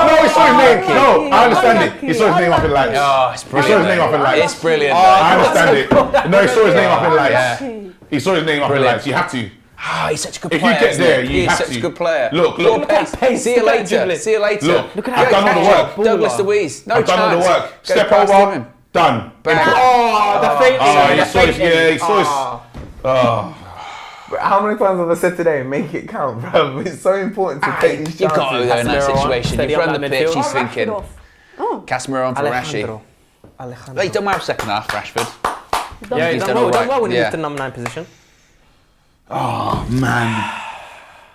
No, he saw his name. No, I understand it. He saw his name up in lights. Oh, it's He brilliant. saw his name up in lights. It's brilliant. I understand it. No, he saw his name up in lights. Yeah. He saw his name up in Brilliant. lights. You have to. Ah, he's such a good If you player. get isn't there, he? you He have is such to. a good player. Look. Your pace. pace. See you Look at later. that See you later. Look, Look at I've that done all the catch. work. Douglas Luiz. No I've done all the chance. work. Go Step past over. him. Done. Bang. Oh, the fake. Oh, you saw his. Yeah, he saw his. Oh. But how many times have I said today, make it count, bro? It's so important to take these You've got to chances. go in that Casemiro on, situation. steady You've up run the that pitch. midfield. He's Oh, thinking. Rashford off. Oh, Casemiro on for Rashi. Alejandro. Well, he's done well second half, Rashford. Yeah, He's he's done done all right. well when he Yeah. was the number 9 position. Oh man.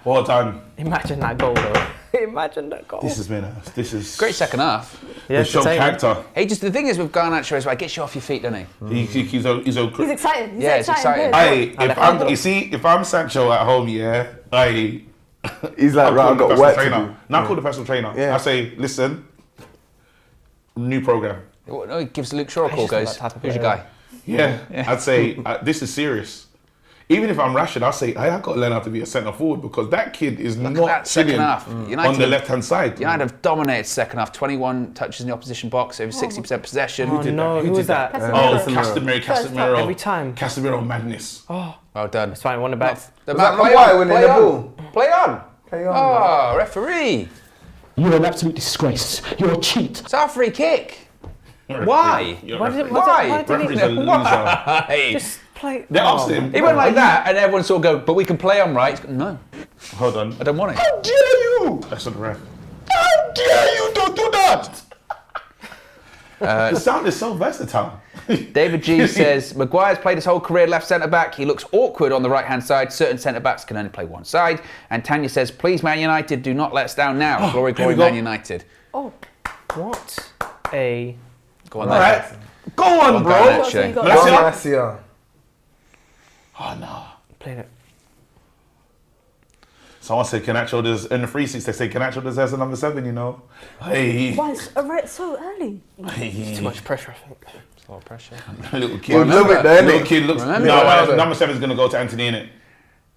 Well done. Imagine that goal though. Imagine that goal. This has been this is Great second half. Yeah, It's shown entertaining. character. He just the thing is with Garnacho is like gets you off your feet, doesn't he? He's a he's excited. He's Yeah, it's excited. exciting. if I'm Sancho at home, yeah, He's like, right, I've got work to do. Now I call the personal trainer. Yeah. I say, listen, new program. Well, no, he gives Luke Shaw a call. just not Goes, that type of who's your player. guy? Yeah, I'd say this is serious. Even if I'm Rashford, I'll say I got to learn how to be a centre forward because that kid is Look at not that second chilling half. on United- the left hand side. United have dominated second half. 21 touches in the opposition box, over 60% possession. Oh no, who was that? Oh, Casemiro. Casemiro. Every time. Casemiro madness. Oh, Well done. it's fine. Won it back. The Was that play Maguire on, winning play the on. ball? Play on. Play on, man. Oh, referee. You're an absolute disgrace. You're a cheat. It's our free kick. Why? Why did it? Why? Why did Referee's he a loser. Why? just play? They asked him. He went like that, and everyone sort of go, but we can play on right. He's go, no. Hold on. I don't want it. How dare you? That's on the ref. How dare you don't do that? The sound is so versatile. David G says, Maguire's played his whole career left centre-back. He looks awkward on the right-hand side. Certain centre-backs can only play one side. And Tanya says, please, Man United, do not let us down now. Glory, glory, Man United. Oh, what a... Go on, All right. Go on, bro. Malacia. Oh, no. Playing it. Someone said Canacho does, in the 3-6, they say Canacho deserves a number 7, you know. Hey. Why is so early? Too much pressure, I think. It's a lot of pressure. Little kid. Little kid looks... number 7 is going to go to Anthony, innit?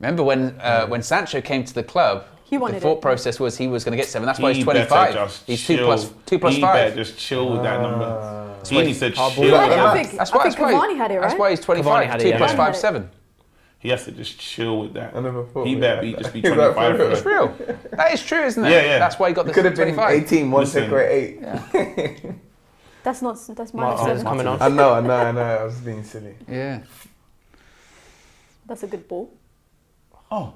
Remember when Sancho came to the club, the thought process was he was going to get 7. That's why he's 25. He's 2 plus 5. He better just chill with that number. He needs to chill. I think Cavani had it, right? That's why he's 25. 2 plus 5, 7. He has to just chill with that. I never thought he better just be 25. It's real. That is true, isn't it? Yeah. That's why he got the 25. Could have been 18 once they were 8. Yeah. That's minus 7. Coming on. I know. I was being silly. Yeah. That's a good ball. Oh.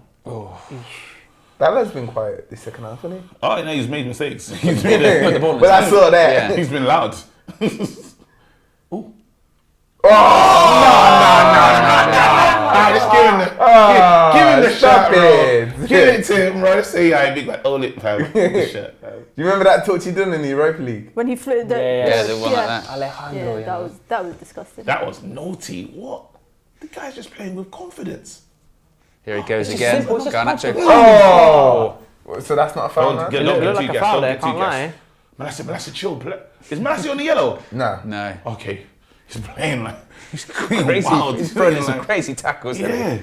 That has been quiet this second half, hasn't he? Oh, no, he's made mistakes. He's made Put the ball in But I his saw that. Yeah. He's been loud. Ooh. Give him the shot, bro. Give it to him, bro. Let's say I big like hold it, fam. The shot, fam. Do you remember that touch he done in the Europa League? When he flew the the one like that. Alejandro, Yeah, that was disgusting. That was naughty. What? The guy's just playing with confidence. Here he goes again. Garnacho. Oh! So that's not a foul, man? Get It looked like a foul there, can't lie. Malacia, chill. Is Malacia on the yellow? No. Okay. He's playing like... He's Crazy. wild. He's throwing in some crazy tackles. Yeah.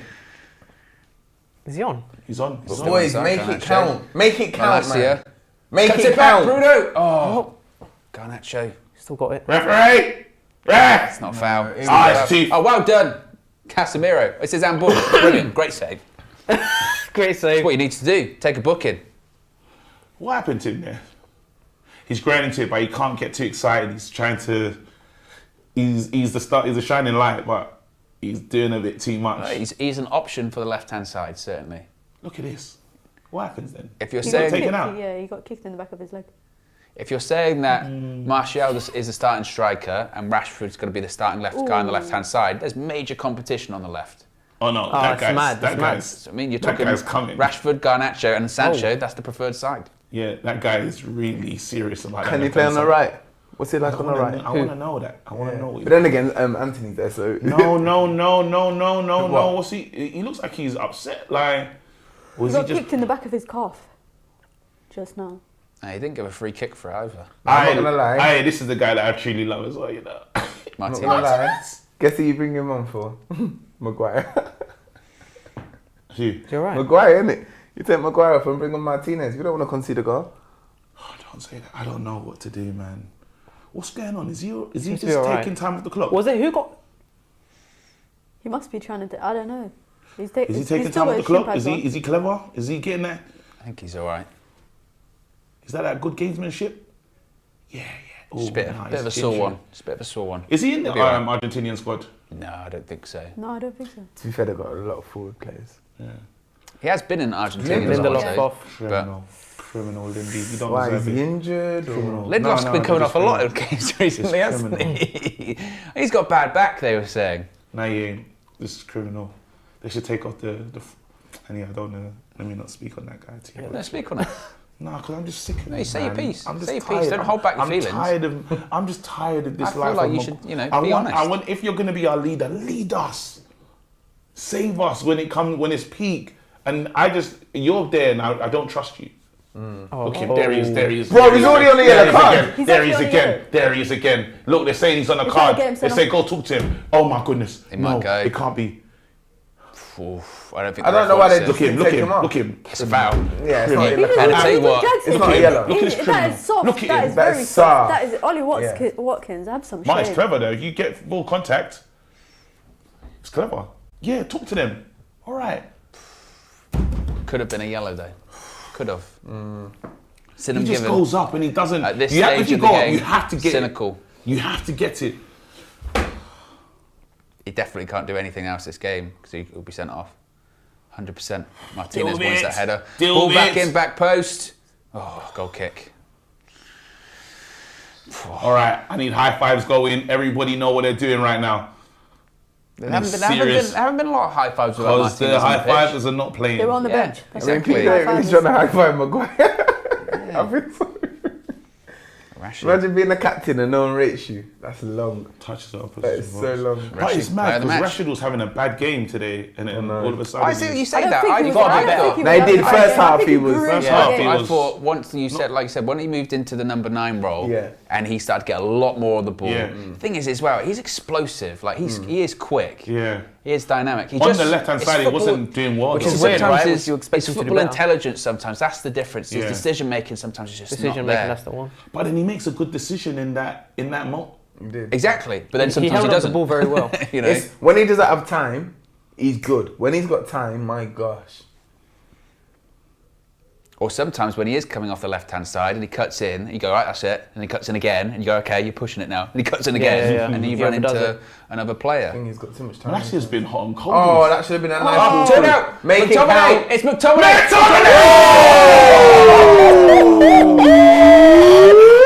Is he on? He's on. Boys, make it count. Make it count, man. Malacia. Make Cuts it it back, count. Bruno. Oh. Garnacho. Still got it. Referee! Ref! It's not a foul. It's cheap. Oh, well done. Casemiro. It's his handball. Brilliant. Great save. Great save. That's what you need to do. Take a booking. What happened to him there? He's growing into it, but he can't get too excited. He's trying to... He's a shining light, but he's doing a bit too much. He's an option for the left-hand side, certainly. Look at this. What happens then? If you're He saying got taken out. Yeah, he got kicked in the back of his leg. If you're saying that Martial is the starting striker and Rashford's going to be the starting left guy on the left-hand side, there's major competition on the left. Oh no, it's mad. that guy's... I mean, you're that talking guy's coming. Rashford, Garnacho, and Sancho. That's the preferred side. Yeah, that guy is really serious about that. Can he play on the right? What's it like on the right? I want to know that. I want to know. But then again, Anthony's there, so... No. What's he? He looks like he's upset. Like, was He he got just? kicked in the back of his calf just now. No, he didn't give a free kick for it either. I'm not gonna lie. This is the guy that I truly love as well. You know. I'm not Martinez. gonna lie. Guess who you bring him on for? Maguire. Who? You're right. Maguire, innit? You take Maguire off and bring on Martinez. You don't want to concede a goal. Oh, don't say that. I don't know what to do, man. What's going on? Is he just be all right. taking time off the clock? Was it who got? He must be trying to. I don't know. Is he taking time off the clock? Is he clever? Is he getting that? I think he's all right. Is that good gamesmanship? Yeah. Just a bit of a sore one. Just a bit of a sore one. Is he in the Be all right. Argentinian squad? No, I don't think so. No, I don't think so. To be fair, they've got a lot of forward players. Yeah. He has been in Argentina. Lindelof off. Criminal, Lindy. You don't Why, deserve is he it. injured? Or? Lindelof's been coming off a lot of of games recently, hasn't he? He's got bad back, they were saying. No, he ain't. This is criminal. They should take off the and yeah, I don't know. Let me not speak on that guy too. Let's speak on it. No, because I'm just sick of it. No, say your man. piece. I'm just Say your tired. piece. Don't hold back your I'm feelings. I'm just tired of this I feel life. like you should, be honest. I want, if you're going to be our leader, lead us. Save us when it's peak. And you're there and I don't trust you. Okay, there he is. Bro, he's already on the yellow card. There he is again. Look, they're saying he's on the card. They say go talk to him. Oh my goodness. He might go. It can't be. Oof, I don't think. I don't know why they Look him. It's a foul. Yeah, it's not yellow. And I tell you what, It's not yellow. Look at this That criminal. is soft. Look at That him. is That's very soft. soft. That is Ollie Watkins. Have some Mine's shame. clever though. You get full contact. It's clever. Yeah, talk to them. All right. could have been a yellow though. Could have. He just goes up and he doesn't. At this you have, stage if you of the go up, game, you have to get cynical. it. You have to get it. He definitely can't do anything else this game because he'll be sent off. 100%. Martinez Deal wins it. that header. Deal Ball back it. in, back post. Oh, goal kick. All right, I need high fives going. Everybody know what they're doing right now. There haven't been a lot of high fives without Because Martinez the high on the pitch. fivers are not playing. They were on the Yeah, bench. exactly. He's trying to high five Maguire. I feel sorry. Rashid. Imagine being a captain and no one rates you. That's long. Touches up. That is so long. But it's Player mad of the because match. Rashid was having a bad game today, and then all of a sudden. I see what you I say don't that. think I he was. thought I a bit don't think though. he No, he was. did. I First half think he was- grew First into half the he game. I was- thought once you said, like you said, when he moved into the number 9 role, Yeah. and he started to get a lot more of the ball. Yeah. The thing is, as well, he's explosive. Like he is quick. Yeah. He is dynamic. He On just, the left-hand it's side, he football- wasn't doing well. Which though. is weird, sometimes right? his, You expect his him to do football better. intelligence. Sometimes that's the difference. His Yeah. decision making sometimes is just Decision not making, there. that's the one. But then he makes a good decision in that moment. He did. Exactly, but then He sometimes held he up the doesn't. ball very well. You know. It's, when he doesn't have time, he's good. When he's got time, my gosh. Or sometimes when he is coming off the left-hand side and he cuts in, you go, right, that's it. And he cuts in again, and you go, okay, you're pushing it now. And he cuts in again, yeah. and then you He run overdoes into it. another I player. think he's got too much time. Last year's been hot and cold. Oh, that should have been a nice ball. Turn out! Make it McTominay! count. It's McTominay!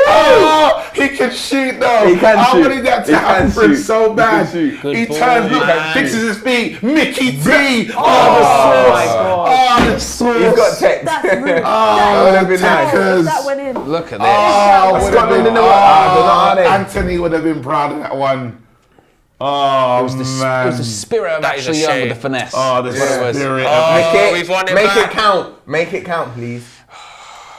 Oh, he can shoot though. He can I shoot. wanted that He to happen can for him shoot. so He bad. can shoot. He Good turns, ball, look, man. fixes his feet. Mickey T. Oh Oh, my God. Oh, the sauce. He's got text. That's rude. Oh, would have been nice. Tackers. That went in. Look at this. Oh, would have Scotland been. in the world. Ah, they're not, are they? Anthony would have been proud of that one. Oh, It was the spirit of That is a Ashley Young shame. with the finesse. Oh, the That's what it was. spirit. Oh, of we've won it Make back. it count. Make it count, please.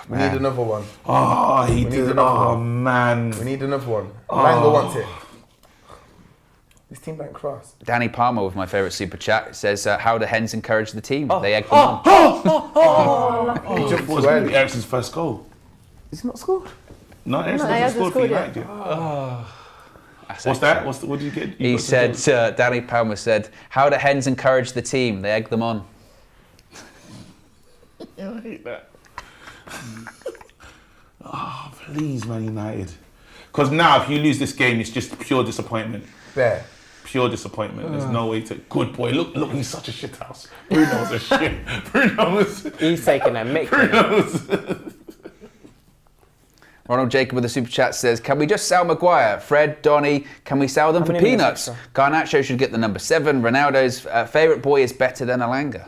We need another one. Oh, he need did. another Oh, one. man. We need another one. Langer wants it. This team went cross. Danny Palmer with my favourite super chat says, how do hens encourage the team? They egg them on. Oh, jumped was too early. Ericsson's first goal. Is he not scored? No, Ericsson he hasn't hasn't scored for scored yet. United. That's What's excellent. that? What did you get? You He got some said, goals? Danny Palmer said, how do hens encourage the team? They egg them on. Yeah, I hate that. Oh, please, Man United. Because now, if you lose this game, it's just pure disappointment. There. Pure disappointment. There's no way to. Good boy. Look, he's such a shit house. Bruno's a shit. Bruno's. He's taking a mick. you know. Ronald Jacob with the super chat says, can we just sell Maguire? Fred, Donny, can we sell them How for many peanuts? minutes Garnacho should get the number 7. Ronaldo's favourite boy is better than Alanga.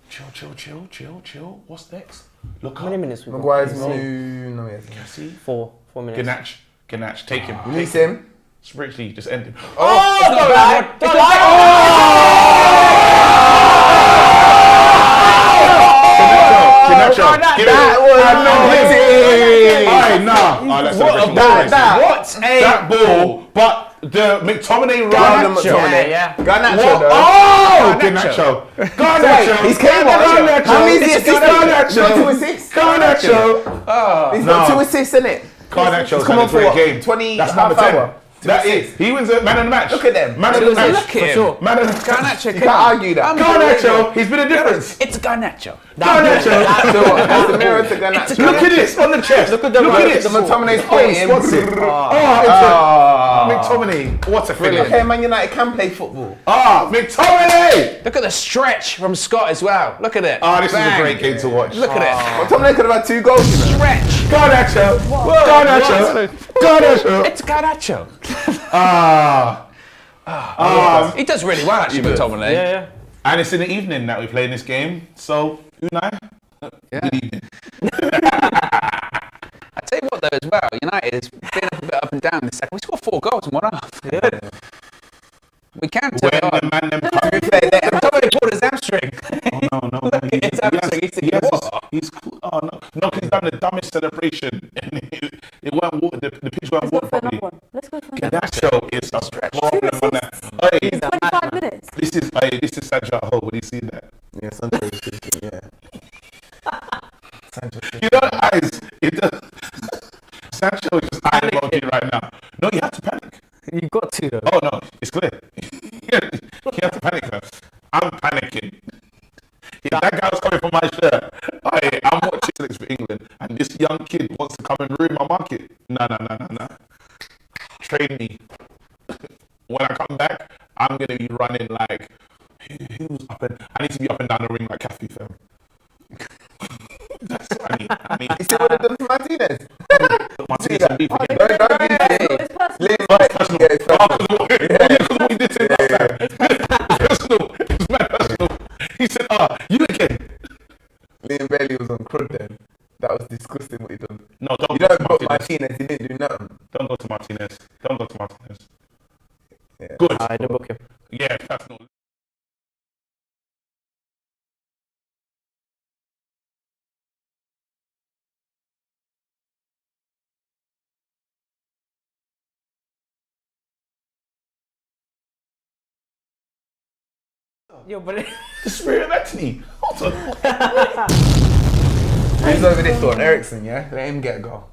Chill. What's next? Look How many up. minutes we got? Maguire's new. No, he hasn't. See? 4 minutes. Ganache. Take him. Release him. Spiritually, just end him. That was That ball, but the McTominay run. Garnacho, though. Oh, Garnacho. He's capable. Garnacho. How many is he? Garnacho. 2 assists. Garnacho. He's got 2 assists in it. Garnacho's Come had on a for great what? game. 20 That's half number 10. hour. That is. He wins a man of the match. Look at them. Man of the match. Look at him. Man of the match. Garnacho, You can't argue that. Garnacho. He's been a difference. It's Garnacho. Garnacho. That's the mirror to Garnacho. Look at this on the chest. Look at this. The McTominay's pointing. What's it? McTominay. What a finish. Okay, Man United can play football. McTominay. Look at the stretch from Scott as well. Look at it. This is a great game to watch. Look at it. McTominay could have had 2 goals. Stretch. Garnacho. It's Garnacho. He does really well, actually, McTominay. Yeah. And it's in the evening that we play this game. So, Unai, good evening. I tell you what, though, as well, United has been a bit up and down in the second. We scored 4 goals in 1 half. Yeah. We can turn When it on. the man them McTominay pulled his hamstring. no. His hamstring. He's thinking, what? He's cool. No, he's done the dumbest celebration. It weren't water. The pitch weren't Let's go water for another properly. one. Let's go for another That show is a problem on that. Hey, 25 minutes. this is Sancho at home. When you see that, Yeah, Sancho is 15, yeah. Sancho. you know, eyes. Sancho is just eye emoji right now. No, you have to panic. You got to though. Oh no, it's clear. You have to panic now. I'm panicking. If that guy was coming for my shirt, I'm watching this for England, and this young kid wants to come and ruin my market. No. Train me. When I come back, I'm gonna be running like Who's up and I need to be up and down the ring like Kathy, fam. That's what I need. You see what they've done to Martinez? Martinez and beef again. It's personal. Because what he did to him last time. It's personal. It's mad personal. He said, you again. Liam Bailey was on crud then. That was disgusting what he done. No, don't You go don't to put Martinez. Martinez, he didn't do nothing. Don't go to Martinez. Don't go to Martinez. Yeah. Good. I don't book him. Yeah, personal. Yo, but The spirit of Anthony. Hold on. Who's over this one? Ericsson, yeah? Let him get a goal.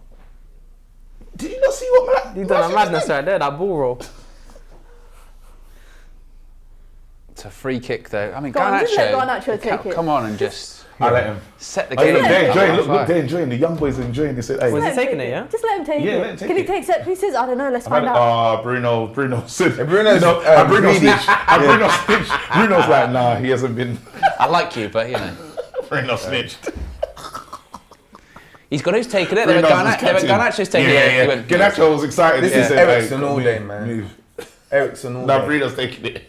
Did you not see what you done a madness right there, that ball roll. It's a free kick though. I mean, Go on, just let Garnacho, Garnacho take it. come on and just I let him. set the Hey, game. look, they're enjoying. Fire. Look, they're enjoying. The young boys are enjoying this. Hey. Was Let he him taking take it, yeah? Just let him take Yeah, it. let him take Can he it. take set pieces? I don't know. Let's find out. Bruno said. Bruno's, Bruno greedy. snitched. Bruno's like, nah, he hasn't been. I like you, but you know. Bruno snitched. He's got who's taken it. Bruno's Garnacho's taken it. Yeah. He went, Garnacho was excited. This He is said, Ericsson hey, all move, day, man. move. Ericsson all Now day. Bruno's taking it.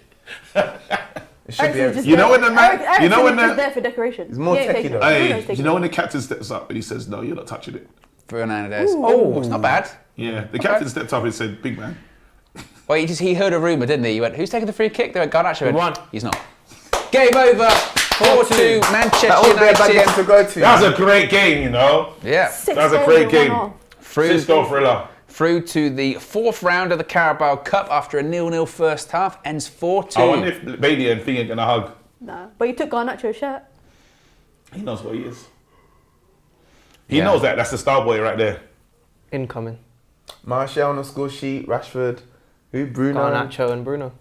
It should be Ericsson's Ericsson. just You know there- when the man- Ericsson you know when is just the- there for decoration. He's more He ain't techie taking though. it. Bruno's Hey, taking you know it. when the captain steps up and he says, no, you're not touching it. Fernandez. Oh, it's not bad. Yeah, the captain stepped up and said, big man. Well, he heard a rumour, didn't he? He went, who's taking the free kick? They went, Garnacho. Went, won. He's not. Game over. 4-2, Manchester That was their bad game United. to go to. That was a great game, you know. Yeah. That was a great game. Through, Cisco thriller. through to the fourth round of the Carabao Cup after a 0-0 first half. Ends 4-2. I wonder if Bailey and Thing are going to hug. Nah, but you took Garnacho's shirt. He knows what he is. He Yeah. knows that. That's the star boy right there. Incoming. Martial on the score sheet, Rashford, who? Bruno. Garnacho and Bruno.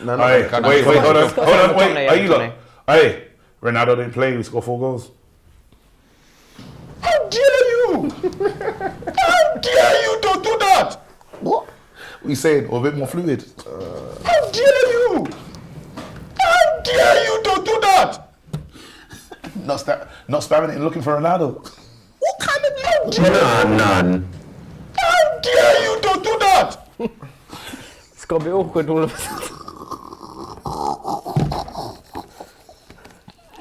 No, Hey, Garnacho. wait, hold on. Scott- Hold on, wait. McTominay, Are you McTominay. look? Hey, Ronaldo didn't play. We scored 4 goals. How dare you? How dare you don't do that? What? We saying or a bit more fluid. How dare you? How dare you don't do that? Not spamming it and looking for Ronaldo. What kind of none? How dare you don't do that? It's got to be awkward all of a sudden.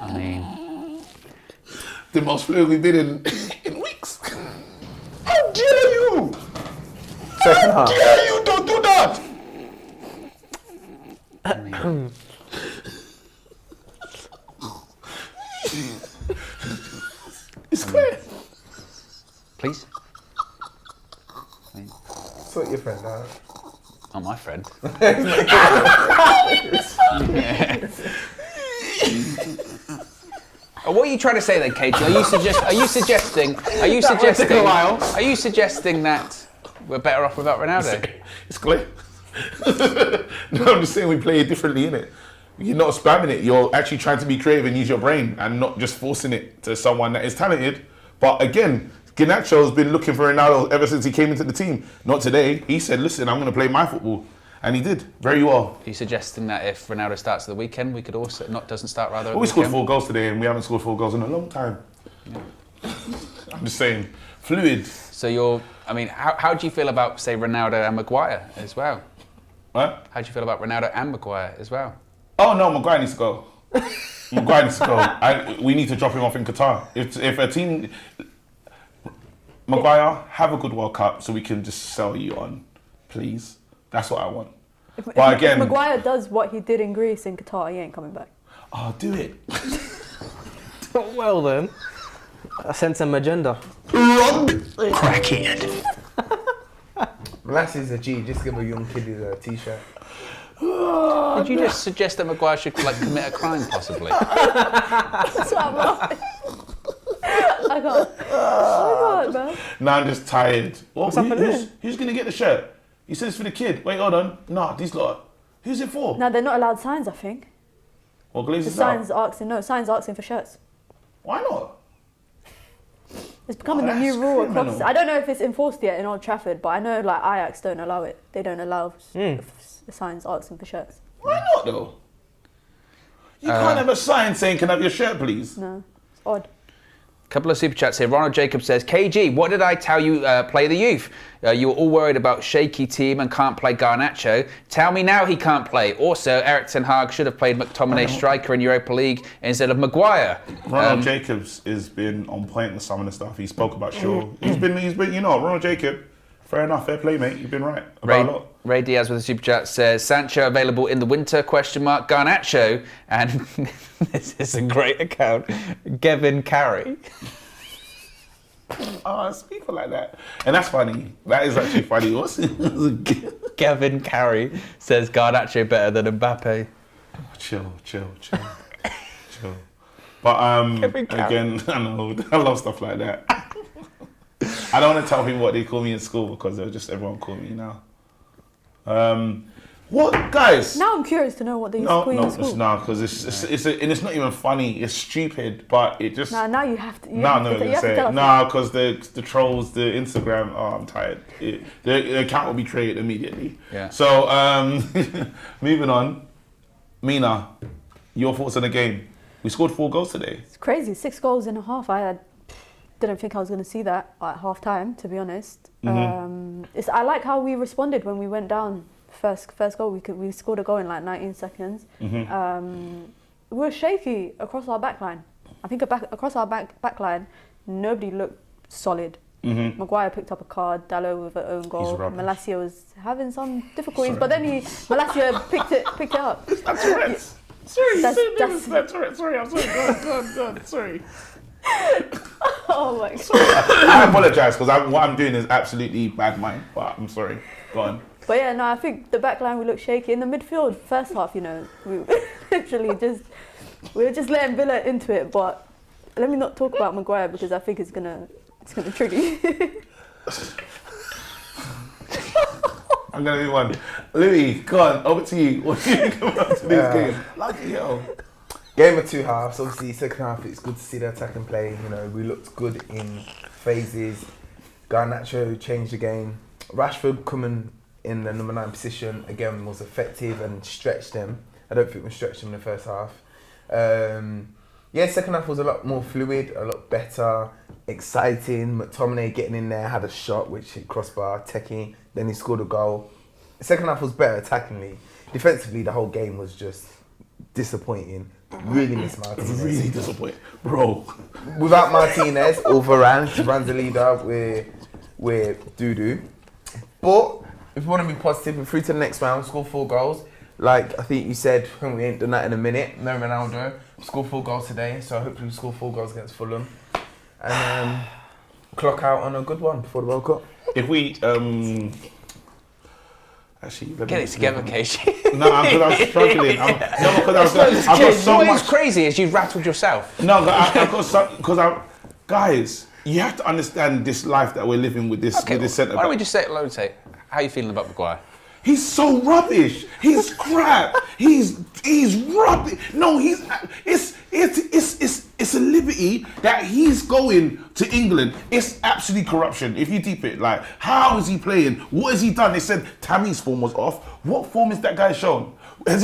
I mean, The most fluid we've been in weeks. How dare you? Second How half. dare you don't do that? It's clear. please. Sort your friend out. Oh, my friend. What are you trying to say then, Katie? Are you suggesting that we're better off without Ronaldo? It's clear. No, I'm just saying we play it differently, innit? You're not spamming it. You're actually trying to be creative and use your brain and not just forcing it to someone that is talented. But again, Garnacho's been looking for Ronaldo ever since he came into the team. Not today. He said, listen, I'm going to play my football. And he did very well. Are you suggesting that if Ronaldo starts at the weekend, we could also doesn't start rather? Well, we scored 4 goals today and we haven't scored 4 goals in a long time. I'm just saying, fluid. So how do you feel about, say, Ronaldo and Maguire as well? What? How do you feel about Ronaldo and Maguire as well? Oh no, Maguire needs to go. Maguire needs to go. We need to drop him off in Qatar. If a team, Maguire, have a good World Cup so we can just sell you on, please. That's what I want. If again, Maguire does what he did in Greece in Qatar, he ain't coming back. oh, do it. Well then. I sense some agenda. Crackhead. Molasses a G, just give a young kid a t-shirt. Did you just suggest that Maguire should commit a crime, possibly? That's what I'm laughing. I can't, man. Now I'm just tired. What's happening? Who's going to get the shirt? He said it's for the kid. Wait, hold on. Nah, these lot. Who's it for? No, they're not allowed signs, I think. Well, The Glazer's signs out. signs asking for shirts. Why not? It's becoming Oh, the new that's rule across. criminal. I don't know if it's enforced yet in Old Trafford, but I know Ajax don't allow it. They don't allow the signs asking for shirts. Why not though? You can't have a sign saying, "Can I have your shirt, please?" No, it's odd. Couple of super chats here. Ronald Jacobs says, KG, what did I tell you play the youth? You were all worried about shaky team and can't play Garnacho. Tell me now he can't play. Also, Eric Ten Hag should have played McTominay striker in Europa League instead of Maguire. Ronald Jacobs has been on point with some of the stuff. He spoke about Shaw. He's been, you know, Ronald Jacob, fair enough, fair play, mate. You've been right about a lot. Ray Diaz with a super chat says, Sancho available in the winter, ? Garnacho, and this is a great account, Gavin Carey. Oh, people like that. And that's funny. That is actually funny. What's it? Gavin Carey says Garnacho better than Mbappe. Chill. But again, I know, I love stuff like that. I don't want to tell people what they call me in school because they'll just everyone call me now. What, guys? Now I'm curious to know what they used to call you in school. No, because it's not even funny. It's stupid, but it just. Now you have to. Because the trolls, the Instagram. Oh, I'm tired. The account will be created immediately. Yeah. So moving on, Mina, your thoughts on the game? We scored 4 goals today. It's crazy. 6 goals in a half. I didn't think I was going to see that at half time, to be honest. Mm-hmm. I like how we responded when we went down. First goal, we scored a goal in like 19 seconds. Mm-hmm. We were shaky across our backline. I think across our backline, nobody looked solid. Mm-hmm. Maguire picked up a card, Dalot with an own goal. Malacia was having some difficulties, but then Malacia picked it up. That's Tourette's. Sorry, I'm sorry. Go on, sorry. Oh my God. I apologise because what I'm doing is absolutely bad mind, but I'm sorry. Go on. But yeah, no, I think the back line we looked shaky. In the midfield, first half, you know, we were just letting Villa into it. But let me not talk about Maguire because I think it's gonna trigger you. I'm gonna do one. Louis, go on, over to you. What do you think about today's game? Lucky hell. Game of 2 halves. Obviously, second half, it's good to see the attack and play. You know, we looked good in phases. Garnacho changed the game. Rashford coming in the number 9 position again was effective and stretched him. I don't think we stretched him in the first half. Second half was a lot more fluid, a lot better, exciting. McTominay getting in there, had a shot which hit crossbar, techie, then he scored a goal. The second half was better attackingly. Defensively, the whole game was just disappointing. Really miss Martinez. Really disappointing, bro. Without Martinez or Varane's the leader, we're doo-doo. But if we want to be positive, we're through to the next round, score 4 goals. Like I think you said, we ain't done that in a minute. No Ronaldo, score 4 goals today, so hopefully we score 4 goals against Fulham. And clock out on a good one before the World Cup. If we actually get it together, KG. No, because I was struggling. I've got so much. What's crazy is you rattled yourself. No, I've got some because guys, you have to understand this life that we're living with this centre. Why don't we just say it low tape? How are you feeling about Maguire? He's so rubbish. He's crap. He's rubbish. No, it's a liberty that he's going to England. It's absolutely corruption. If you deep it, like, how is he playing? What has he done? They said Tammy's form was off. What form is that guy shown? Have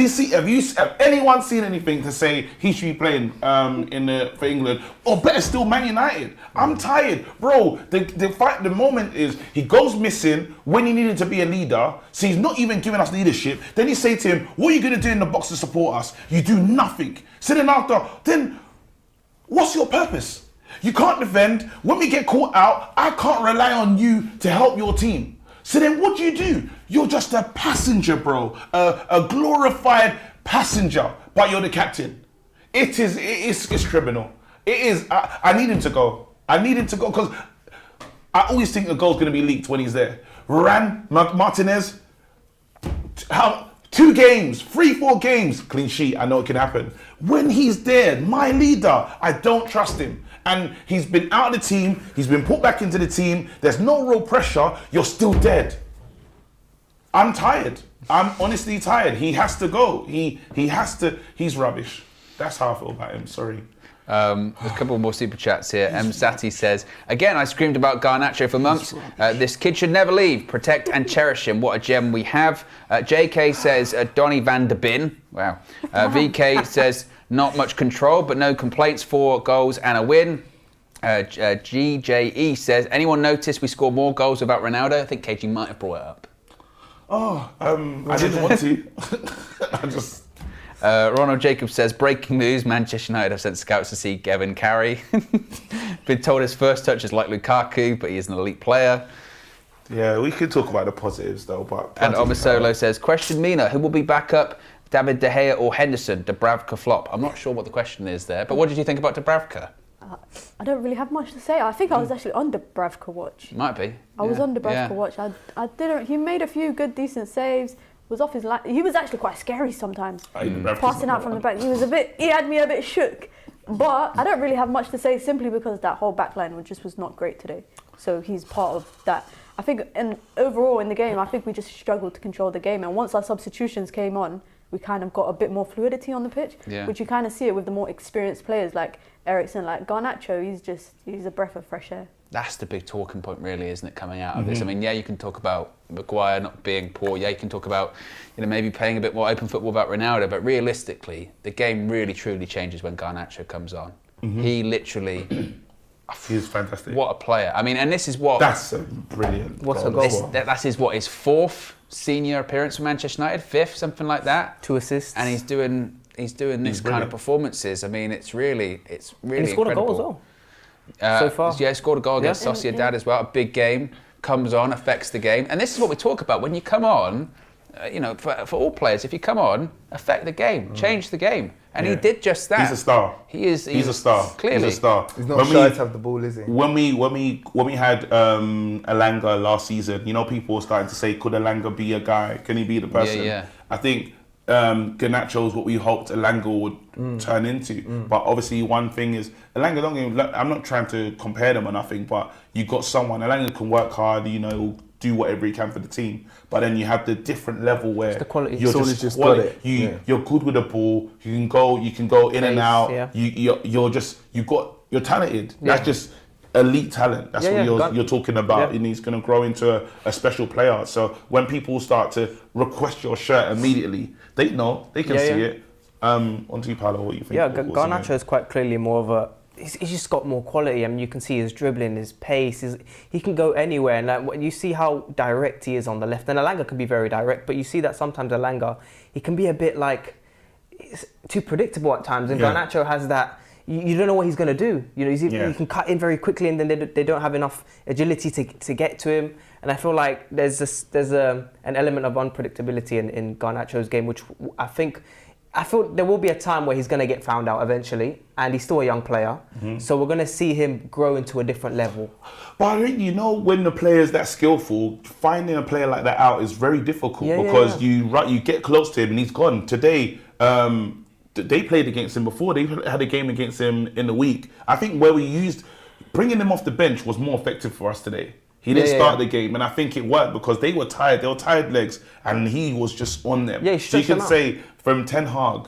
anyone seen anything to say he should be playing for England? Or better still, Man United. I'm tired, bro. The moment is he goes missing when he needed to be a leader. So he's not even giving us leadership. Then you say to him, "What are you going to do in the box to support us?" You do nothing. So then what's your purpose? You can't defend. When we get caught out, I can't rely on you to help your team. So then what do? You're just a passenger, bro. A glorified passenger, but you're the captain. It's criminal. It is. I need him to go. Because I always think the goal's going to be leaked when he's there. Martinez, 2 games, 3-4 games, clean sheet. I know it can happen. When he's there, my leader, I don't trust him. And he's been out of the team. He's been put back into the team. There's no real pressure. You're still dead. I'm tired. I'm honestly tired. He has to go. He has to. He's rubbish. That's how I feel about him. Sorry. There's a couple more super chats here. M. Sati says, again, I screamed about Garnacho for months. This kid should never leave. Protect and cherish him. What a gem we have. JK says, Donny van der Bin. Wow. VK says, Not much control, but no complaints, 4 goals and a win. GJE says, anyone notice we scored more goals without Ronaldo? I think KG might have brought it up. I didn't want to. I just... Ronald Jacobs says, breaking news, Manchester United have sent scouts to see Kevin Carey. Been told his first touch is like Lukaku, but he is an elite player. Yeah, we could talk about the positives though. But and Omisolo says, question Mina, who will be back up, David De Gea or Henderson? Dubravka flop. I'm not sure what the question is there, but what did you think about Dubravka? I don't really have much to say. I think I was actually on Dubravka watch. Might be. I was on Dubravka watch. I didn't. He made a few good, decent saves. Was off his line. He was actually quite scary sometimes. Passing out from the back. He had me a bit shook. But I don't really have much to say simply because that whole back line just was not great today. So he's part of that. I think, and overall in the game, I think we just struggled to control the game. And once our substitutions came on, we kind of got a bit more fluidity on the pitch, which you kind of see it with the more experienced players like Eriksen, like Garnacho. He's a breath of fresh air. That's the big talking point, really, isn't it, coming out of this? I mean, yeah, you can talk about Maguire not being poor. Yeah, you can talk about, maybe playing a bit more open football about Ronaldo. But realistically, the game really, truly changes when Garnacho comes on. He literally... He's fantastic. What a player. I mean, and this is what... That's a brilliant What a goal. That's his 4th senior appearance for Manchester United, 5th, something like that. 2 assists. And he's doing this kind of performances. I mean, it's really and he scored incredible. a goal as well. So far. Yeah, scored a goal against Sociedad as well. A big game, comes on, affects the game. And this is what we talk about. When you come on, for all players, if you come on, affect the game, change the game. And he did just that. He's a star. He's a star. Clearly. He's a star. He's not shy to have the ball, is he? When we had Elanga last season, people were starting to say, could Elanga be a guy? Can he be the person? Yeah. I think Garnacho is what we hoped Elanga would turn into. But obviously one thing is, Elanga, I'm not trying to compare them or nothing, but you got someone, Elanga can work hard, do whatever he can for the team. But then you have the different level where the quality. you're just quality. You're good with the ball. You can go in and out. Yeah. You're talented. That's just elite talent. That's what you're talking about. And he's going to grow into a special player. So when people start to request your shirt immediately, they know, they can see it. On to you, Paulo, what you think? Yeah, Garnacho is quite clearly more of a... He's just got more quality. I mean, you can see his dribbling, his pace. He can go anywhere. And when you see how direct he is on the left, and Elanga can be very direct, but you see that sometimes Elanga, he can be a bit too predictable at times. And Garnacho has that, you don't know what he's going to do. He can cut in very quickly, and then they don't have enough agility to get to him. And I feel like there's an element of unpredictability in Garnacho's game, which I feel there will be a time where he's going to get found out eventually, and he's still a young player. So we're going to see him grow into a different level. But I think, when the player's that skillful, finding a player like that out is very difficult because you get close to him and he's gone. Today, they played against him before. They had a game against him in the week. I think where we used bringing him off the bench was more effective for us today. He didn't start the game, and I think it worked because they were tired. They were tired legs, and he was just on them. So you can say from Ten Hag,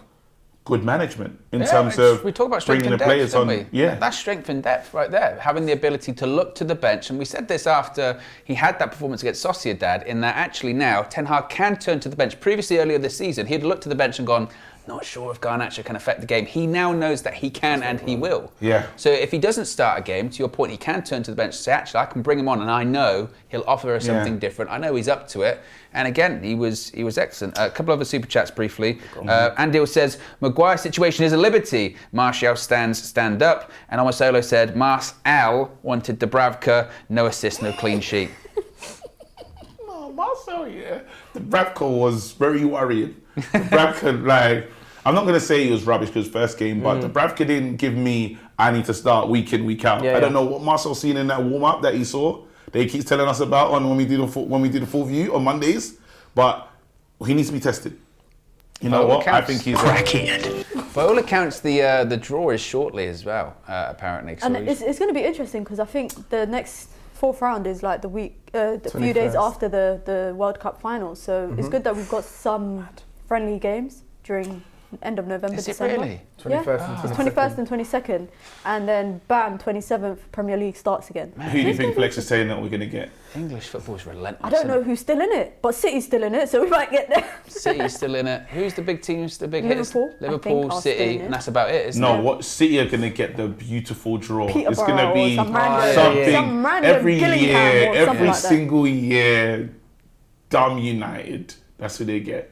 good management in terms of we talk about strength bringing and the depth, players don't on. we? Yeah, that's strength and depth right there. Having the ability to look to the bench, and we said this after he had that performance against Sociedad, in that actually now Ten Hag can turn to the bench. Previously, earlier this season, he'd looked to the bench and gone, not sure if Garnacho can affect the game. He now knows that he can and he will. Yeah. So if he doesn't start a game, to your point, he can turn to the bench and say, actually, I can bring him on and I know he'll offer us something different. I know he's up to it. And again, he was excellent. A couple of other super chats briefly. Andil says, Maguire's situation is a liberty. Martial stand up. And Omasolo said, Martial wanted Dubravka, no assist, no clean sheet. No, Marcel, Dubravka was very worrying. Dubravka, I'm not going to say he was rubbish because first game, but Dubravka didn't give me, I need to start week in, week out. I don't know what Marcel's seen in that warm-up that he saw, that he keeps telling us about when we do the full view on Mondays, but he needs to be tested. You know what? I think he's crackhead. By all accounts, the draw is shortly as well, apparently. And it's going to be interesting because I think the next fourth round is like the few days after the World Cup finals. So it's good that we've got some friendly games during end of November, Is it December. really? 21st and 22nd. It's 21st and 22nd, and then bam, 27th Premier League starts again. Who do you think Flex is saying that we're going to get? English football's relentless. I don't know who's still in it, but City's still in it, so we might get there. City's still in it. Who's the big teams, the big Liverpool, hitters? Liverpool, are City, still in it. and that's about it, isn't No, it? what City are going to get the beautiful draw. It's Peterborough going to be or some random- something some random every Gillingham year, or something every like that. single year. Dumb United. That's who they get.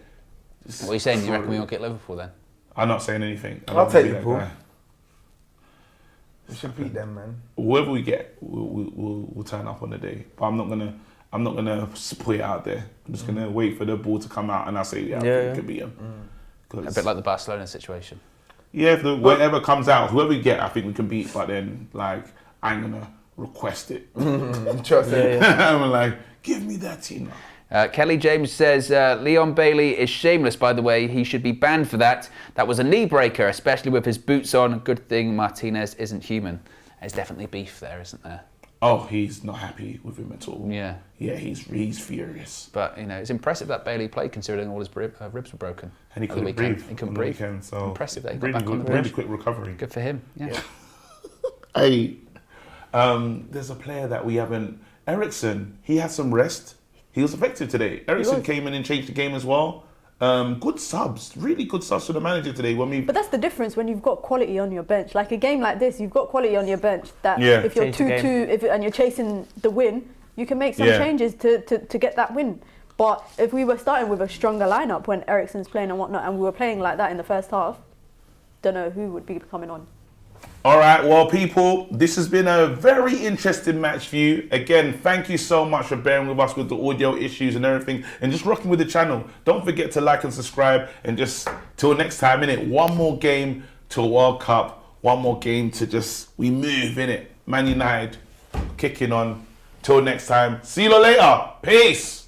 What are you saying? You reckon we won't get Liverpool then? I'm not saying anything. I I'll don't take wanna be that Liverpool. guy. We should beat them, man. Whoever we get, we'll turn up on the day. But I'm not gonna put it out there. I'm just gonna wait for the ball to come out, and I'll say, I think it could be him. A bit like the Barcelona situation. Yeah, if whatever comes out, whoever we get, I think we can beat. But then, like, I'm gonna request it. Trust me. I'm like, give me that, Tina. Kelly James says, Leon Bailey is shameless, by the way. He should be banned for that. That was a knee breaker, especially with his boots on. Good thing Martinez isn't human. There's definitely beef there, isn't there? Oh, he's not happy with him at all. Yeah. Yeah, he's furious. But, you know, it's impressive that Bailey played considering all his ribs were broken. And he on the couldn't weekend. breathe. He couldn't on the breathe. weekend, so Impressive that he got really back on the good, really pitch. quick recovery. Good for him, yeah. Hey, there's a player that we haven't. Ericsson, he had some rest. He was effective today. Ericsson came in and changed the game as well. Good subs, really good subs for the manager today. But that's the difference when you've got quality on your bench. Like a game like this, you've got quality on your bench. That if you're 2-2 and you're chasing the win, you can make some changes to get that win. But if we were starting with a stronger lineup when Ericsson's playing and whatnot, and we were playing like that in the first half, don't know who would be coming on. All right, well, people, this has been a very interesting match for you. Again, thank you so much for bearing with us with the audio issues and everything, and just rocking with the channel. Don't forget to like and subscribe, and just till next time, innit? One more game to World Cup, one more game to we move, innit? Man United kicking on. Till next time, see you later. Peace.